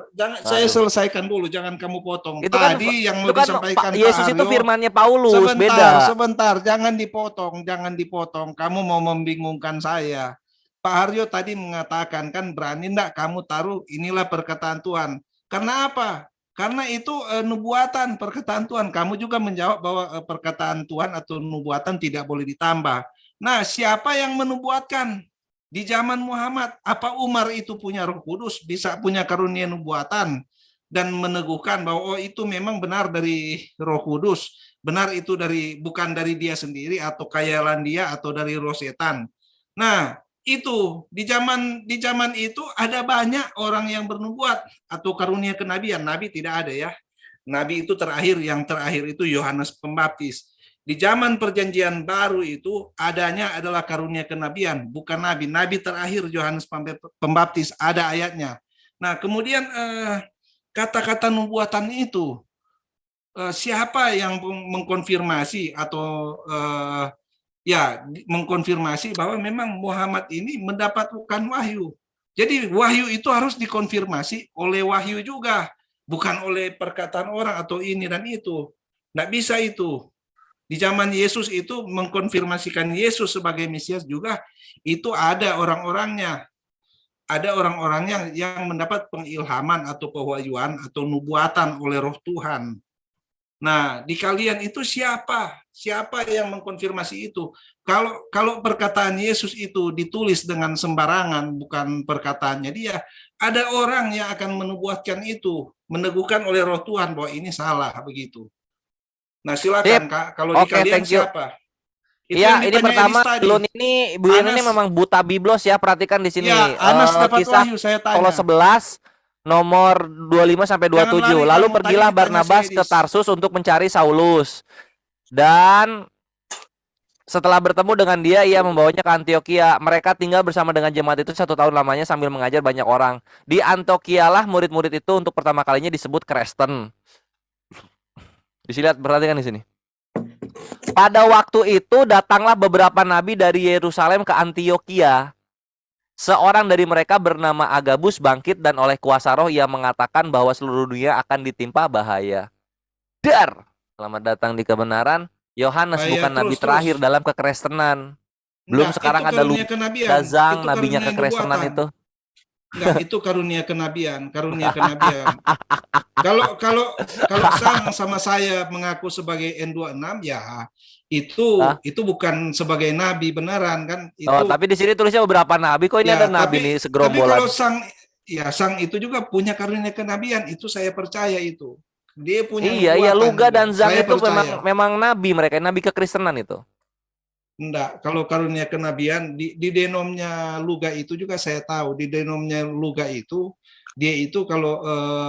Saya selesaikan dulu, jangan kamu potong. Itu kan Tadi yang itu mau kan disampaikan Pak Yesus itu Haryo, firmannya Paulus, beda. Sebentar, jangan dipotong. Kamu mau membingungkan saya. Pak Haryo tadi mengatakan, kan berani enggak kamu taruh inilah perkataan Tuhan. Karena apa? Karena itu nubuatan, perkataan Tuhan. Kamu juga menjawab bahwa perkataan Tuhan atau nubuatan tidak boleh ditambah. Nah, siapa yang menubuatkan? Di zaman Muhammad, apa Umar itu punya Roh Kudus, bisa punya karunia nubuatan dan meneguhkan bahwa itu memang benar dari Roh Kudus, benar itu bukan dari dia sendiri atau khayalan dia atau dari roh setan. Nah, itu di zaman itu ada banyak orang yang bernubuat atau karunia kenabian. Nabi tidak ada, ya. Nabi itu yang terakhir itu Yohanes Pembaptis. Di zaman perjanjian baru itu adanya adalah karunia kenabian, bukan nabi. Nabi terakhir Yohanes Pembaptis ada ayatnya. Nah, kemudian kata-kata nubuatan itu siapa yang mengkonfirmasi atau mengkonfirmasi bahwa memang Muhammad ini mendapatkan wahyu. Jadi wahyu itu harus dikonfirmasi oleh wahyu juga, bukan oleh perkataan orang atau ini dan itu. Nggak bisa itu. Di zaman Yesus itu mengkonfirmasikan Yesus sebagai Mesias juga, itu ada orang-orangnya. ada orang-orang yang mendapat pengilhaman atau pewahyuan atau nubuatan oleh Roh Tuhan. Nah, di kalian itu siapa? Siapa yang mengkonfirmasi itu? Kalau perkataan Yesus itu ditulis dengan sembarangan, bukan perkataannya dia, ada orang yang akan menubuatkan itu, meneguhkan oleh Roh Tuhan bahwa ini salah begitu. Nah, silakan Kak, kalau di Oke, kalian thank you. siapa? Itu Iya, yang ini ditanya pertama Elis tadi. Bu Yun ini Anas. memang buta biblos ya, perhatikan di sini. Ya, Anas dapat Kisah wahyu, saya Paulo tanya. 11 nomor 25 sampai 27. Jangan lari Lalu kamu, pergilah tadi ditanya Barnabas si ke Edis. Tarsus untuk mencari Saulus. Dan setelah bertemu dengan dia, ia membawanya ke Antioquia. Mereka tinggal bersama dengan jemaat itu 1 tahun lamanya sambil mengajar banyak orang. Di Antioquia lah murid-murid itu untuk pertama kalinya disebut Kristen. Di sini lihat, perhatikan di sini. Pada waktu itu datanglah beberapa nabi dari Yerusalem ke Antioquia. Seorang dari mereka bernama Agabus bangkit dan oleh kuasa roh ia mengatakan bahwa seluruh dunia akan ditimpa bahaya. Dar, selamat datang di kebenaran. Yohanes Bahaya bukan nabi terus. terakhir dalam kekristenan. Belum Enggak, sekarang itu ada karunia kenabian. Luzang, Itu nabinya karunia kekristenan nubuatan. itu. Enggak, itu karunia kenabian. Kalau Sang sama saya mengaku sebagai N26 ya Hah? itu bukan sebagai nabi beneran kan Oh, itu tapi di sini tulisnya beberapa nabi. Kok ini ya ada nabi nih tapi kalau segerombolan? Sang itu juga punya karunia kenabian, itu saya percaya itu. Dia punya Iya, nubuatan Luga juga. dan Zang Saya itu percaya. memang nabi mereka, nabi kekristenan itu. Enggak, kalau karunia kenabian di denomnya Luga itu juga saya tahu. Di denomnya Luga itu dia itu kalau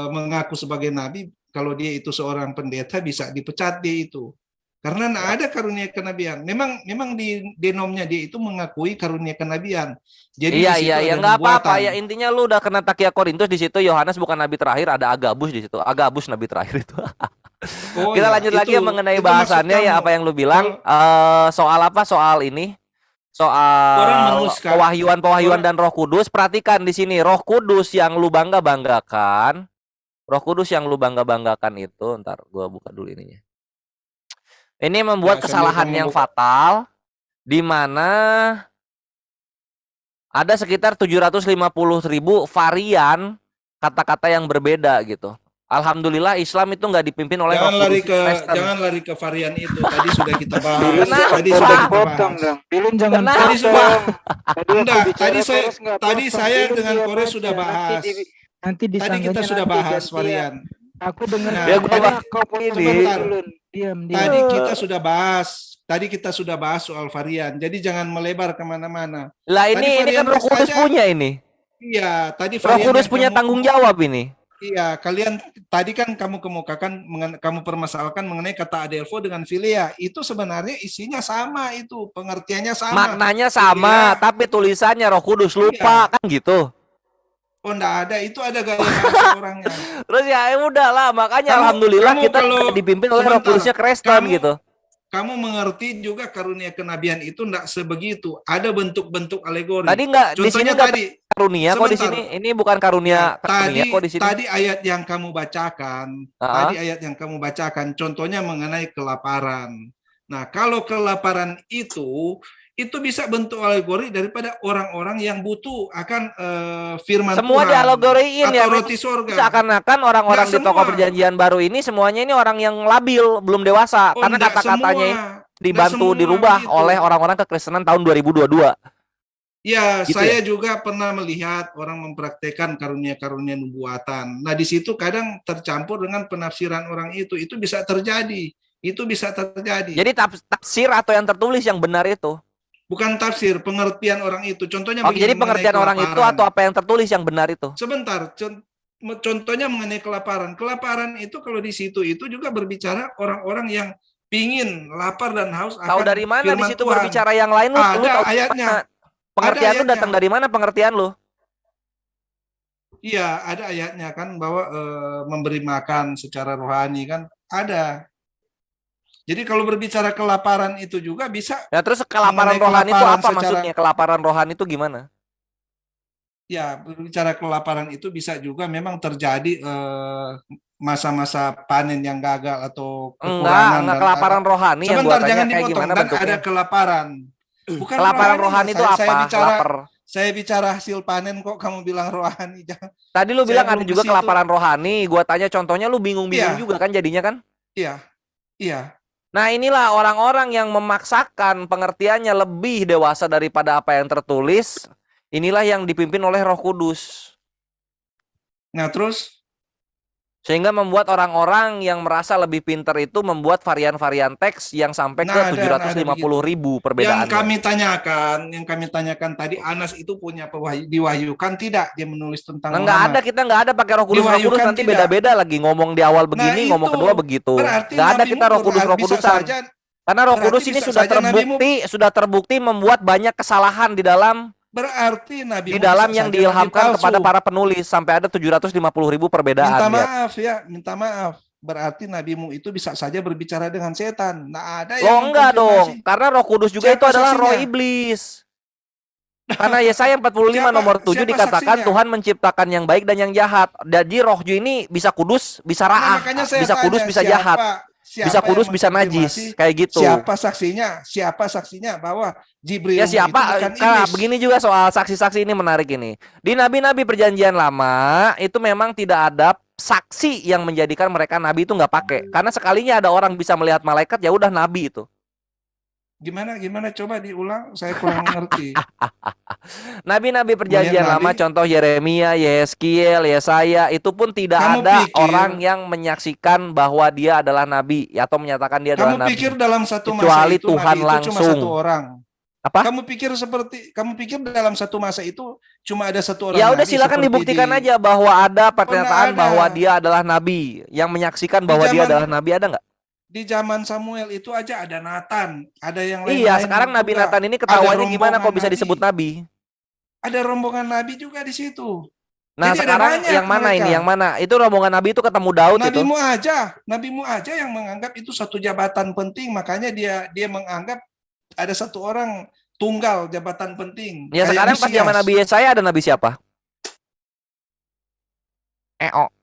mengaku sebagai nabi, kalau dia itu seorang pendeta bisa dipecat dia itu. Karena enggak ada karunia kenabian. Memang di denomnya dia itu mengakui karunia kenabian. Jadi di situ Iya, ada nggak apa-apa nubuatan. ya, intinya lu udah kena takia Korintus di situ. Yohanes bukan nabi terakhir, ada Agabus di situ. Agabus nabi terakhir itu. Oh Kita ya, lanjut lagi ya mengenai itu maksud bahasannya ya, kamu. apa yang lu bilang. Soal apa? Soal ini. Orang Soal menuliskan pewahyuan dan Roh Kudus. Perhatikan di sini, Roh Kudus yang lu bangga-banggakan. Roh Kudus yang lu bangga-banggakan itu, ntar gua buka dulu ininya. Ini membuat Ya, sambil kesalahan kamu yang buka. fatal di mana ada sekitar 750.000 varian kata-kata yang berbeda gitu. Alhamdulillah Islam itu nggak dipimpin oleh Roh Kudus Kristen. Jangan lari ke varian itu. Tadi sudah kita bahas. Kenapa? Tadi sudah kita potong bahas. dong. Pilun jangan Kenapa? Tadi sudah Enggak, tadi saya dengan Kores sudah bahas. Nanti Tadi kita sudah bahas varian. Aku dengar Nah, Ya, gua enak, kau potong ini. sebentar. Diam. Tadi kita sudah bahas. Tadi kita sudah bahas soal varian. Jadi jangan melebar kemana-mana. Lah Tadi ini kan varian Roh Kudus saja. punya ini. Iya, tadi Roh varian Kudus yang punya kamu- tanggung jawab ini. Iya, kalian tadi kan kamu kemukakan, kamu permasalahkan mengenai kata adelpho dengan philia. Itu sebenarnya isinya sama itu, pengertiannya sama. Maknanya sama, Philia. tapi tulisannya Roh Kudus lupa kan gitu. Oh, enggak ada, itu ada gaya bahasa orangnya. Terus ya udah lah, makanya Kamu- alhamdulillah kamu kita kalau- dipimpin oleh Roh sebentar, Kudusnya Kristen gitu. Kamu mengerti juga karunia kenabian itu enggak sebegitu. Ada bentuk-bentuk alegori. Tadi enggak di sini Contohnya enggak tadi, karunia kok di sini. sebentar. Ini bukan karunia karunia kok di sini. tadi ayat yang kamu bacakan, contohnya mengenai kelaparan. Nah, kalau kelaparan itu bisa bentuk alegori daripada orang-orang yang butuh akan firman Semua Tuhan dialegoriin atau ya. roti surga. Seakan-akan orang-orang di Nggak toko semua. perjanjian baru ini semuanya ini orang yang labil, belum dewasa. Oh, Karena nggak kata-katanya ini semua. dibantu Nggak semua dirubah begitu. oleh orang-orang kekristenan tahun 2022. Ya, Gitu saya juga pernah melihat orang mempraktekkan karunia-karunia nubuatan. Nah, di situ kadang tercampur dengan penafsiran orang itu. Itu bisa terjadi. Jadi tafsir atau yang tertulis yang benar itu. Bukan tafsir, pengertian orang itu. Contohnya Oke, begini, jadi mengenai pengertian orang itu kelaparan. atau apa yang tertulis yang benar itu? Sebentar, contohnya mengenai kelaparan. Kelaparan itu kalau di situ itu juga berbicara orang-orang yang pingin lapar dan haus akan Tahu dari mana di firman situ Tuhan. berbicara yang lain lu? Ada Lu tahu ayatnya. mana? Pengertian Ada lu datang ayatnya. dari mana pengertian lu? Iya, ada ayatnya kan bahwa memberi makan secara rohani kan ada. Jadi kalau berbicara kelaparan itu juga bisa Ya terus kelaparan Mengenai rohani itu kelaparan apa secara- maksudnya? Kelaparan rohani itu gimana? ya berbicara kelaparan itu bisa juga memang terjadi masa-masa panen yang gagal atau kekurangan. Enggak dan kelaparan rohani yang sebentar, gua tanya jangan kayak dipotong. gimana Dan bentuknya? ada kelaparan. Bukan Kelaparan rohani itu saya apa? bicara Lapar. Saya bicara hasil panen kok kamu bilang rohani. Tadi lu Saya bilang ada belum juga ke situ. kelaparan rohani. Gua tanya contohnya lu bingung-bingung Iya. juga kan jadinya kan? Iya, iya. Nah, inilah orang-orang yang memaksakan pengertiannya lebih dewasa daripada apa yang tertulis. Inilah yang dipimpin oleh Roh Kudus. Nah terus Sehingga membuat orang-orang yang merasa lebih pintar itu membuat varian-varian teks yang sampai ke Nah, ada 750.000 yang perbedaannya. kami tanyakan tadi, Anas itu punya diwahyukan tidak dia menulis tentang Nah, nggak ada, Muhammad? kita nggak ada pakai Roh Kudus. Roh Kudus Diwahyukan nanti tidak. beda-beda lagi. Ngomong di awal Nah, begini, ngomong itu kedua begitu. berarti Nggak ada Nabi kita Roh Mu Kudus, Roh bisa Kudusan. saja. Karena Roh Berarti Kudus ini bisa sudah saja Nabi Mu- terbukti membuat banyak kesalahan di dalam Berarti Nabi di Mu dalam bisa yang saja diilhamkan Nabi palsu. kepada para penulis sampai ada 750.000 perbedaan. Minta lihat. maaf ya, minta maaf. Berarti nabimu itu bisa saja berbicara dengan setan. Nah, ada Loh yang enggak dong, mengkonfirmasi. karena Roh Kudus juga Siapa itu adalah roh saksinya? iblis. Karena Yesaya 45 nomor 7 siapa dikatakan saksinya? Tuhan menciptakan yang baik dan yang jahat. Jadi roh ini bisa kudus, bisa Nah, ra'ah, makanya saya bisa kudus, tanya, bisa jahat. siapa Bisa kudus, yang bisa najis, mengkonfirmasi? kayak gitu. Siapa saksinya? Siapa saksinya bahwa Jibril Ya itu siapa? bukan Nah, iblis? begini juga soal saksi-saksi ini menarik ini. Di nabi-nabi perjanjian lama itu memang tidak ada saksi yang menjadikan mereka nabi itu nggak pakai. Karena sekalinya ada orang bisa melihat malaikat, ya udah nabi itu. Gimana coba diulang? Saya kurang mengerti. Nabi-nabi perjanjian Melihat lama, nabi? contoh Yeremia, Yeskiel, Yesaya, itu pun tidak Kamu ada pikir- orang yang menyaksikan bahwa dia adalah nabi atau menyatakan dia adalah Kamu nabi. pikir dalam satu masa Kecuali itu Tuhan nabi itu cuma langsung. satu orang? Apa? Kamu pikir dalam satu masa itu cuma ada satu orang Ya udah nabi silakan seperti dibuktikan di- aja bahwa ada pernyataan ada. bahwa dia adalah nabi, yang menyaksikan bahwa dia zaman- adalah nabi, ada nggak? Di zaman Samuel itu aja ada Nathan, ada yang lain. Iya, sekarang Nabi Nathan ini ketahuannya gimana kok bisa disebut nabi? Ada rombongan nabi juga di situ. Nah, Jadi ada sekarang banyak yang mana mereka. ini? Yang mana? Itu rombongan nabi itu ketemu Daud itu. Nabimu aja yang menganggap itu satu jabatan penting, makanya dia menganggap ada satu orang tunggal jabatan penting. Ya kayak sekarang pas Mesias. zaman Nabi Yesaya ada nabi siapa?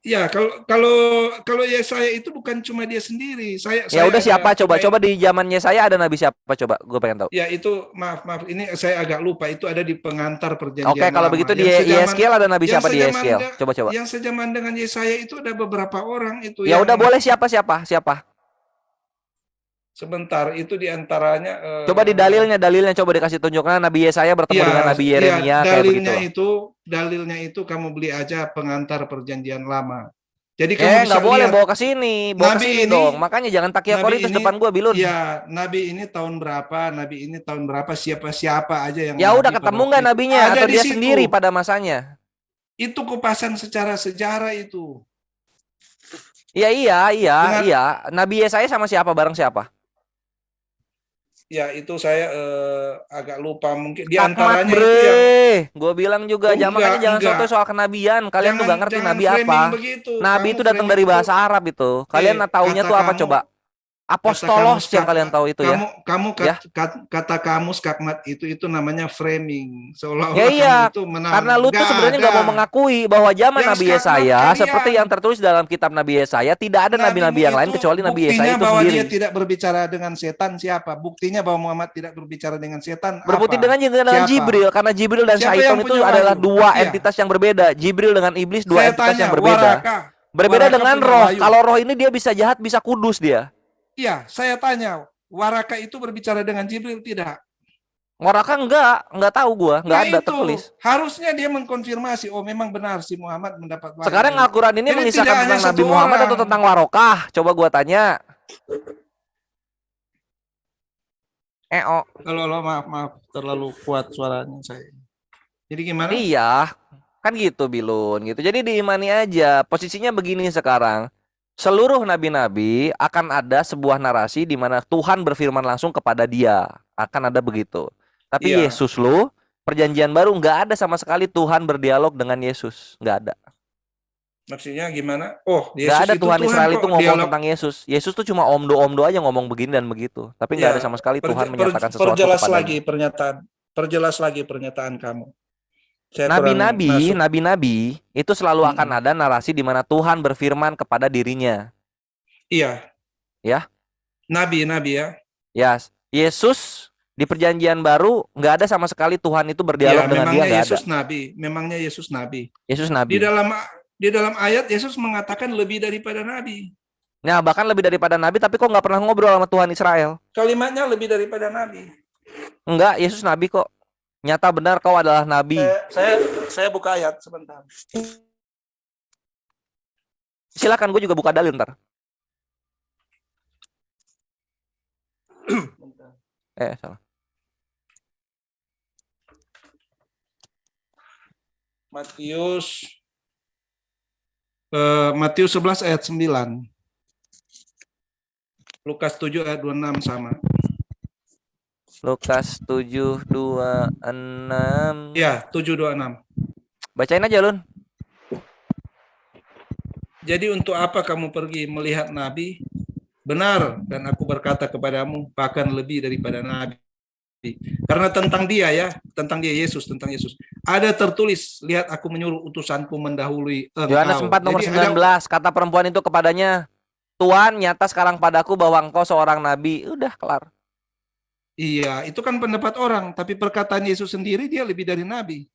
Ya, kalau Yesaya itu bukan cuma dia sendiri. Ya udah ada siapa coba pemain- di zamannya saya ada nabi siapa coba? Gue pengen tahu. Ya itu maaf ini saya agak lupa, itu ada di pengantar perjanjian. Oke, kalau lama. begitu di Yang sejaman- Yeskiel ada nabi yang siapa di sejaman Yeskiel? de- Coba. Yang sejaman dengan Yesaya itu ada beberapa orang itu. Ya yang- udah boleh siapa? Sebentar, itu diantaranya. Coba di dalilnya coba dikasih tunjukkan Nabi Yesaya bertemu dengan Nabi Yeremia kayak begitu. Dalilnya itu kamu beli aja pengantar perjanjian lama. Jadi kamu bisa Nggak boleh lihat, bawa ke sini, Nabi ini- dong. Makanya jangan takia Nabi Korintus ini- depan gua, Bilun. ya Nabi ini tahun berapa, siapa aja yang. Ya udah nabi ketemu pada nggak waktu itu. nabinya Ada atau di dia situ. sendiri pada masanya? Itu kupasan secara sejarah itu. Iya. Dengan- Nabi Yesaya sama siapa? Bareng siapa? Ya itu saya agak lupa, mungkin di Takmat, antaranya itu yang. Gue bilang juga, Oh, makanya jangan enggak. sotoy soal kenabian. Kalian tuh Jangan- gak ngerti jangan nabi framing apa. begitu. Nabi Kamu itu datang framing dari itu- bahasa Arab itu. Kalian taunya kata tuh apa kamu- coba? Apostolos kata yang kalian tahu itu ya. Ya. Kata kamu skakmat itu namanya framing, seolah-olah Ya iya, kamu itu menang. Karena lu tuh Nggak sebenarnya nggak ada. mau mengakui bahwa zaman Yang Nabi skakmat Yesaya kalian. seperti yang tertulis dalam kitab Nabi Yesaya, tidak ada nabi-nabi Nabimu yang lain itu kecuali Nabi Yesaya buktinya itu bahwa sendiri. dia tidak berbicara dengan setan siapa? Buktinya bahwa Muhammad tidak berbicara dengan setan. Berbukti apa? dengan Siapa? Jibril, karena Jibril dan Siapa Syaiton yang itu punya adalah wahyu? dua Iya. entitas yang berbeda. Jibril dengan iblis dua Saya entitas tanya, yang berbeda. Berbeda Waraka dengan punya roh. wahyu. Kalau roh ini dia bisa jahat, bisa kudus dia. Iya, saya tanya, Waraka itu berbicara dengan Jibril tidak? Waraka enggak tahu gua, enggak Nah, ada itu tertulis. harusnya dia mengkonfirmasi, oh memang benar si Muhammad mendapat wahyu. Sekarang Al-Quran ini Jadi mengisahkan tidak hanya tentang Nabi satu Muhammad orang. atau tentang Warokah? Coba gua tanya. Kalau maaf terlalu kuat suaranya saya. Jadi gimana? Iya, kan gitu Bilun gitu. Jadi diimani aja. Posisinya begini sekarang. Seluruh nabi-nabi akan ada sebuah narasi di mana Tuhan berfirman langsung kepada dia. Akan ada begitu. Tapi Iya. Yesus lu, perjanjian baru nggak ada sama sekali Tuhan berdialog dengan Yesus. Nggak ada. Maksudnya gimana? Oh, Nggak ada Tuhan Israel kok itu ngomong dialog. tentang Yesus. Yesus tuh cuma omdo-omdo aja ngomong begini dan begitu. Tapi nggak Ya, ada sama sekali Tuhan menyatakan sesuatu Perjelas kepadanya. lagi pernyataan kamu. Saya kurang Nabi-nabi, masuk. nabi-nabi itu selalu akan Mm-mm. ada narasi di mana Tuhan berfirman kepada dirinya. Iya. Ya. Nabi ya. Ya, Yesus Di perjanjian baru nggak ada sama sekali Tuhan itu Ya, berdialog dengan dia, memangnya nggak ada. Yesus nabi, memangnya Yesus nabi. Yesus Di nabi. dalam ayat Yesus mengatakan lebih daripada nabi. Nah, bahkan lebih daripada nabi, tapi kok nggak pernah ngobrol sama Tuhan Israel? Kalimatnya lebih daripada nabi. Enggak, Yesus nabi kok. Nyata benar kau adalah nabi. Saya buka ayat sebentar. Silakan, gue juga buka dalil ntar. Salah. Matius 11 ayat 9. Lukas 7 ayat 26 sama. Lukas 7:26. Ya, 7:26. Bacain aja, Lun. Jadi untuk apa kamu pergi melihat nabi? Benar, dan aku berkata kepadamu, bahkan lebih daripada nabi. Karena tentang dia Yesus. Ada tertulis, lihat aku menyuruh utusanku mendahului engkau. Yohanes 4 nomor Jadi 19, kata perempuan itu kepadanya, Tuhan, nyata sekarang padaku bahwa engkau seorang nabi. Udah kelar. Iya, itu kan pendapat orang, tapi perkataan Yesus sendiri dia lebih dari nabi.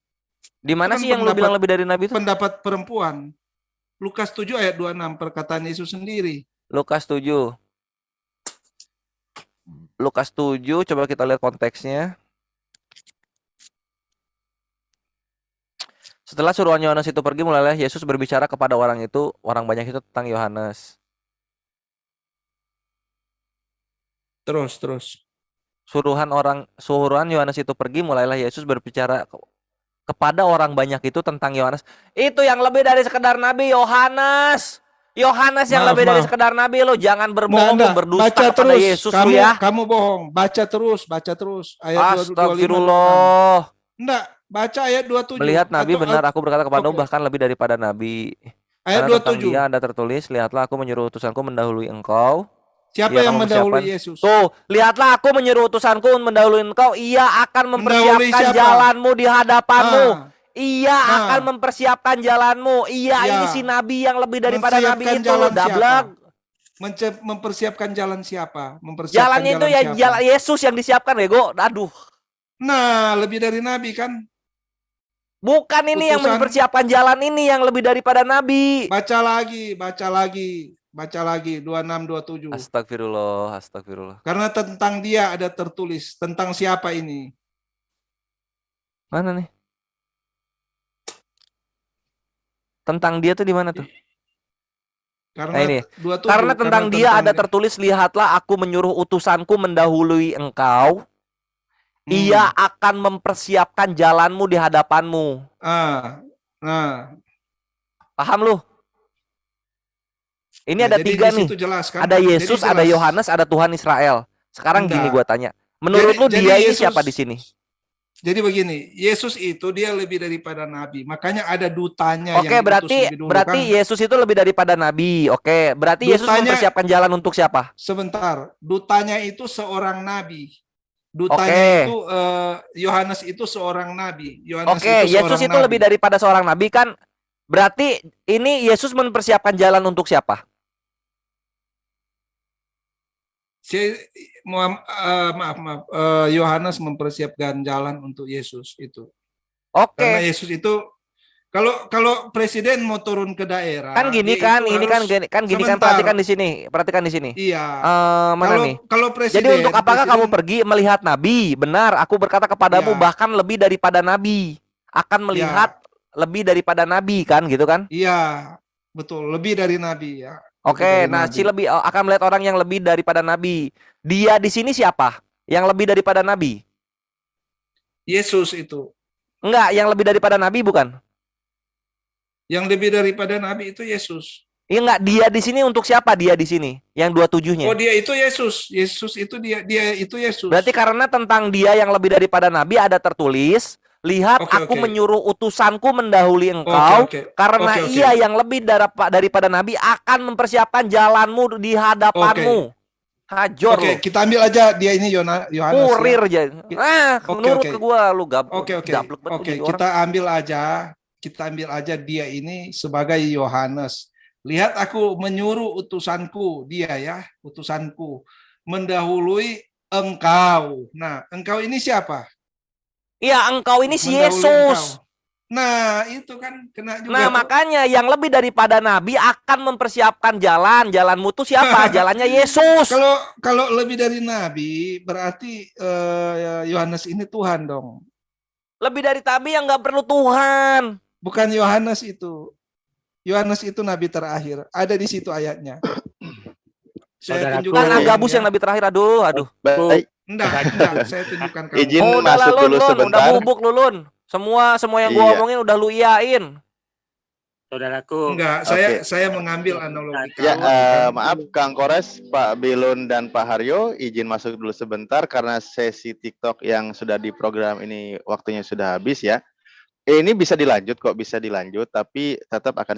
Di mana Itu kan sih yang lu bilang lebih dari nabi itu? Pendapat perempuan. Lukas 7 ayat 26, perkataan Yesus sendiri. Lukas 7. Lukas 7, coba kita lihat konteksnya. Setelah suruhan Yohanes itu pergi, mulailah Yesus berbicara kepada orang banyak itu tentang Yohanes. Terus. Suruhan Yohanes itu pergi, mulailah Yesus berbicara kepada orang banyak itu tentang Yohanes. Itu yang lebih dari sekedar nabi, Yohanes. Yohanes yang lebih dari sekedar nabi, lo jangan berbohong, lo berdusta baca kepada terus. Yesus lo ya. Kamu bohong. Baca terus. Ayat 25. Astagfirullah. Enggak, baca ayat 27. Melihat nabi benar, aku berkata kepadamu, bahkan lebih daripada nabi. Ayat Karena tentang 27. dia ada tertulis, lihatlah aku menyuruh utusanku mendahului engkau. Siapa yang mendahului Yesus? Tuh, lihatlah aku menyuruh utusanku mendahului engkau. Ia akan mempersiapkan jalanmu di hadapanmu. Ia akan mempersiapkan jalanmu. Ini si nabi yang lebih daripada nabi itu. Lo dablek. Mempersiapkan jalan siapa? Jalannya itu ya jalan Yesus yang disiapkan, Bego. Aduh. Nah, lebih dari nabi kan? Bukan ini yang mempersiapkan jalan, ini yang lebih daripada nabi. Baca lagi. 26, 27. Astagfirullah. Karena tentang dia ada tertulis. Tentang siapa ini? Mana nih? Tentang dia tuh di mana tuh? Karena 27, karena tentang dia ada tertulis, lihatlah aku menyuruh utusanku mendahului engkau. Ia akan mempersiapkan jalanmu di hadapanmu. Paham lu? Ini ada tiga nih. Jelas, kan? Ada Yesus, ada Yohanes, ada Tuhan Israel. Sekarang gini gua tanya. Menurut lu dia ini siapa di sini? Jadi begini, Yesus itu dia lebih daripada nabi. Makanya ada dutanya. Oke, berarti Yesus itu lebih daripada nabi. Oke, berarti Yesus mempersiapkan jalan untuk siapa? Sebentar, dutanya itu seorang nabi. Dutanya itu Yohanes itu seorang nabi. Oke, Yesus itu lebih daripada seorang nabi kan? Berarti ini Yesus mempersiapkan jalan untuk siapa? Yohanes mempersiapkan jalan untuk Yesus itu. Oke. Karena Yesus itu kalau presiden mau turun ke daerah kan gini kan, ini kan perhatikan di sini. Iya. Mana nih? Kalau presiden. Jadi untuk apakah kamu pergi melihat nabi? Benar, aku berkata kepadamu bahkan lebih daripada nabi. Akan melihat lebih daripada nabi kan, gitu kan? Iya, betul, lebih dari nabi ya. Oke, nah si lebih akan melihat orang yang lebih daripada nabi. Dia di sini siapa? Yang lebih daripada nabi? Yesus itu. Enggak, yang lebih daripada nabi bukan? Yang lebih daripada nabi itu Yesus. Iya enggak, dia di sini untuk siapa dia di sini? Yang 27-nya. Oh, dia itu Yesus. Yesus itu dia itu Yesus. Berarti karena tentang dia yang lebih daripada nabi ada tertulis, lihat aku menyuruh utusanku mendahului engkau. Karena ia yang lebih daripada nabi akan mempersiapkan jalanmu di hadapanmu. Hajor Oke, kita ambil aja dia ini Yohanes. Kurir aja. Menurut ke gua lu Oke, kita ambil aja dia ini sebagai Yohanes. Lihat aku menyuruh utusanku, dia ya, utusanku mendahului engkau. Nah, engkau ini siapa? Iya, engkau ini si Mendahului Yesus. engkau. Nah, itu kan kena juga. Nah, tuh. makanya yang lebih daripada nabi akan mempersiapkan jalan. Jalanmu tuh siapa? Jalannya Yesus. Kalau lebih dari nabi, berarti Yohanes ini Tuhan dong. Lebih dari nabi yang nggak perlu Tuhan. Bukan Yohanes itu. Yohanes itu nabi terakhir. Ada di situ ayatnya. Saya Saudaraku. Kan tunjukkan Agabus yang ayatnya. nabi terakhir. Aduh. Baik, Enggak, saya tunjukkan kamu. Izin Oh, udah lah masuk Lun, dulu Lun. Udah sebentar. bubuk lu, Lun. Semua yang gua Iya. omongin udah lu iyain. Saudaraku, Enggak, Oke. saya mengambil analogi Ya, kamu. maaf Kang Kores, Pak Bilun dan Pak Haryo, izin masuk dulu sebentar karena sesi TikTok yang sudah diprogram ini waktunya sudah habis ya. Ini bisa dilanjut kok, bisa dilanjut, tapi tetap akan